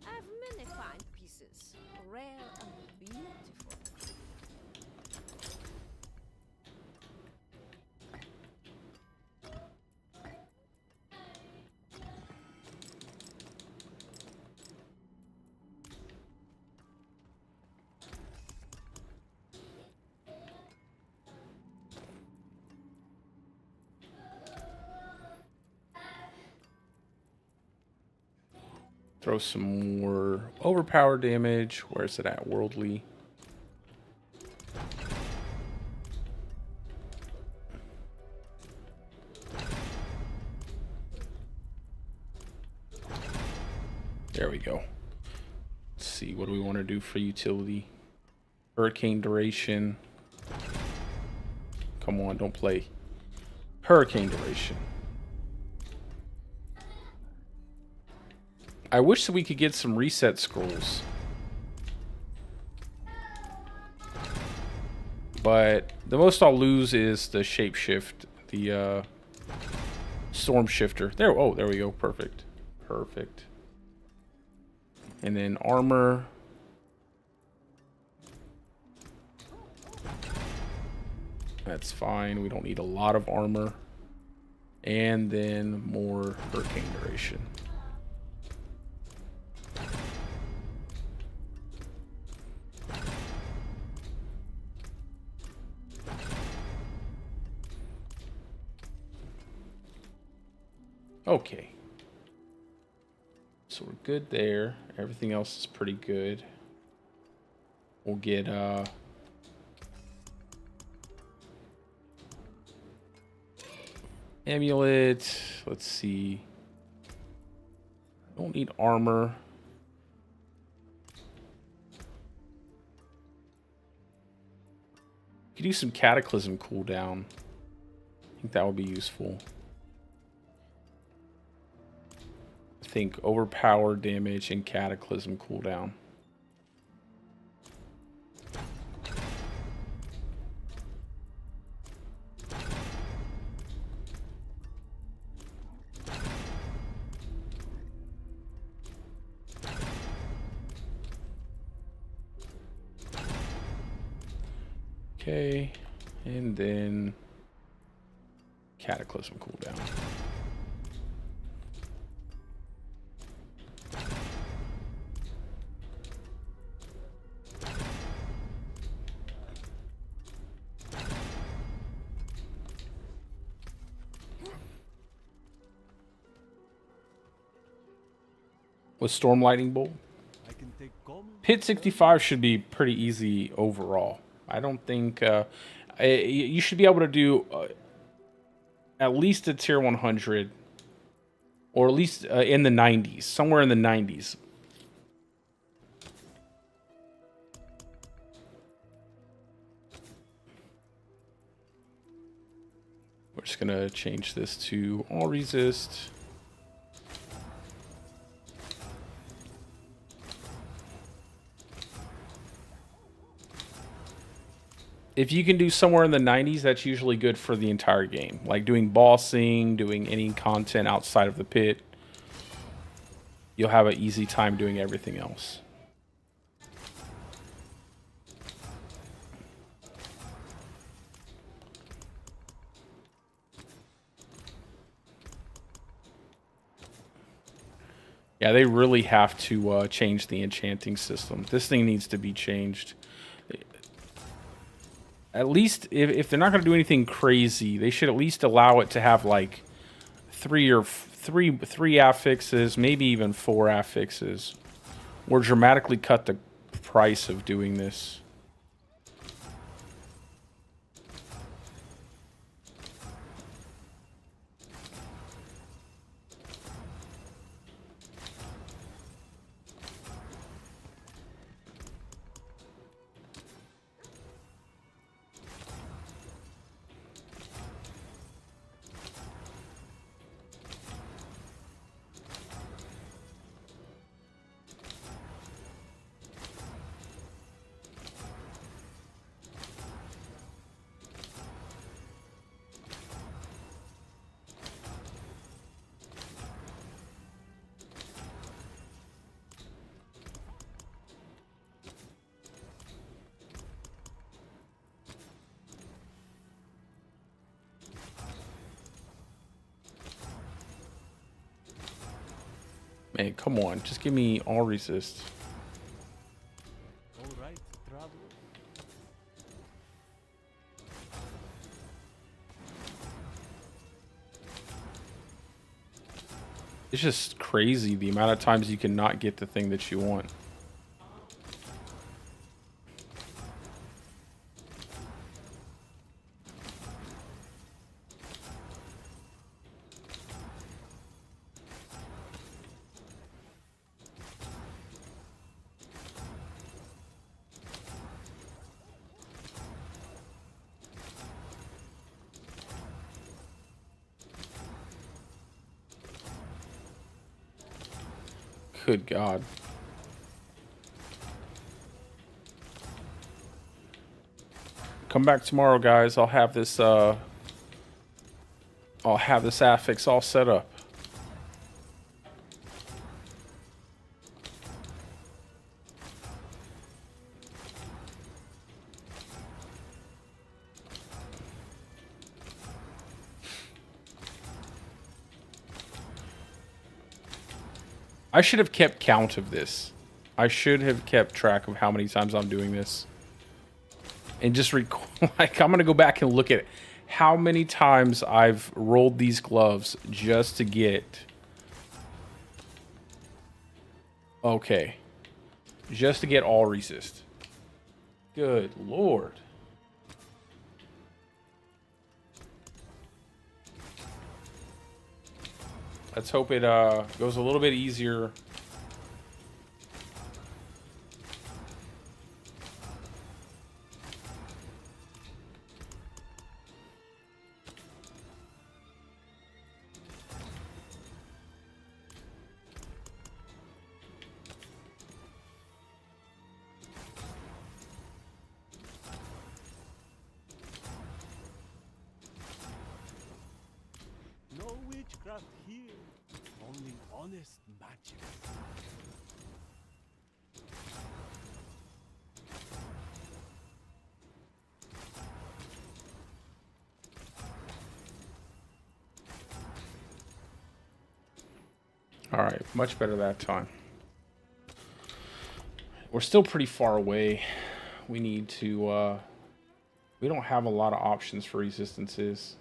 I have many fine pieces, rare and beautiful. Throw some more overpower damage. Where's it at? Worldly. There we go. Let's see. What do we want to do for utility? Hurricane duration. Come on, don't play. Hurricane duration. I wish that we could get some reset scrolls. But the most I'll lose is the shapeshift, the storm shifter. There, oh, there we go. Perfect. Perfect. And then armor. That's fine. We don't need a lot of armor. And then more hurricane duration. Okay. So we're good there. Everything else is pretty good. We'll get amulet. Let's see. Don't need armor. Could do some Cataclysm cooldown. I think that would be useful. I think overpower damage and Cataclysm cooldown. Okay, and then Cataclysm cooldown. With Storm Lightning Bolt. I can take common. Pit 65 should be pretty easy overall. I don't think you should be able to do at least a tier 100 or at least in the 90s, somewhere in the 90s. We're just gonna change this to all resist. If you can do somewhere in the 90s, that's usually good for the entire game. Like doing bossing, doing any content outside of the pit. You'll have an easy time doing everything else. Yeah, they really have to change the enchanting system. This thing needs to be changed. At least, if they're not going to do anything crazy, they should at least allow it to have like three affixes, maybe even 4 affixes, or dramatically cut the price of doing this. Man, come on. Just give me all resist. All right, traveler. It's just crazy the amount of times you cannot get the thing that you want. Good God. Come back tomorrow, guys. I'll have this affix all set up. I should have kept count of this. I should have kept track of how many times I'm doing this. And just like, I'm going to go back and look at how many times I've rolled these gloves just to get... Okay. Just to get all resist. Good Lord. Let's hope it goes a little bit easier. No witchcraft here. Only honest magic. All right, much better that time. We're still pretty far away. We need to, we don't have a lot of options for resistances.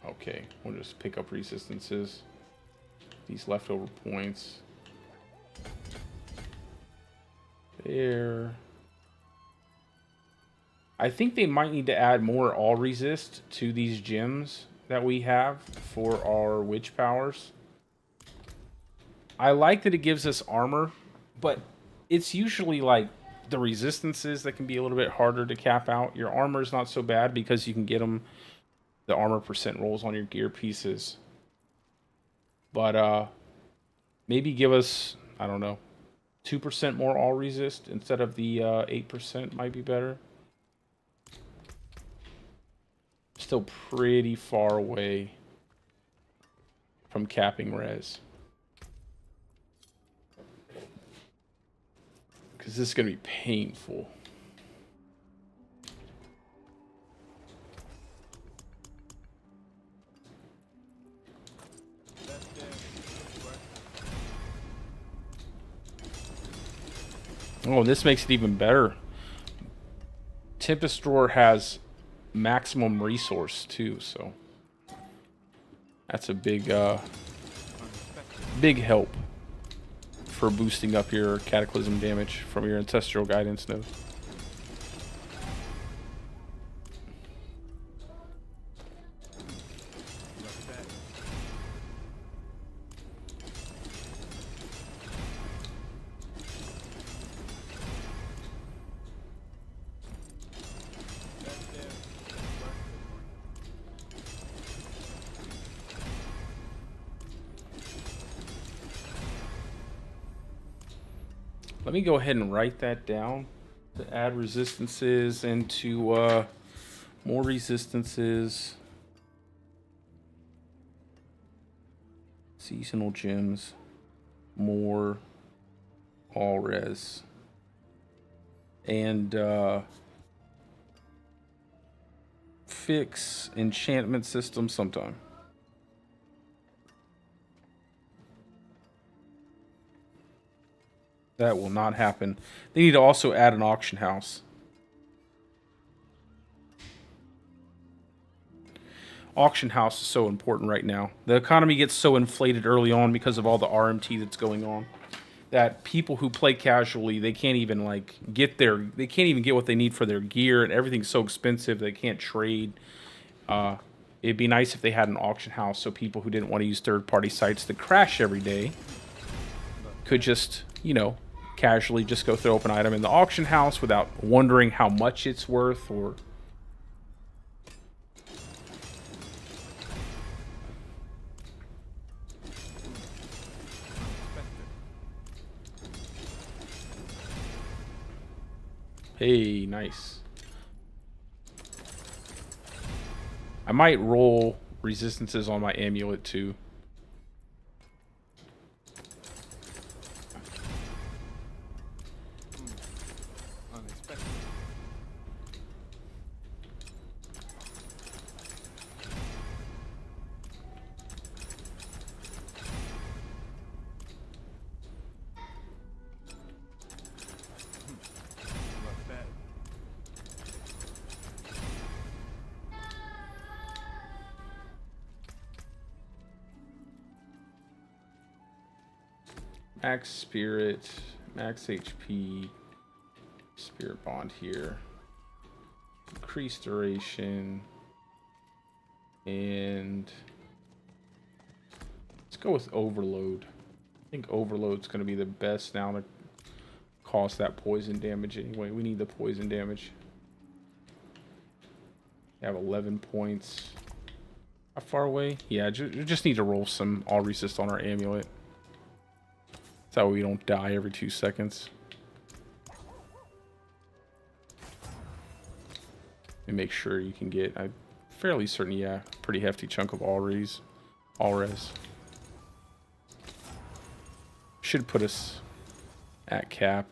Okay, we'll just pick up resistances. These leftover points. There. I think they might need to add more all resist to these gems that we have for our witch powers. I like that it gives us armor, but it's usually like the resistances that can be a little bit harder to cap out. Your armor is not so bad because you can get them, the armor percent rolls on your gear pieces. But maybe give us, I don't know, 2% more all resist instead of the 8% might be better. Still pretty far away from capping res. Because this is going to be painful. Oh, this makes it even better. Tempest Drawer has maximum resource too, so that's a big big help for boosting up your Cataclysm damage from your Ancestral Guidance node. Let me go ahead and write that down to add resistances into more resistances. Seasonal gems, more all res, and fix enchantment system sometime. That will not happen. They need to also add an auction house. Auction house is so important right now. The economy gets so inflated early on because of all the RMT that's going on. that people who play casually, they can't even like they can't even get what they need for their gear, and everything's so expensive they can't trade. It'd be nice if they had an auction house so people who didn't want to use third-party sites that crash every day could just, you know, casually just go throw up an item in the auction house without wondering how much it's worth or... Hey, nice. I might roll resistances on my amulet too. Unexpected. Not bad. Max spirit, max HP, spirit bond here. Increased duration. And let's go with overload. I think overload's going to be the best now to cause that poison damage anyway. We need the poison damage. We have 11 points. How far away? Yeah, just need to roll some all resist on our amulet. That way we don't die every 2 seconds. And make sure you can get, I'm fairly certain, yeah, pretty hefty chunk of all res. Should put us at cap.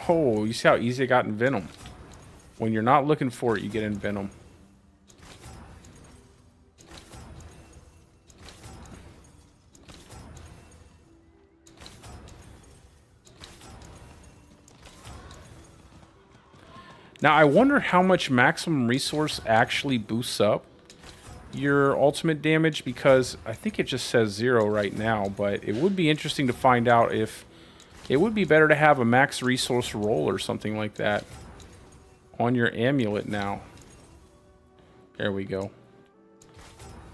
Oh, you see how easy I got in Venom? When you're not looking for it, you get in Venom. Now, I wonder how much maximum resource actually boosts up your ultimate damage, because I think it just says 0 right now, but it would be interesting to find out if it would be better to have a max resource roll or something like that on your amulet now. There we go.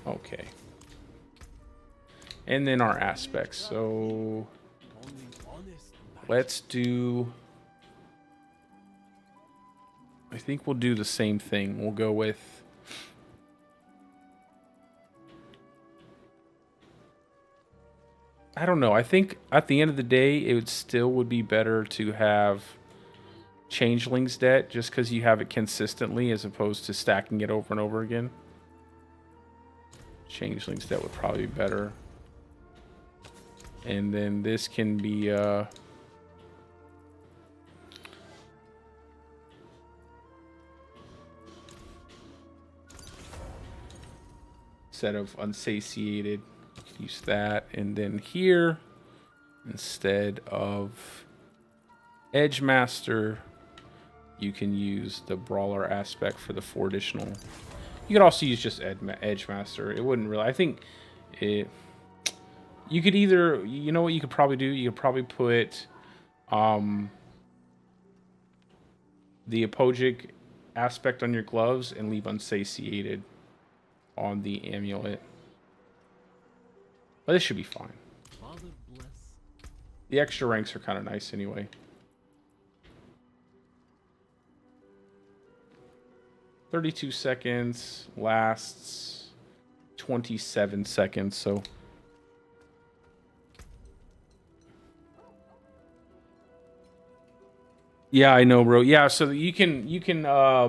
Okay. And then our aspects. So let's do... I think we'll do the same thing. We'll go with... I don't know. I think at the end of the day, it would be better to have Changeling's Debt just because you have it consistently as opposed to stacking it over and over again. Changeling's Debt would probably be better. And then this can be... set of unsatiated, use that. And then here, instead of Edge Master, you can use the Brawler aspect for the 4 additional. You could also use just Edge Master. It wouldn't really, I think it, you could either, you know what you could probably do? You could probably put the Apogic aspect on your gloves and leave unsatiated on the amulet. But this should be fine. Father bless. The extra ranks are kind of nice anyway. 32 seconds lasts 27 seconds, so yeah, I know, bro. Yeah, so you can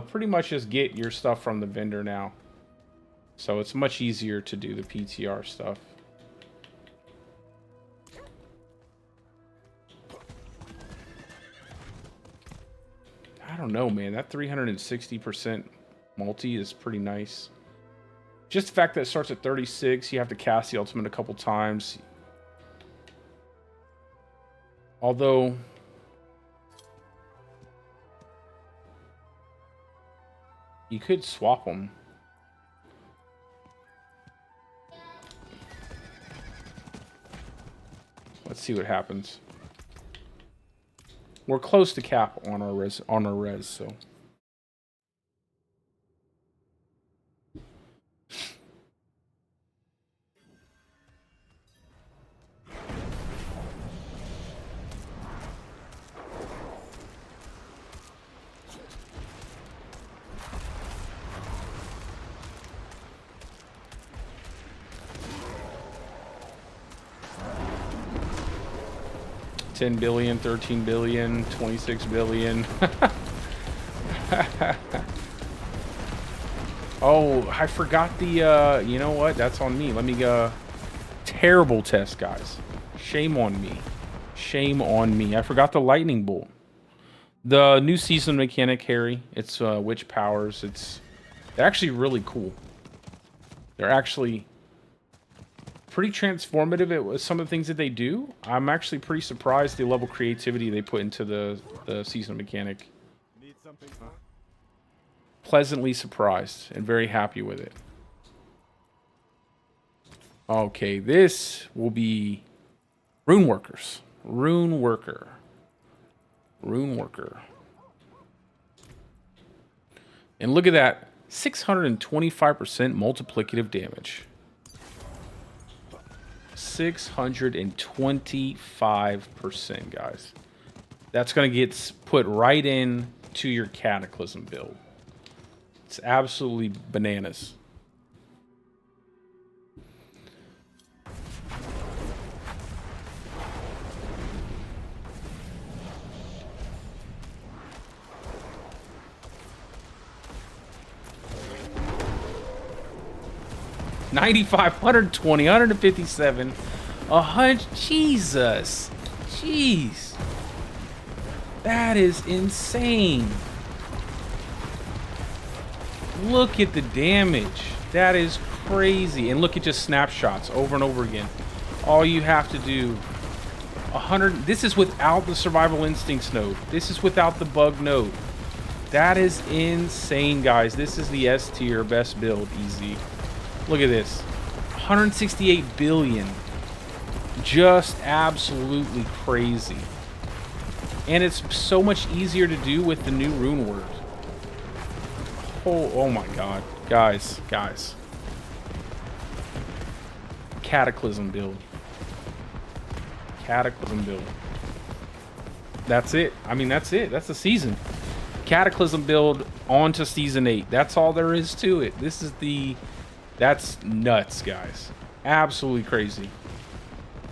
pretty much just get your stuff from the vendor now. So it's much easier to do the PTR stuff. I don't know, man. That 360% multi is pretty nice. Just the fact that it starts at 36, you have to cast the ultimate a couple times. Although... you could swap them. Let's see what happens. We're close to cap on our res, so. $10 billion, 13 billion, 26 billion. Oh, I forgot the, you know what? That's on me. Let me go. Terrible test, guys. Shame on me. Shame on me. I forgot the lightning bolt. The new season mechanic, Harry. It's witch powers. They're actually really cool. They're actually pretty transformative at some of the things that they do. I'm actually pretty surprised the level of creativity they put into the season mechanic. Need something, huh? Pleasantly surprised and very happy with it. Okay, this will be rune workers. Rune worker. Rune worker. And look at that. 625% multiplicative damage. 625%, guys. That's going to get put right in to your Cataclysm build. It's absolutely bananas. $95, $120, $157, $100. Jesus, jeez, that is insane. Look at the damage. That is crazy. And look at just snapshots over and over again. All you have to do 100. This is without the survival instincts node. This is without the bug node. That is insane, guys. This is the S tier best build, easy. Look at this. 168 billion. Just absolutely crazy. And it's so much easier to do with the new rune word. Oh my god. Guys. Cataclysm build. Cataclysm build. That's it. I mean, that's it. That's the season. Cataclysm build on to season 8. That's all there is to it. This is the... That's nuts, guys. Absolutely crazy.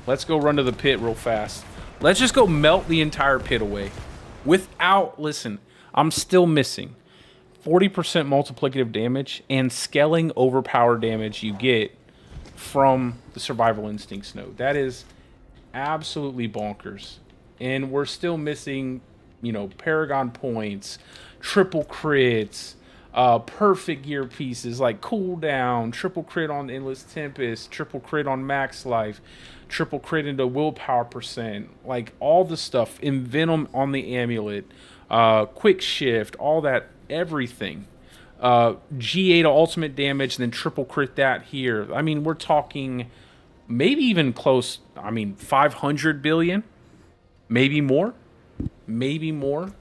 Let's go run to the pit real fast. Let's just go melt the entire pit away. Without... Listen, I'm still missing 40% multiplicative damage and scaling overpower damage you get from the survival instincts node. That is absolutely bonkers. And we're still missing, you know, Paragon points, triple crits, perfect gear pieces like cooldown, triple crit on Endless Tempest, triple crit on Max Life, triple crit into willpower percent, like all the stuff, Envenom on the amulet, quick shift, all that, everything. G8 ultimate damage, and then triple crit that here. I mean, we're talking maybe even close, I mean, 500 billion, maybe more. Maybe more.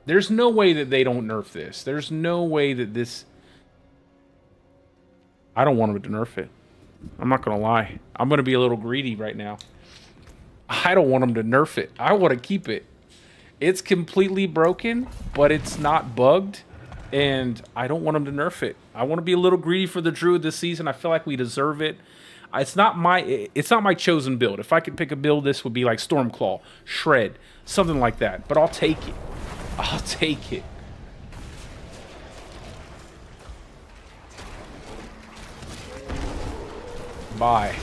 There's no way that they don't nerf this. There's no way that this... I don't want them to nerf it. I'm not going to lie. I'm going to be a little greedy right now. I don't want them to nerf it. I want to keep it. It's completely broken, but it's not bugged. And I don't want them to nerf it. I want to be a little greedy for the Druid this season. I feel like we deserve it. It's not my chosen build. If I could pick a build, this would be like Stormclaw, Shred, something like that. But I'll take it. I'll take it. Bye.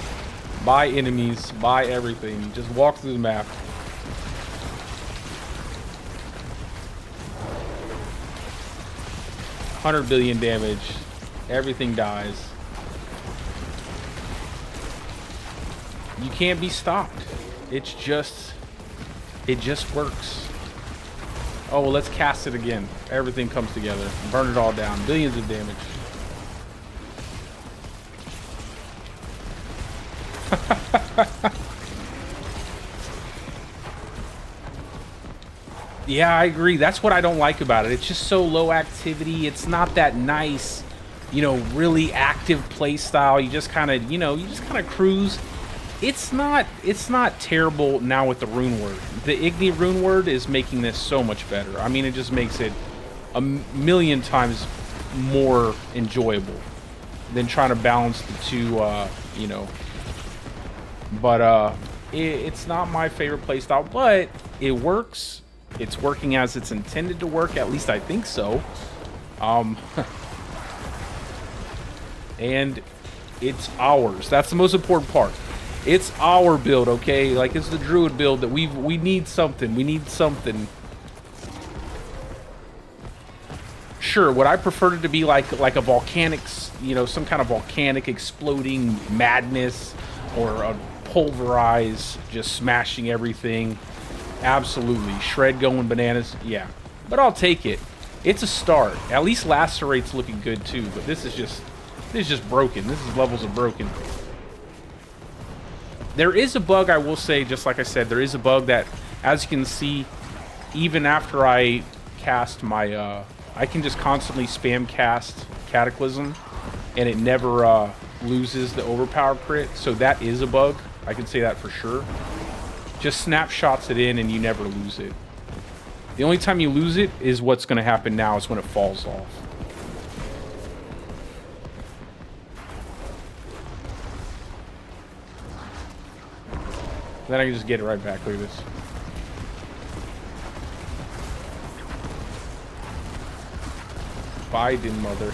Bye, enemies. Bye, everything. Just walk through the map. $100 billion damage. Everything dies. You can't be stopped. It just works. Oh, well, let's cast it again. Everything comes together. Burn it all down. Billions of damage. Yeah, I agree. That's what I don't like about it. It's just so low activity. It's not that nice, you know, really active play style. You just kind of, you know, you just kind of cruise. It's not terrible now with the rune word. The Igni rune word is making this so much better. I mean, it just makes it a million times more enjoyable than trying to balance the two, you know. But it's not my favorite playstyle, but it works. It's working as it's intended to work. At least I think so. And it's ours. That's the most important part. It's our build, okay? Like, it's the Druid build that we need something. We need something. Sure, would I prefer it to be like a volcanic, you know, some kind of volcanic exploding madness, or a pulverize, just smashing everything? Absolutely. Shred going bananas, yeah. But I'll take it. It's a start. At least Lacerate's looking good too, but this is just broken. This is levels of broken. There is a bug, I will say, just like I said, there is a bug that, as you can see, even after I cast my, I can just constantly spam cast Cataclysm, and it never loses the overpower crit, so that is a bug. I can say that for sure. Just snapshots it in and you never lose it. The only time you lose it is what's going to happen now, is when it falls off. Then I can just get it right back. Look at this. Biden, mother.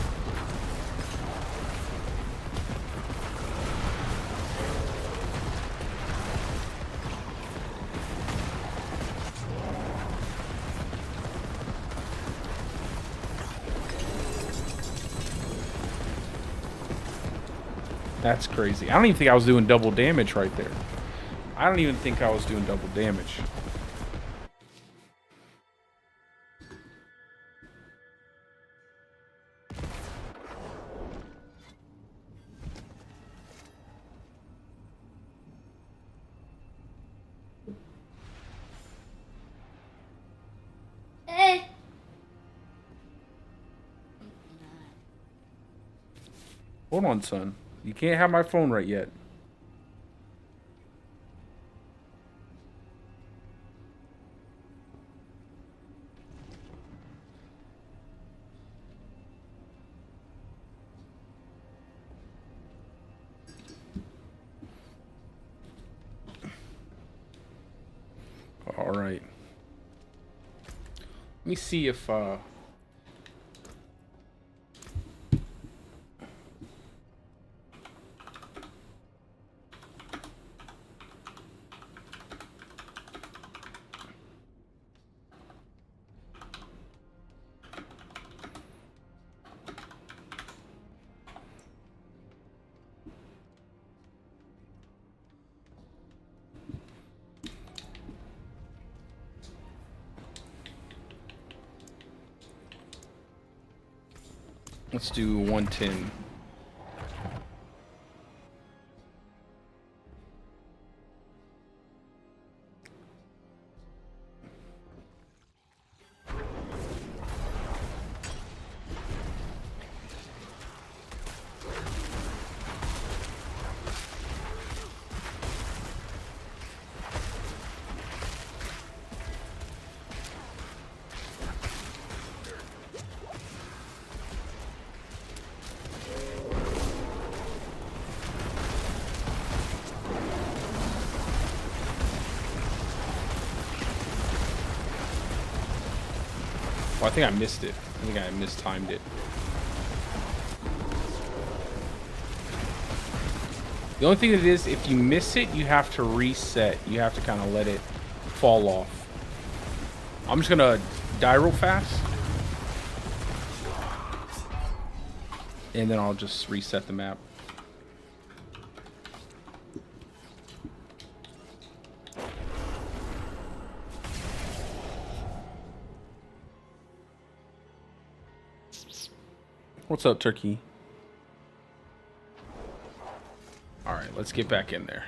That's crazy. I don't even think I was doing double damage right there. I don't even think I was doing double damage. Hold on, son. You can't have my phone right yet. All right. Let me see if let's do 110. Oh, I think I missed it. I think I mistimed it. The only thing that it is, if you miss it, you have to reset. You have to kind of let it fall off. I'm just gonna die real fast, and then I'll just reset the map. What's up, Turkey? All right, let's get back in there.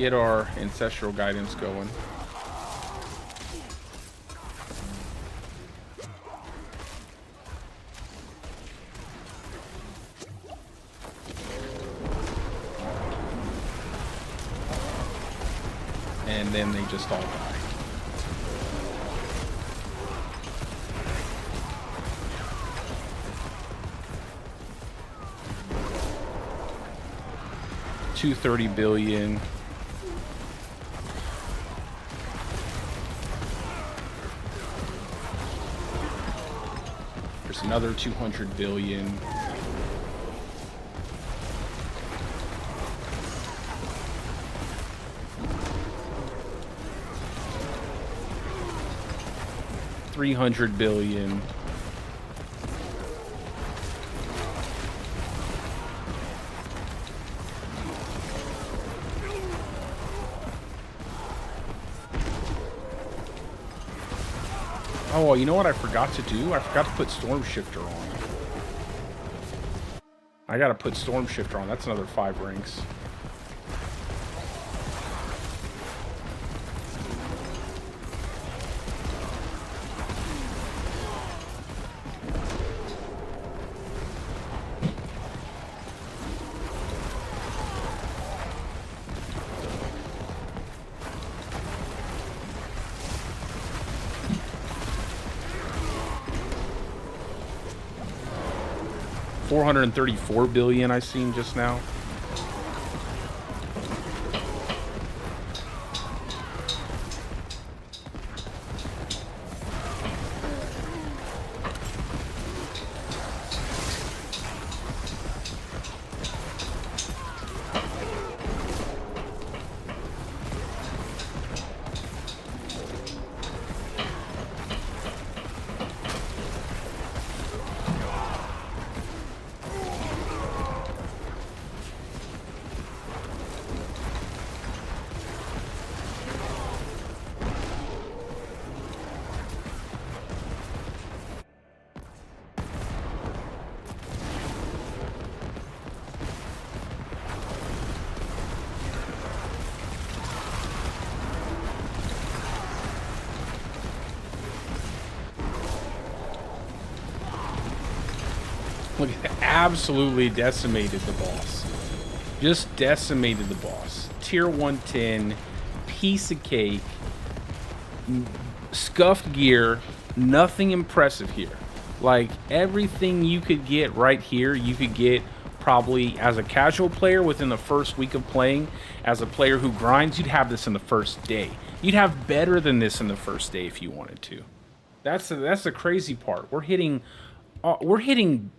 get our ancestral guidance going. And then they just all die. $230 billion. There's another 200 billion. $300 billion. Oh, you know what I forgot to do? I forgot to put Storm Shifter on. I gotta put Storm Shifter on. That's another 5 ranks. $434 billion I seen just now. Look, absolutely decimated the boss. Just decimated the boss. Tier 110, piece of cake, scuffed gear, nothing impressive here. Like, everything you could get right here, you could get probably as a casual player within the first week of playing. As a player who grinds, you'd have this in the first day. You'd have better than this in the first day if you wanted to. That's the crazy part. We're hitting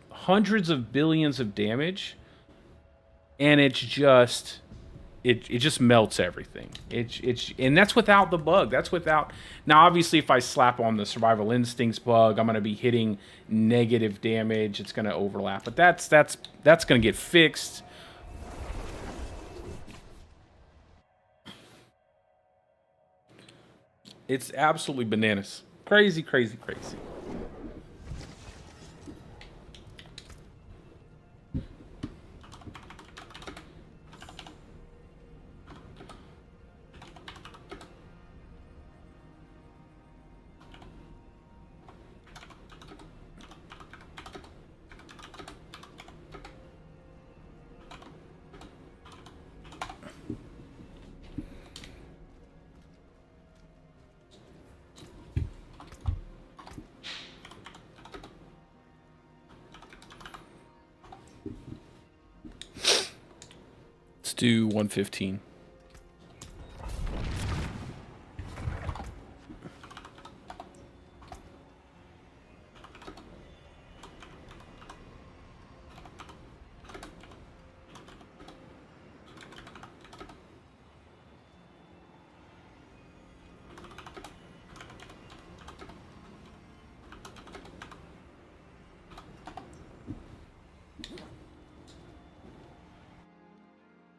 hundreds of billions of damage, and it just melts everything. And that's without the bug. That's without. Now, obviously, if I slap on the survival instincts bug, I'm going to be hitting negative damage. It's going to overlap, but that's going to get fixed. It's absolutely bananas. Crazy, crazy, crazy. Do 115.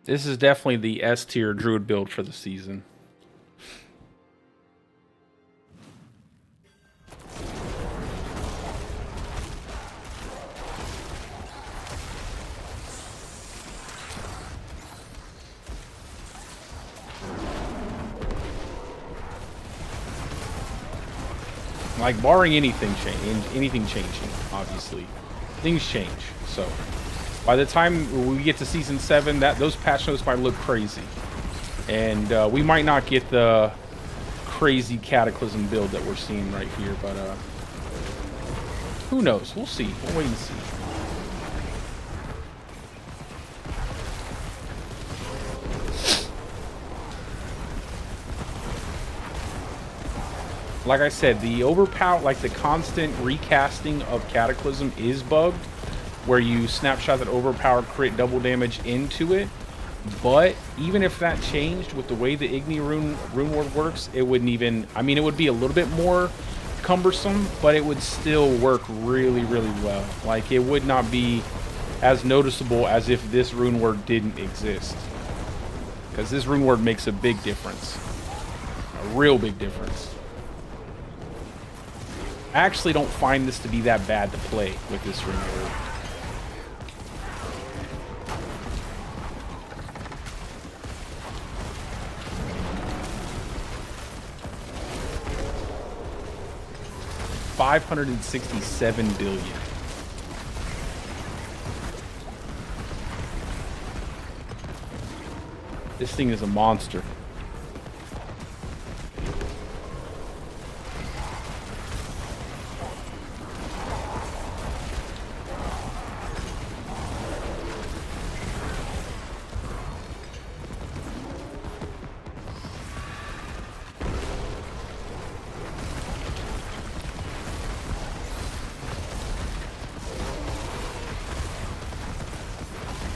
This is definitely the S tier Druid build for the season. Like, barring anything changing, obviously. Things change. So, by the time we get to Season 7, those patch notes might look crazy. And we might not get the crazy Cataclysm build that we're seeing right here, but who knows? We'll see. We'll wait and see. Like I said, the constant recasting of Cataclysm is bugged, where you snapshot that overpowered crit double damage into it. But even if that changed with the way the Igni rune ward works, it wouldn't even, I mean, it would be a little bit more cumbersome, but it would still work really, really well. Like, it would not be as noticeable as if this rune word didn't exist. Because this rune word makes a big difference. A real big difference. I actually don't find this to be that bad to play with this rune word. $567 billion. This thing is a monster.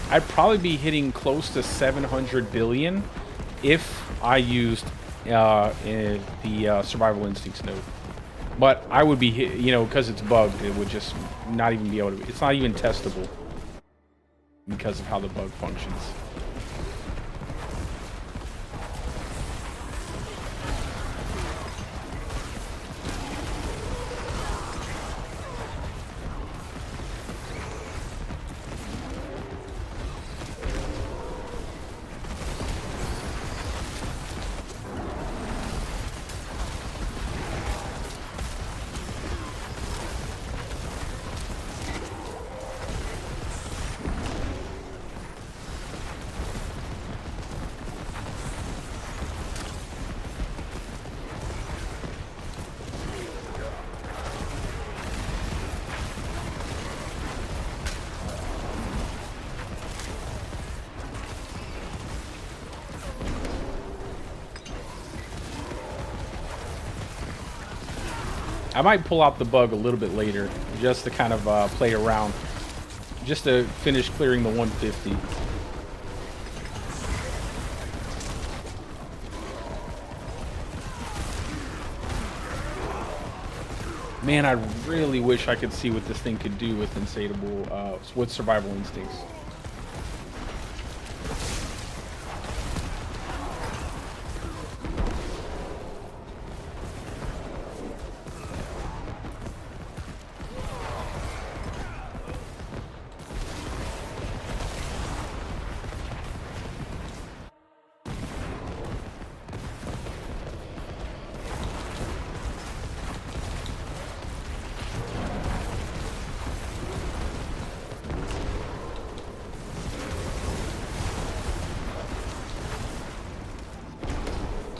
I'd probably be hitting close to 700 billion if I used the survival instincts node. But I would be, you know, because it's bugged, it would just not even be able to. It's not even testable because of how the bug functions. I might pull out the bug a little bit later, just to kind of play around, just to finish clearing the 150. Man, I really wish I could see what this thing could do with insatiable, with survival instincts.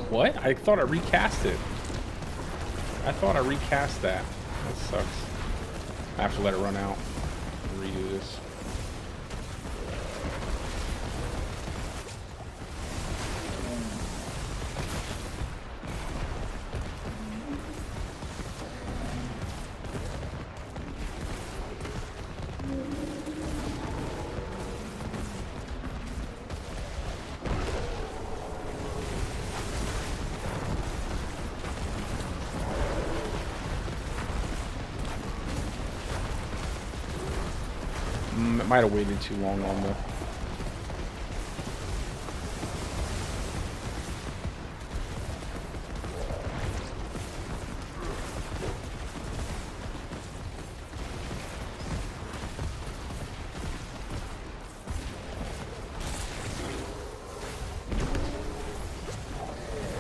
What? I thought I recast it. I thought I recast that. That sucks. I have to let it run out. Redo this. Might have waited too long on the.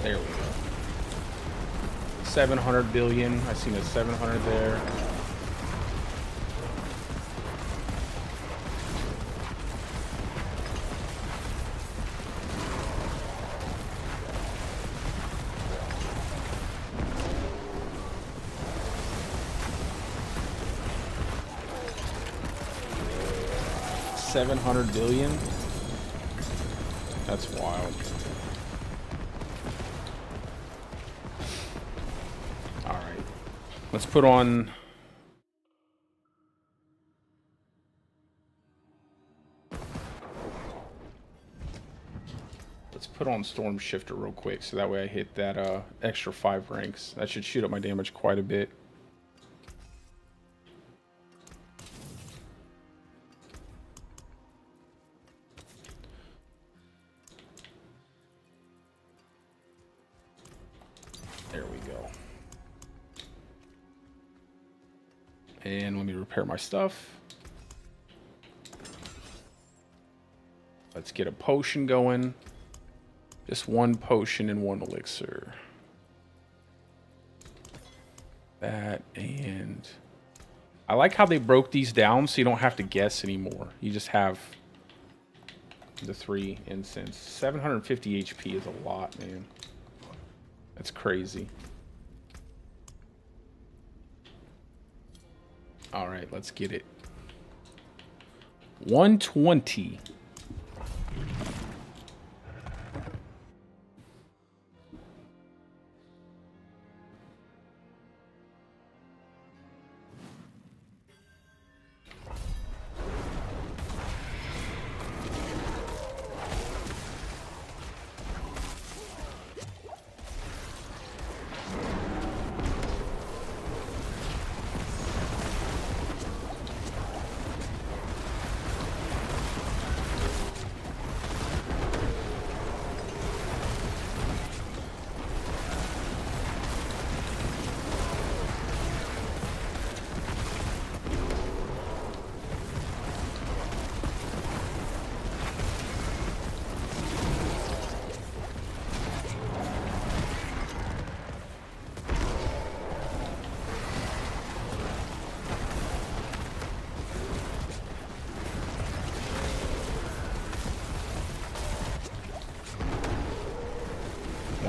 There we go. 700 billion. I seen a 700 there. $700 billion. That's wild. All right, let's put on. Let's put on Storm Shifter real quick, so that way I hit that extra 5 ranks. That should shoot up my damage quite a bit. There we go. And let me repair my stuff. Let's get a potion going. Just 1 potion and 1 elixir. That, and I like how they broke these down so you don't have to guess anymore. You just have the 3 incense. 750 HP is a lot, man. That's crazy. All right, let's get it. 120.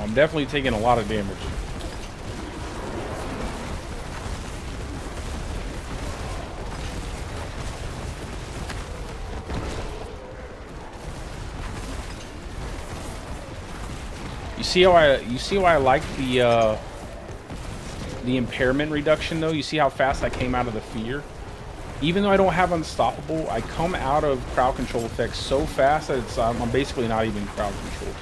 I'm definitely taking a lot of damage. You see how I like the impairment reduction though? You see how fast I came out of the fear? Even though I don't have unstoppable, I come out of crowd control effects so fast that I'm basically not even crowd control.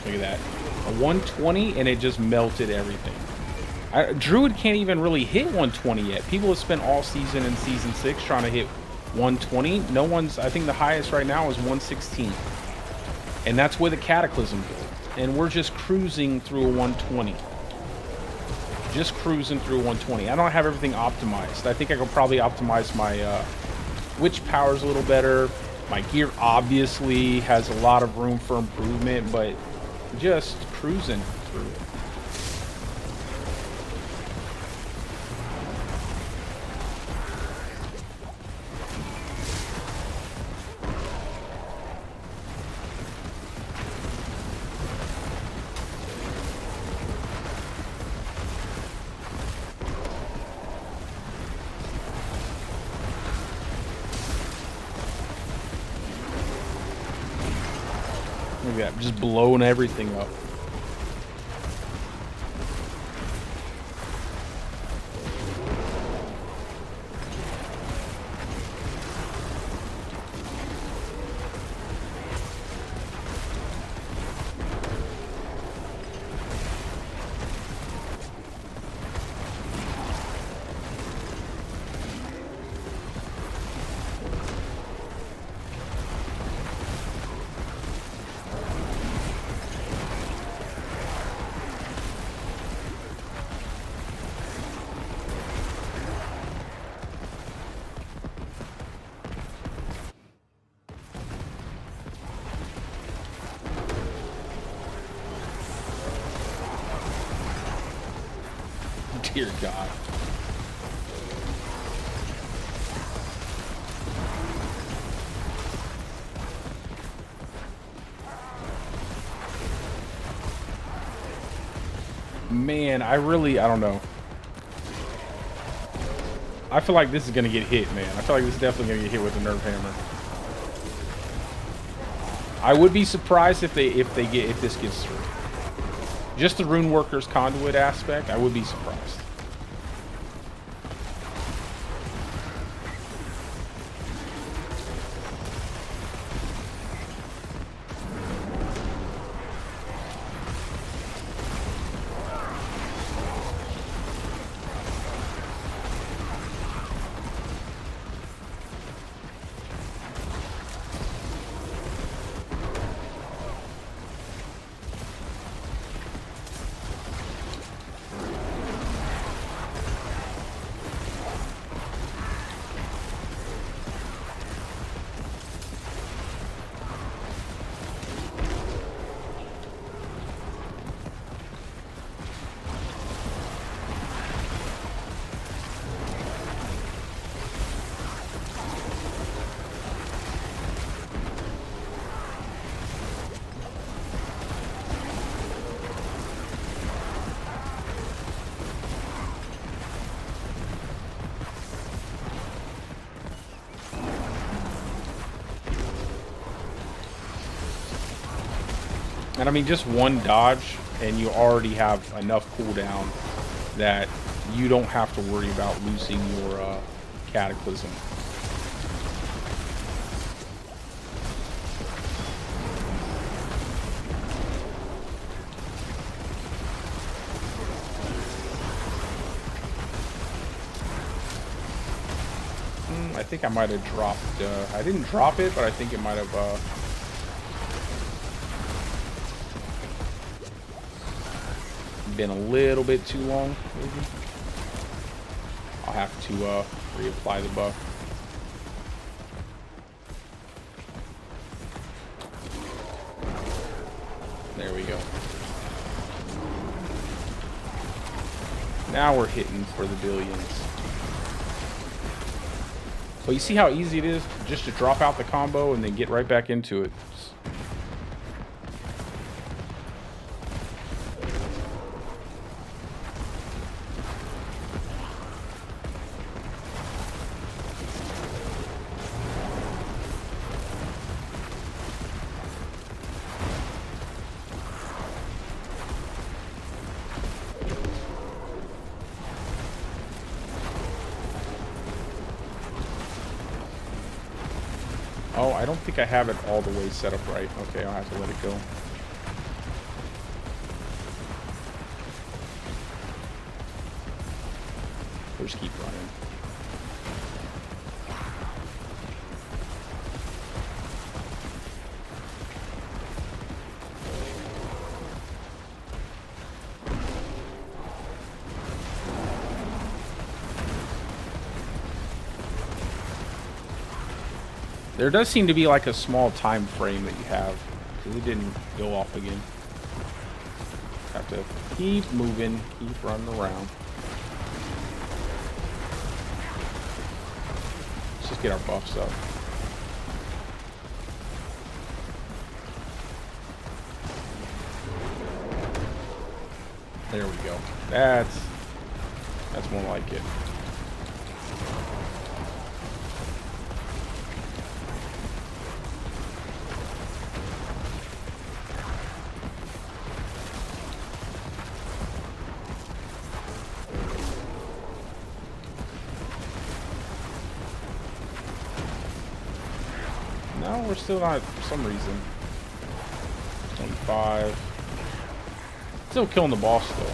Look at that. A 120 and it just melted everything. Druid can't even really hit 120 yet. People have spent all season in Season 6 trying to hit 120. No one's, I think the highest right now is 116. And that's with a Cataclysm build. And we're just cruising through a 120. Just cruising through 120. I don't have everything optimized. I think I could probably optimize my witch powers a little better. My gear obviously has a lot of room for improvement, but just cruising through it. Look at that, just blowing everything up. Dear God. Man, I don't know. I feel like this is gonna get hit, man. I feel like this is definitely gonna get hit with the nerf hammer. I would be surprised if this gets through. Just the rune workers conduit aspect, I would be surprised. And I mean, just one dodge, and you already have enough cooldown that you don't have to worry about losing your Cataclysm. I think I might have dropped, I didn't drop it, but I think it might have, been a little bit too long, maybe. I'll have to reapply the buff. There we go. Now we're hitting for the billions. But you see how easy it is just to drop out the combo and then get right back into it. Oh, I don't think I have it all the way set up right. Okay, I'll have to let it go. We'll just keep running. There does seem to be like a small time frame that you have, because it didn't go off again. Have to keep moving, keep running around. Let's just get our buffs up. There we go. That's more like it. No, we're still not, for some reason. 25. Still killing the boss, though.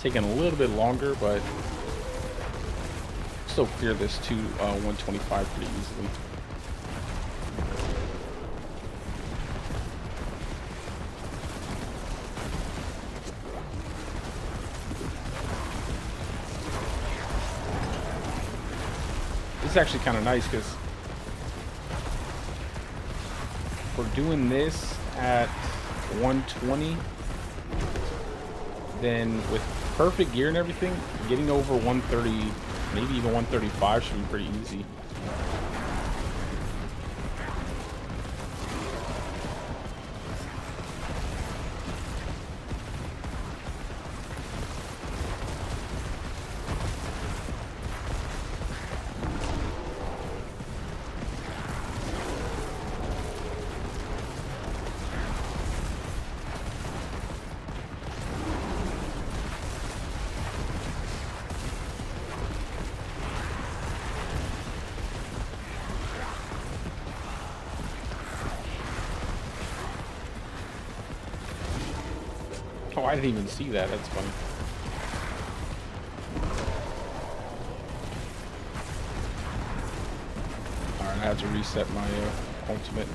taking a little bit longer, but still clear this to 125 pretty easily. This is actually kind of nice because we're doing this at 120, then with perfect gear and everything, getting over 130, maybe even 135 should be pretty easy. Oh, I didn't even see that. That's funny. Alright, I have to reset my ultimate.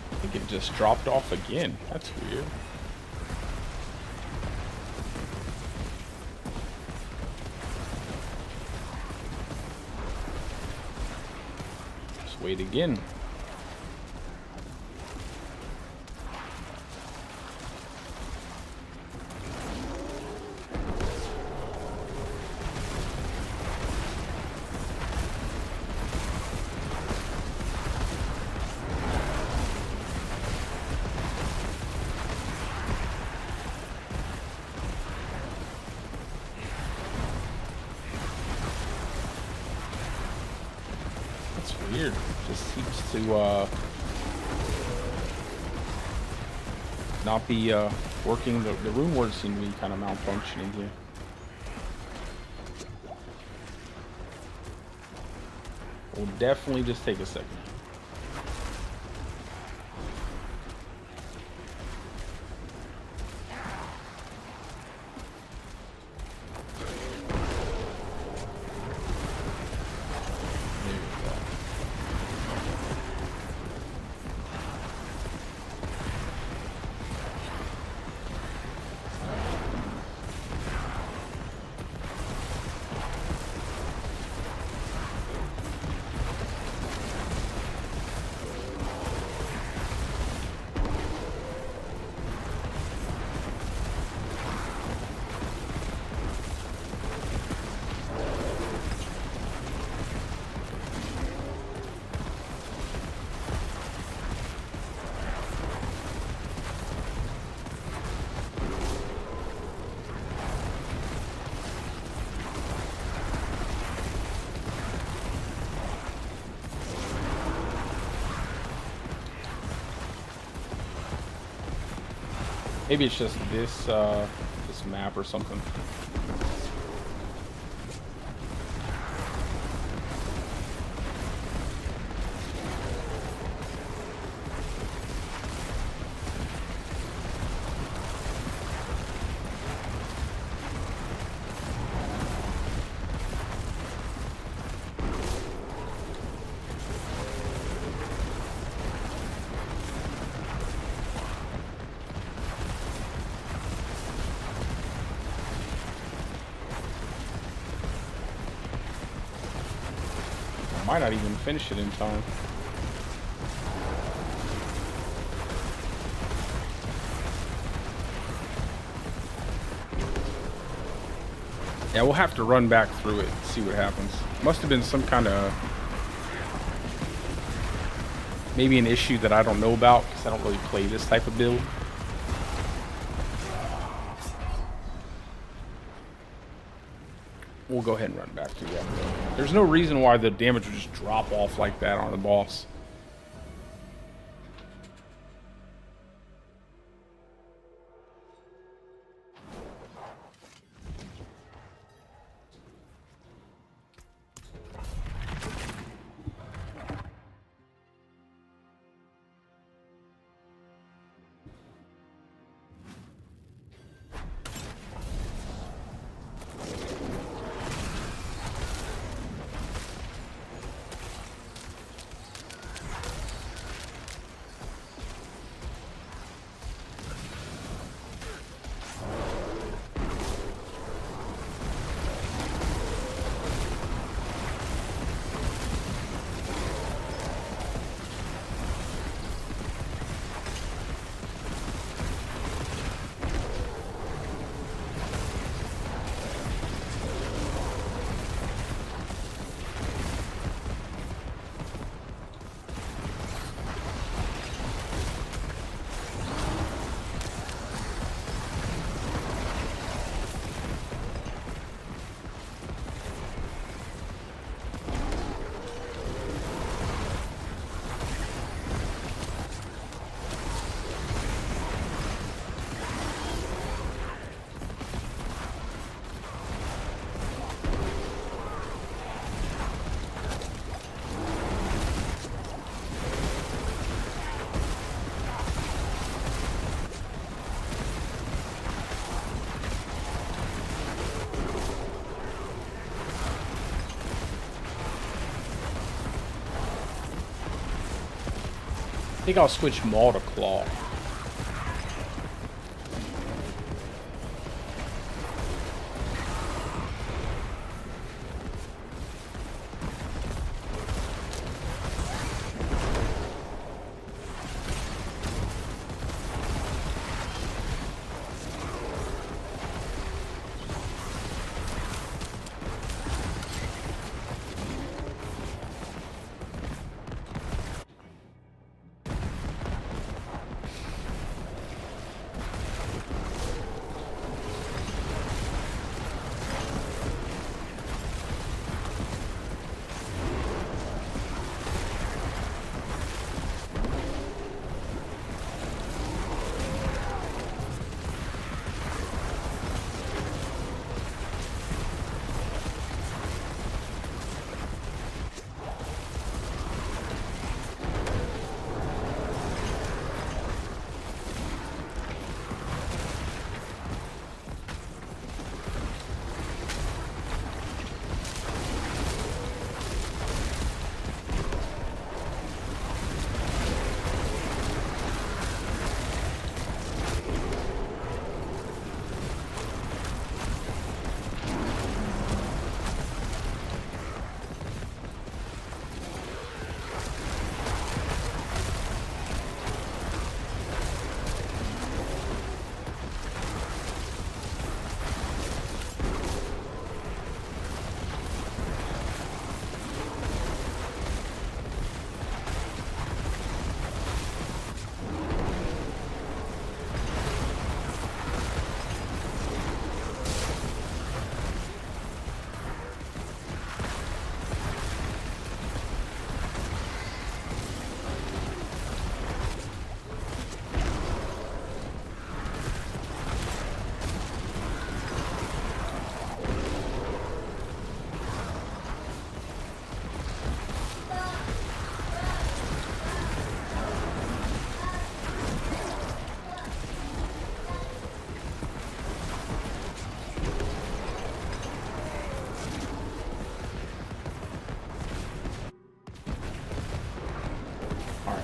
I think it just dropped off again. That's weird. Just wait again. Weird. Just seems to not be working. The rune words seem to be kind of malfunctioning here. We'll definitely just take a second. Maybe it's just this this map or something. Might not even finish it in time. Yeah, we'll have to run back through it and see what happens. Must have been some kind of... maybe an issue that I don't know about because I don't really play this type of build. We'll go ahead and run back through that. There's no reason why the damage would just drop off like that on the boss. I think I'll switch Maul to Claw.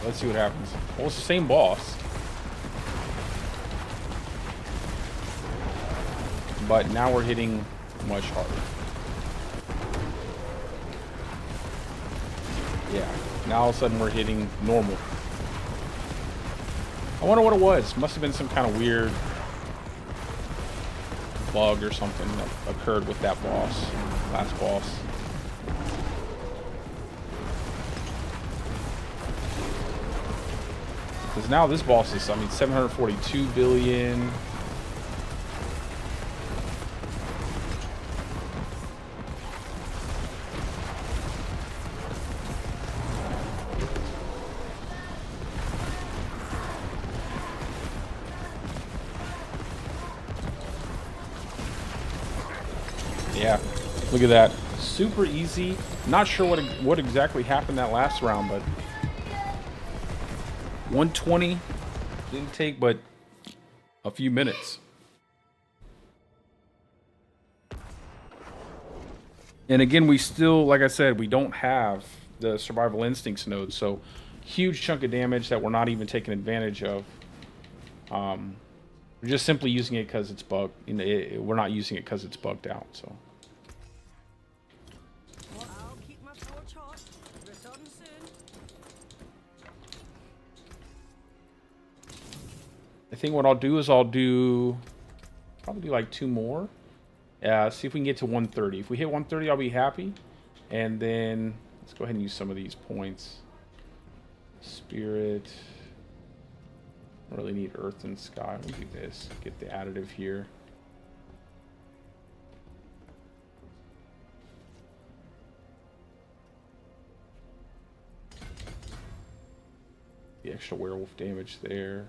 Let's see what happens. Well, it's the same boss. But now we're hitting much harder. Yeah. Now all of a sudden we're hitting normal. I wonder what it was. Must have been some kind of weird bug or something that occurred with that boss, last boss. Because now this boss is, I mean, 742 billion. Yeah, look at that. Super easy. Not sure what exactly happened that last round, but 120 didn't take but a few minutes. And again, we still, like I said, we don't have the survival instincts node, so huge chunk of damage that we're not even taking advantage of. We're just simply using it because it's bugged. You know, we're not using it because it's bugged out. So. I'll keep my torch hot. Return soon. I think what I'll do is I'll probably do like 2 more. See if we can get to 130. If we hit 130, I'll be happy. And then let's go ahead and use some of these points. Spirit. I really need Earth and Sky. Let me do this. Get the additive here. The extra werewolf damage there.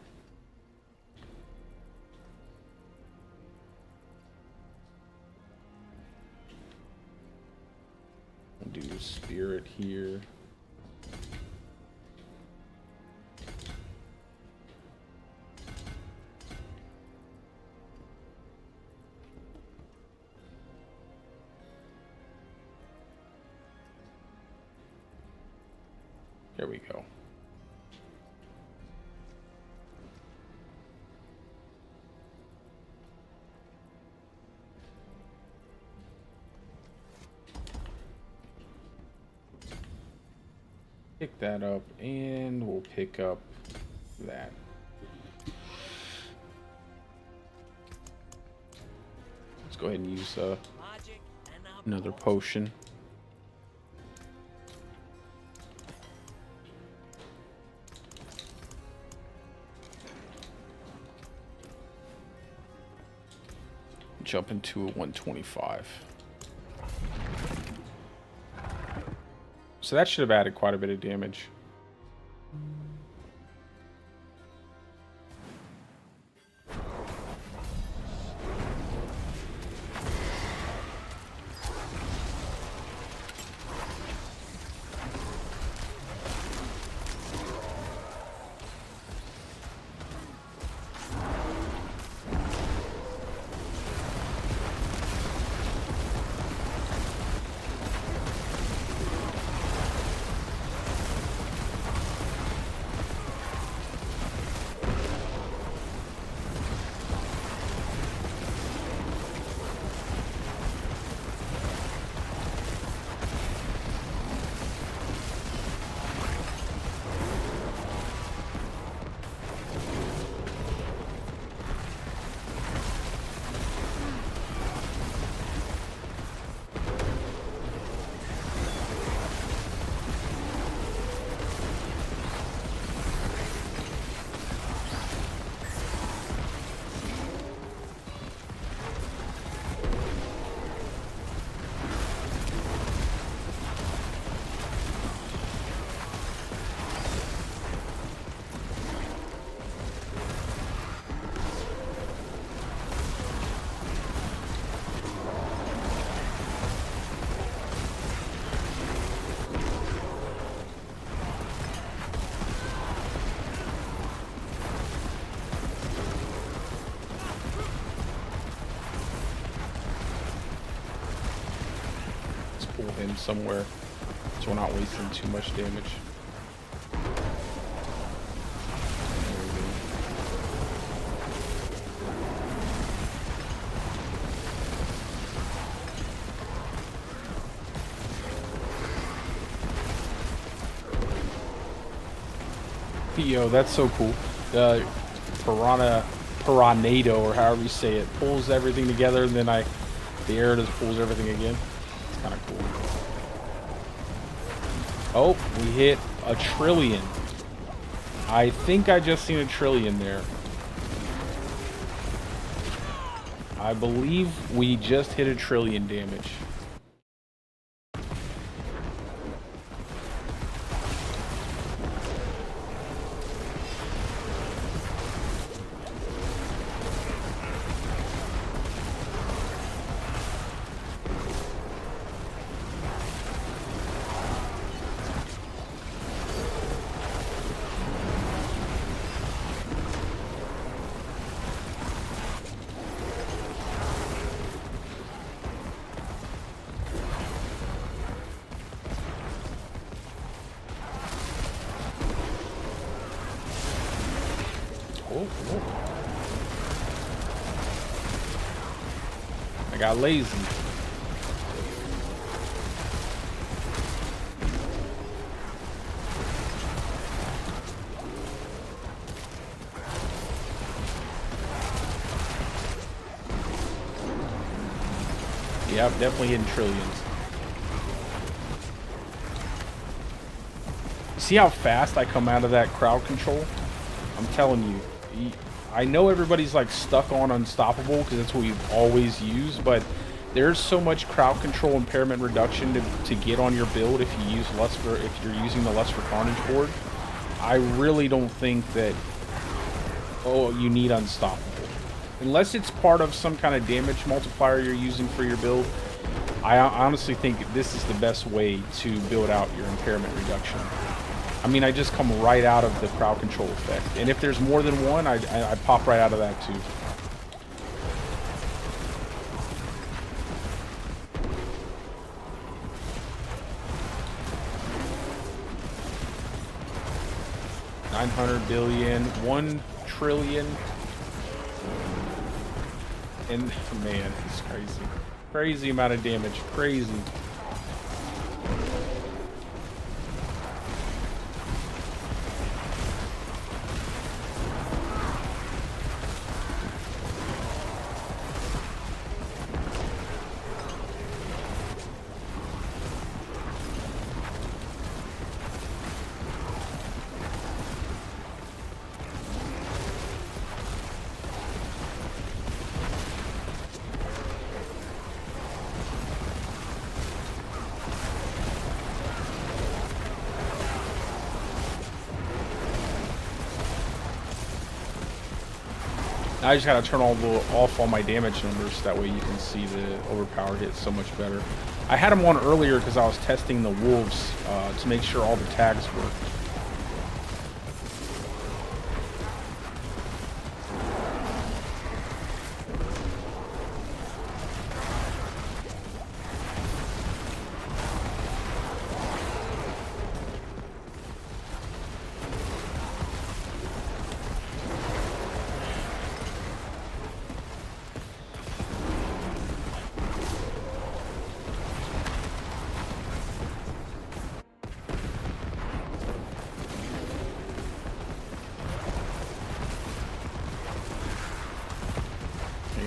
I'll do Spirit here. There we go. Pick that up, and we'll pick up that. Let's go ahead and use another potion. Jump into a 125. So that should have added quite a bit of damage. Pull him somewhere so we're not wasting too much damage. Yo, that's so cool. The Piranado, or however you say it, pulls everything together, and then the air just pulls everything again. It's kind of cool. Oh, we hit a trillion. I think I just seen a trillion there. I believe we just hit a trillion damage. I got lazy. Yeah, I'm definitely hitting trillions. See how fast I come out of that crowd control? I'm telling you. I know everybody's like stuck on unstoppable because that's what we've always used, but there's so much crowd control impairment reduction to get on your build if you use if you're using the Lust for Carnage board. I really don't think that you need unstoppable unless it's part of some kind of damage multiplier you're using for your build. I honestly think this is the best way to build out your impairment reduction. I mean, I just come right out of the crowd control effect. And if there's more than one, I pop right out of that too. $900 billion, 1 trillion. And man, it's crazy. Crazy amount of damage. Crazy. I just gotta turn off all my damage numbers, that way you can see the overpower hit so much better. I had them on earlier because I was testing the wolves to make sure all the tags worked.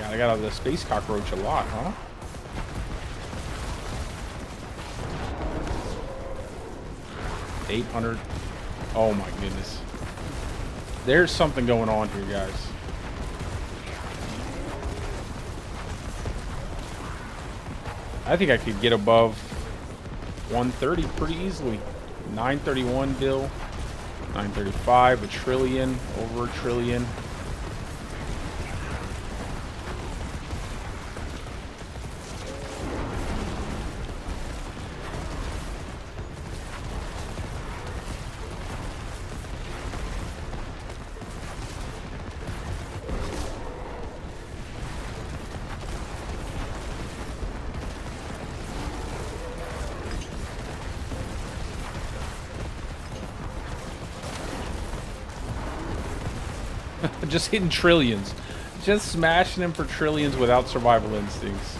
I got out of the space cockroach a lot, huh? $800. Oh my goodness. There's something going on here, guys. I think I could get above 130 pretty easily. 931 bill. 935, a trillion, over a trillion. Just hitting trillions. Just smashing them for trillions without survival instincts.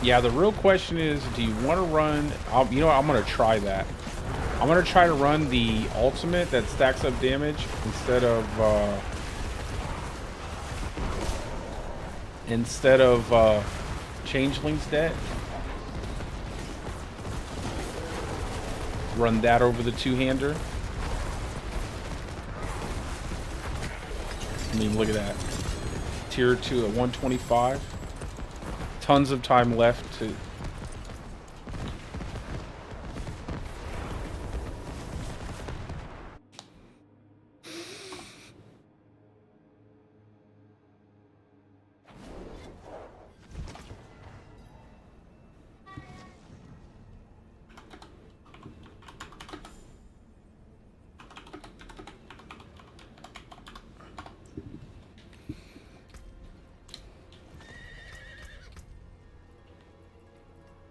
Yeah, the real question is, do you want to run... you know what, I'm going to try that. I'm going to try to run the ultimate that stacks up damage instead of Changeling's Debt. Run that over the two-hander. I mean, look at that. Tier 2 at 125. Tons of time left to...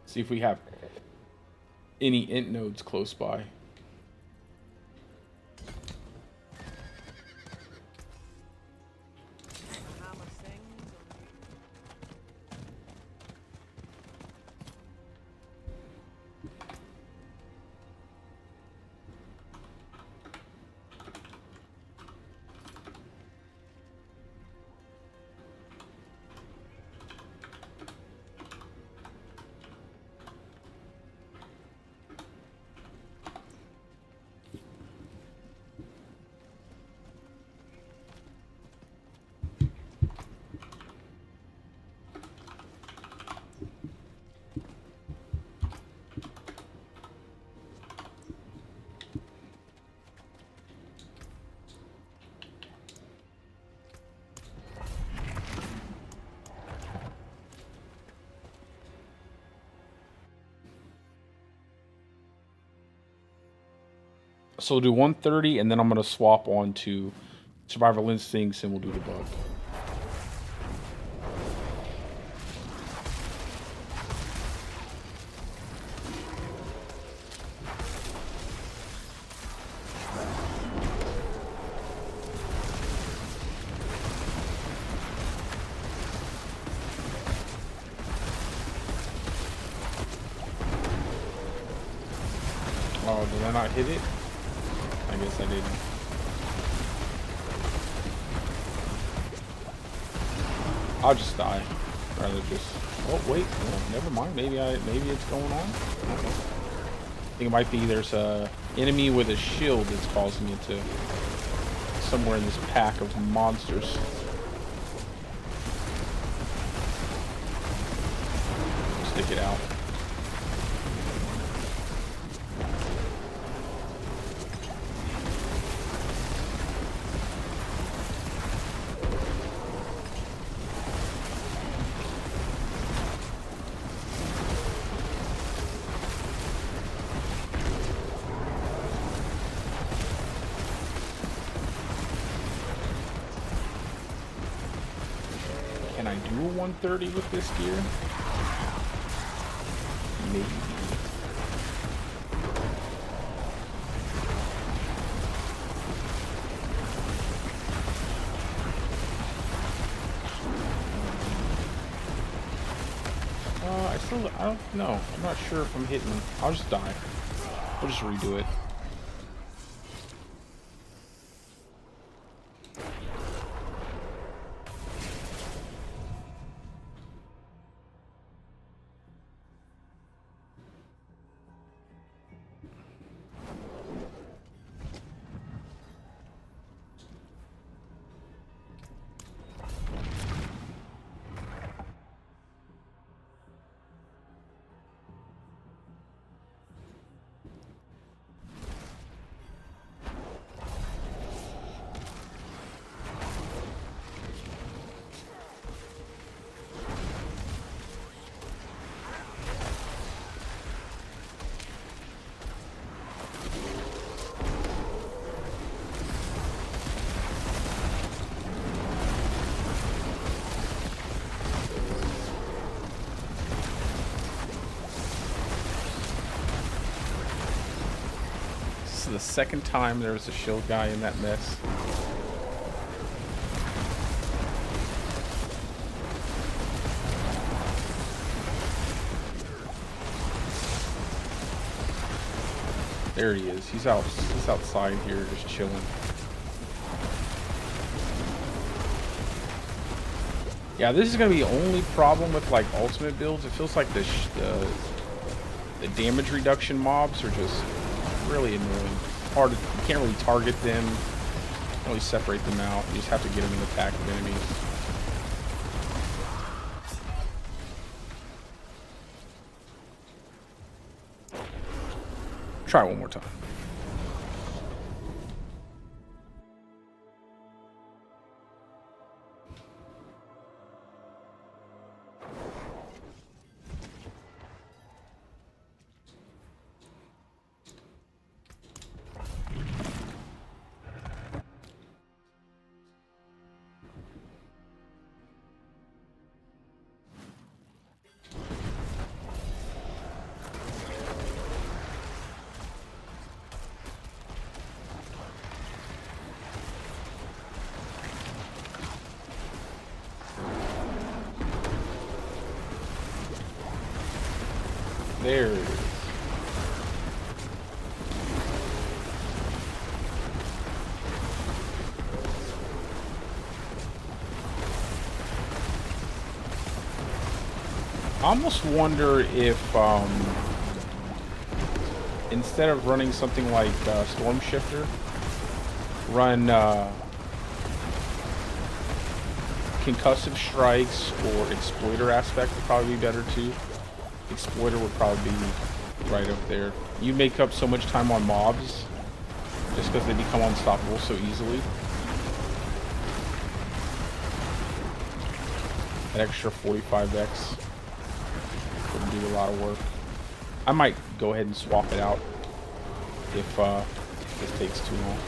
See if we have any int nodes close by. Hammer sings. So we'll do 130, and then I'm going to swap on to Survival Instincts, and we'll do the bug. Oh, did I not hit it? I guess I didn't. I'll just die. Rather just... Oh, wait. Oh, never mind. Maybe it's going on. Okay. I think it might be there's a enemy with a shield that's causing it to... Somewhere in this pack of monsters. Stick it out. Can I do a 130 with this gear? Maybe. I don't know. I'm not sure if I'm hitting. I'll just die. We'll just redo it. This is the second time there was a shield guy in that mess. There he is. He's outside here, just chilling. Yeah, this is gonna be the only problem with like ultimate builds. It feels like the damage reduction mobs are just really annoying. Hard to, you can't really target them. Can't really separate them out. You just have to get them in the pack of enemies. Try it one more time. There it is. I almost wonder if instead of running something like Storm Shifter, run concussive strikes or exploiter aspect would probably be better too. Exploiter would probably be right up there. You make up so much time on mobs just because they become unstoppable so easily. That extra 45x would do a lot of work. I might go ahead and swap it out if this takes too long.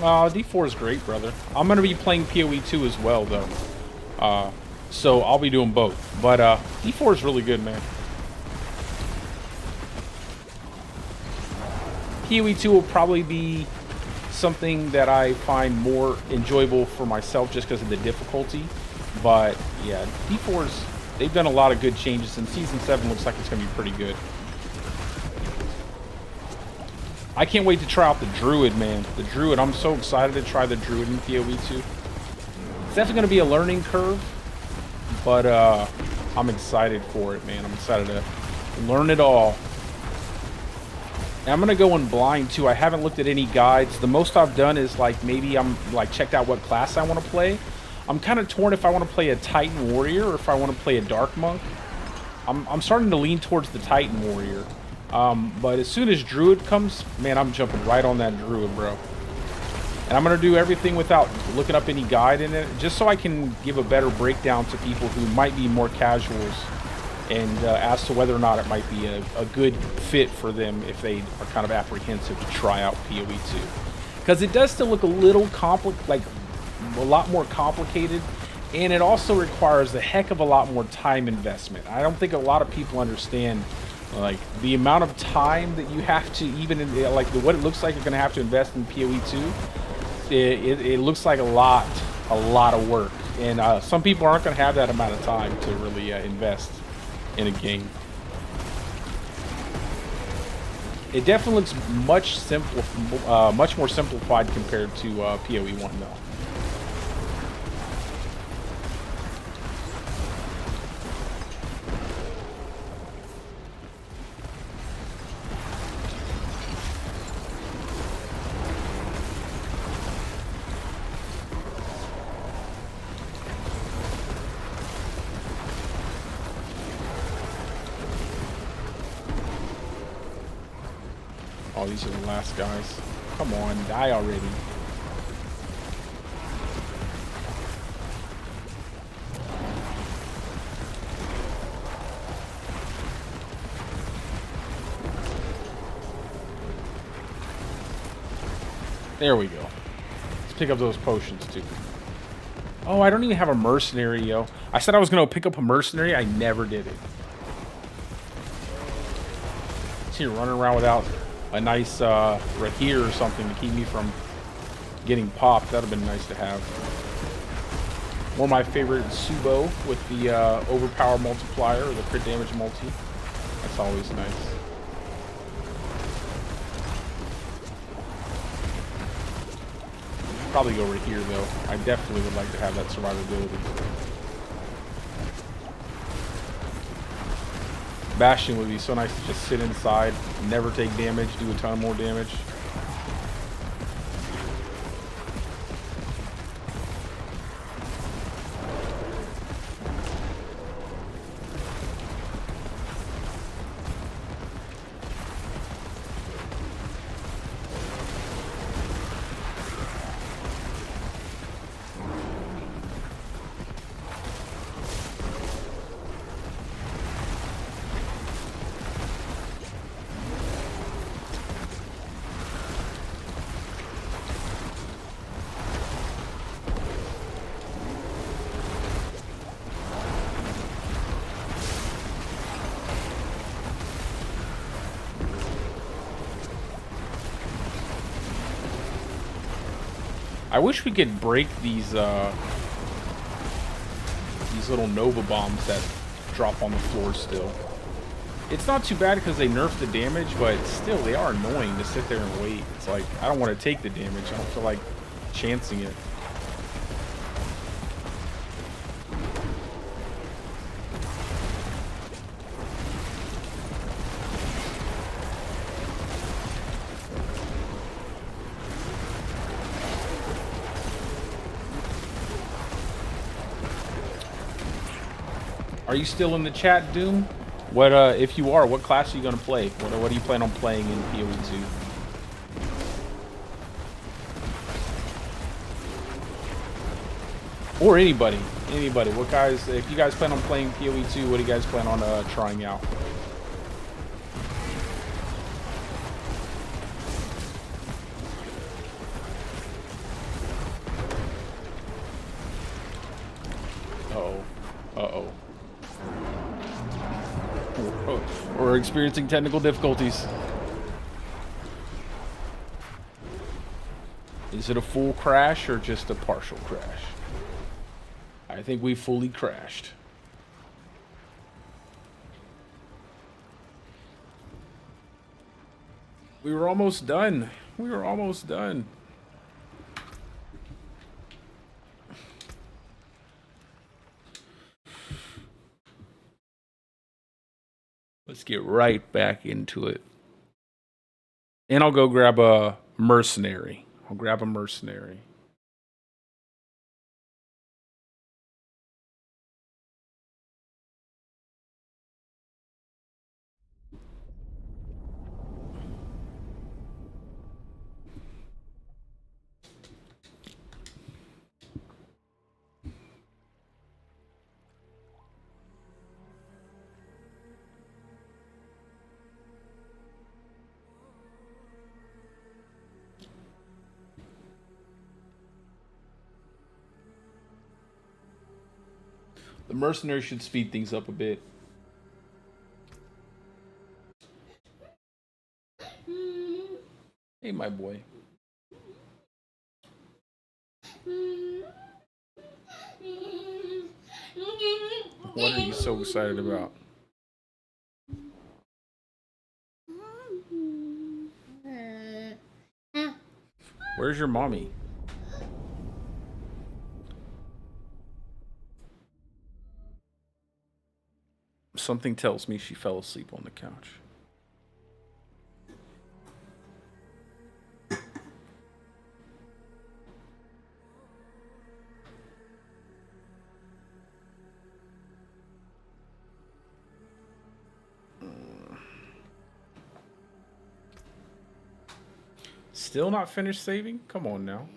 D4 is great, brother. I'm going to be playing PoE 2 as well, though. So I'll be doing both. But D4 is really good, man. PoE 2 will probably be something that I find more enjoyable for myself just because of the difficulty. But, yeah, D4's... They've done a lot of good changes, and Season 7 looks like it's going to be pretty good. I can't wait to try out the Druid, man. The Druid, I'm so excited to try the Druid in PoE 2. It's definitely going to be a learning curve, but I'm excited for it, man. I'm excited to learn it all. And I'm going to go in blind, too. I haven't looked at any guides. The most I've done is, like, maybe I'm, like, checked out what class I want to play. I'm kind of torn if I want to play a Titan Warrior or if I want to play a Dark Monk. I'm starting to lean towards the Titan Warrior. But as soon as Druid comes, man, I'm jumping right on that Druid, bro. And I'm going to do everything without looking up any guide in it, just so I can give a better breakdown to people who might be more casuals, and as to whether or not it might be a good fit for them if they are kind of apprehensive to try out PoE 2. Because it does still look a little a lot more complicated, and it also requires a heck of a lot more time investment. I don't think a lot of people understand like the amount of time that you have to even what it looks like you're going to have to invest in PoE 2. It looks like a lot of work, and some people aren't going to have that amount of time to really invest in a game. It definitely looks much more simplified compared to PoE 1 though. Oh, these are the last guys. Come on, die already. There we go. Let's pick up those potions too. Oh, I don't even have a mercenary, yo. I said I was gonna pick up a mercenary. I never did it. See, running around without a nice Rahir or something to keep me from getting popped. That'd have been nice to have. One of my favorite Subo with the overpower multiplier or the crit damage multi. That's always nice. Probably go right here though. I definitely would like to have that survivability. Bastion would be so nice to just sit inside, never take damage, do a ton more damage. I wish we could break these little Nova bombs that drop on the floor still. It's not too bad because they nerfed the damage, but still, they are annoying to sit there and wait. It's like, I don't want to take the damage. I don't feel like chancing it. Are you still in the chat, Doom? What if you are, what class are you gonna play? What do you plan on playing in PoE2? Or anybody. What guys, if you guys plan on playing PoE2, what do you guys plan on trying out? We're experiencing technical difficulties. Is it a full crash or just a partial crash? I think we fully crashed. We were almost done. We were almost done. Let's get right back into it. And I'll go grab a mercenary. I'll grab a mercenary. The mercenary should speed things up a bit. Hey, my boy. What are you so excited about? Where's your mommy? Something tells me she fell asleep on the couch. Still not finished saving? Come on now.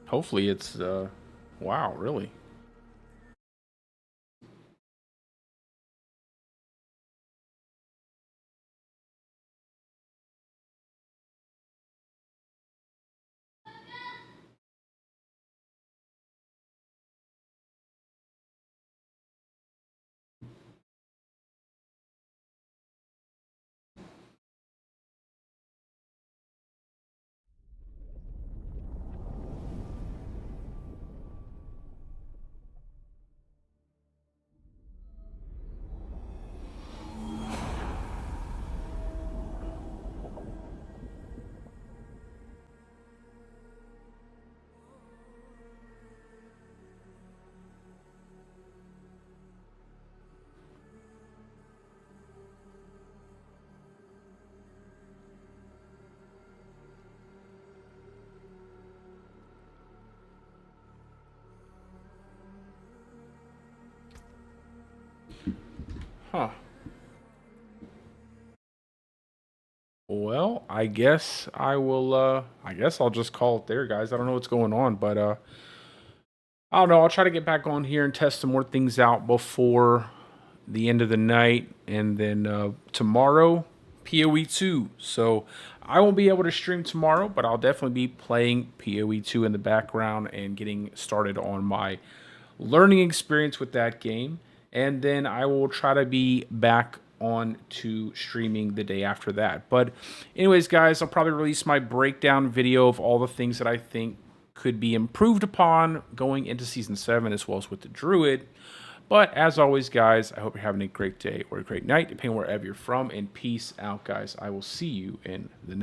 Hopefully it's, wow, really? Huh. Well, I guess I will, I guess I'll just call it there, guys. I don't know what's going on, but, I don't know. I'll try to get back on here and test some more things out before the end of the night. And then, tomorrow, PoE 2. So I won't be able to stream tomorrow, but I'll definitely be playing PoE 2 in the background and getting started on my learning experience with that game. And then I will try to be back on to streaming the day after that. But anyways, guys, I'll probably release my breakdown video of all the things that I think could be improved upon going into Season 7, as well as with the Druid. But as always, guys, I hope you're having a great day or a great night, depending wherever you're from. And peace out, guys. I will see you in the next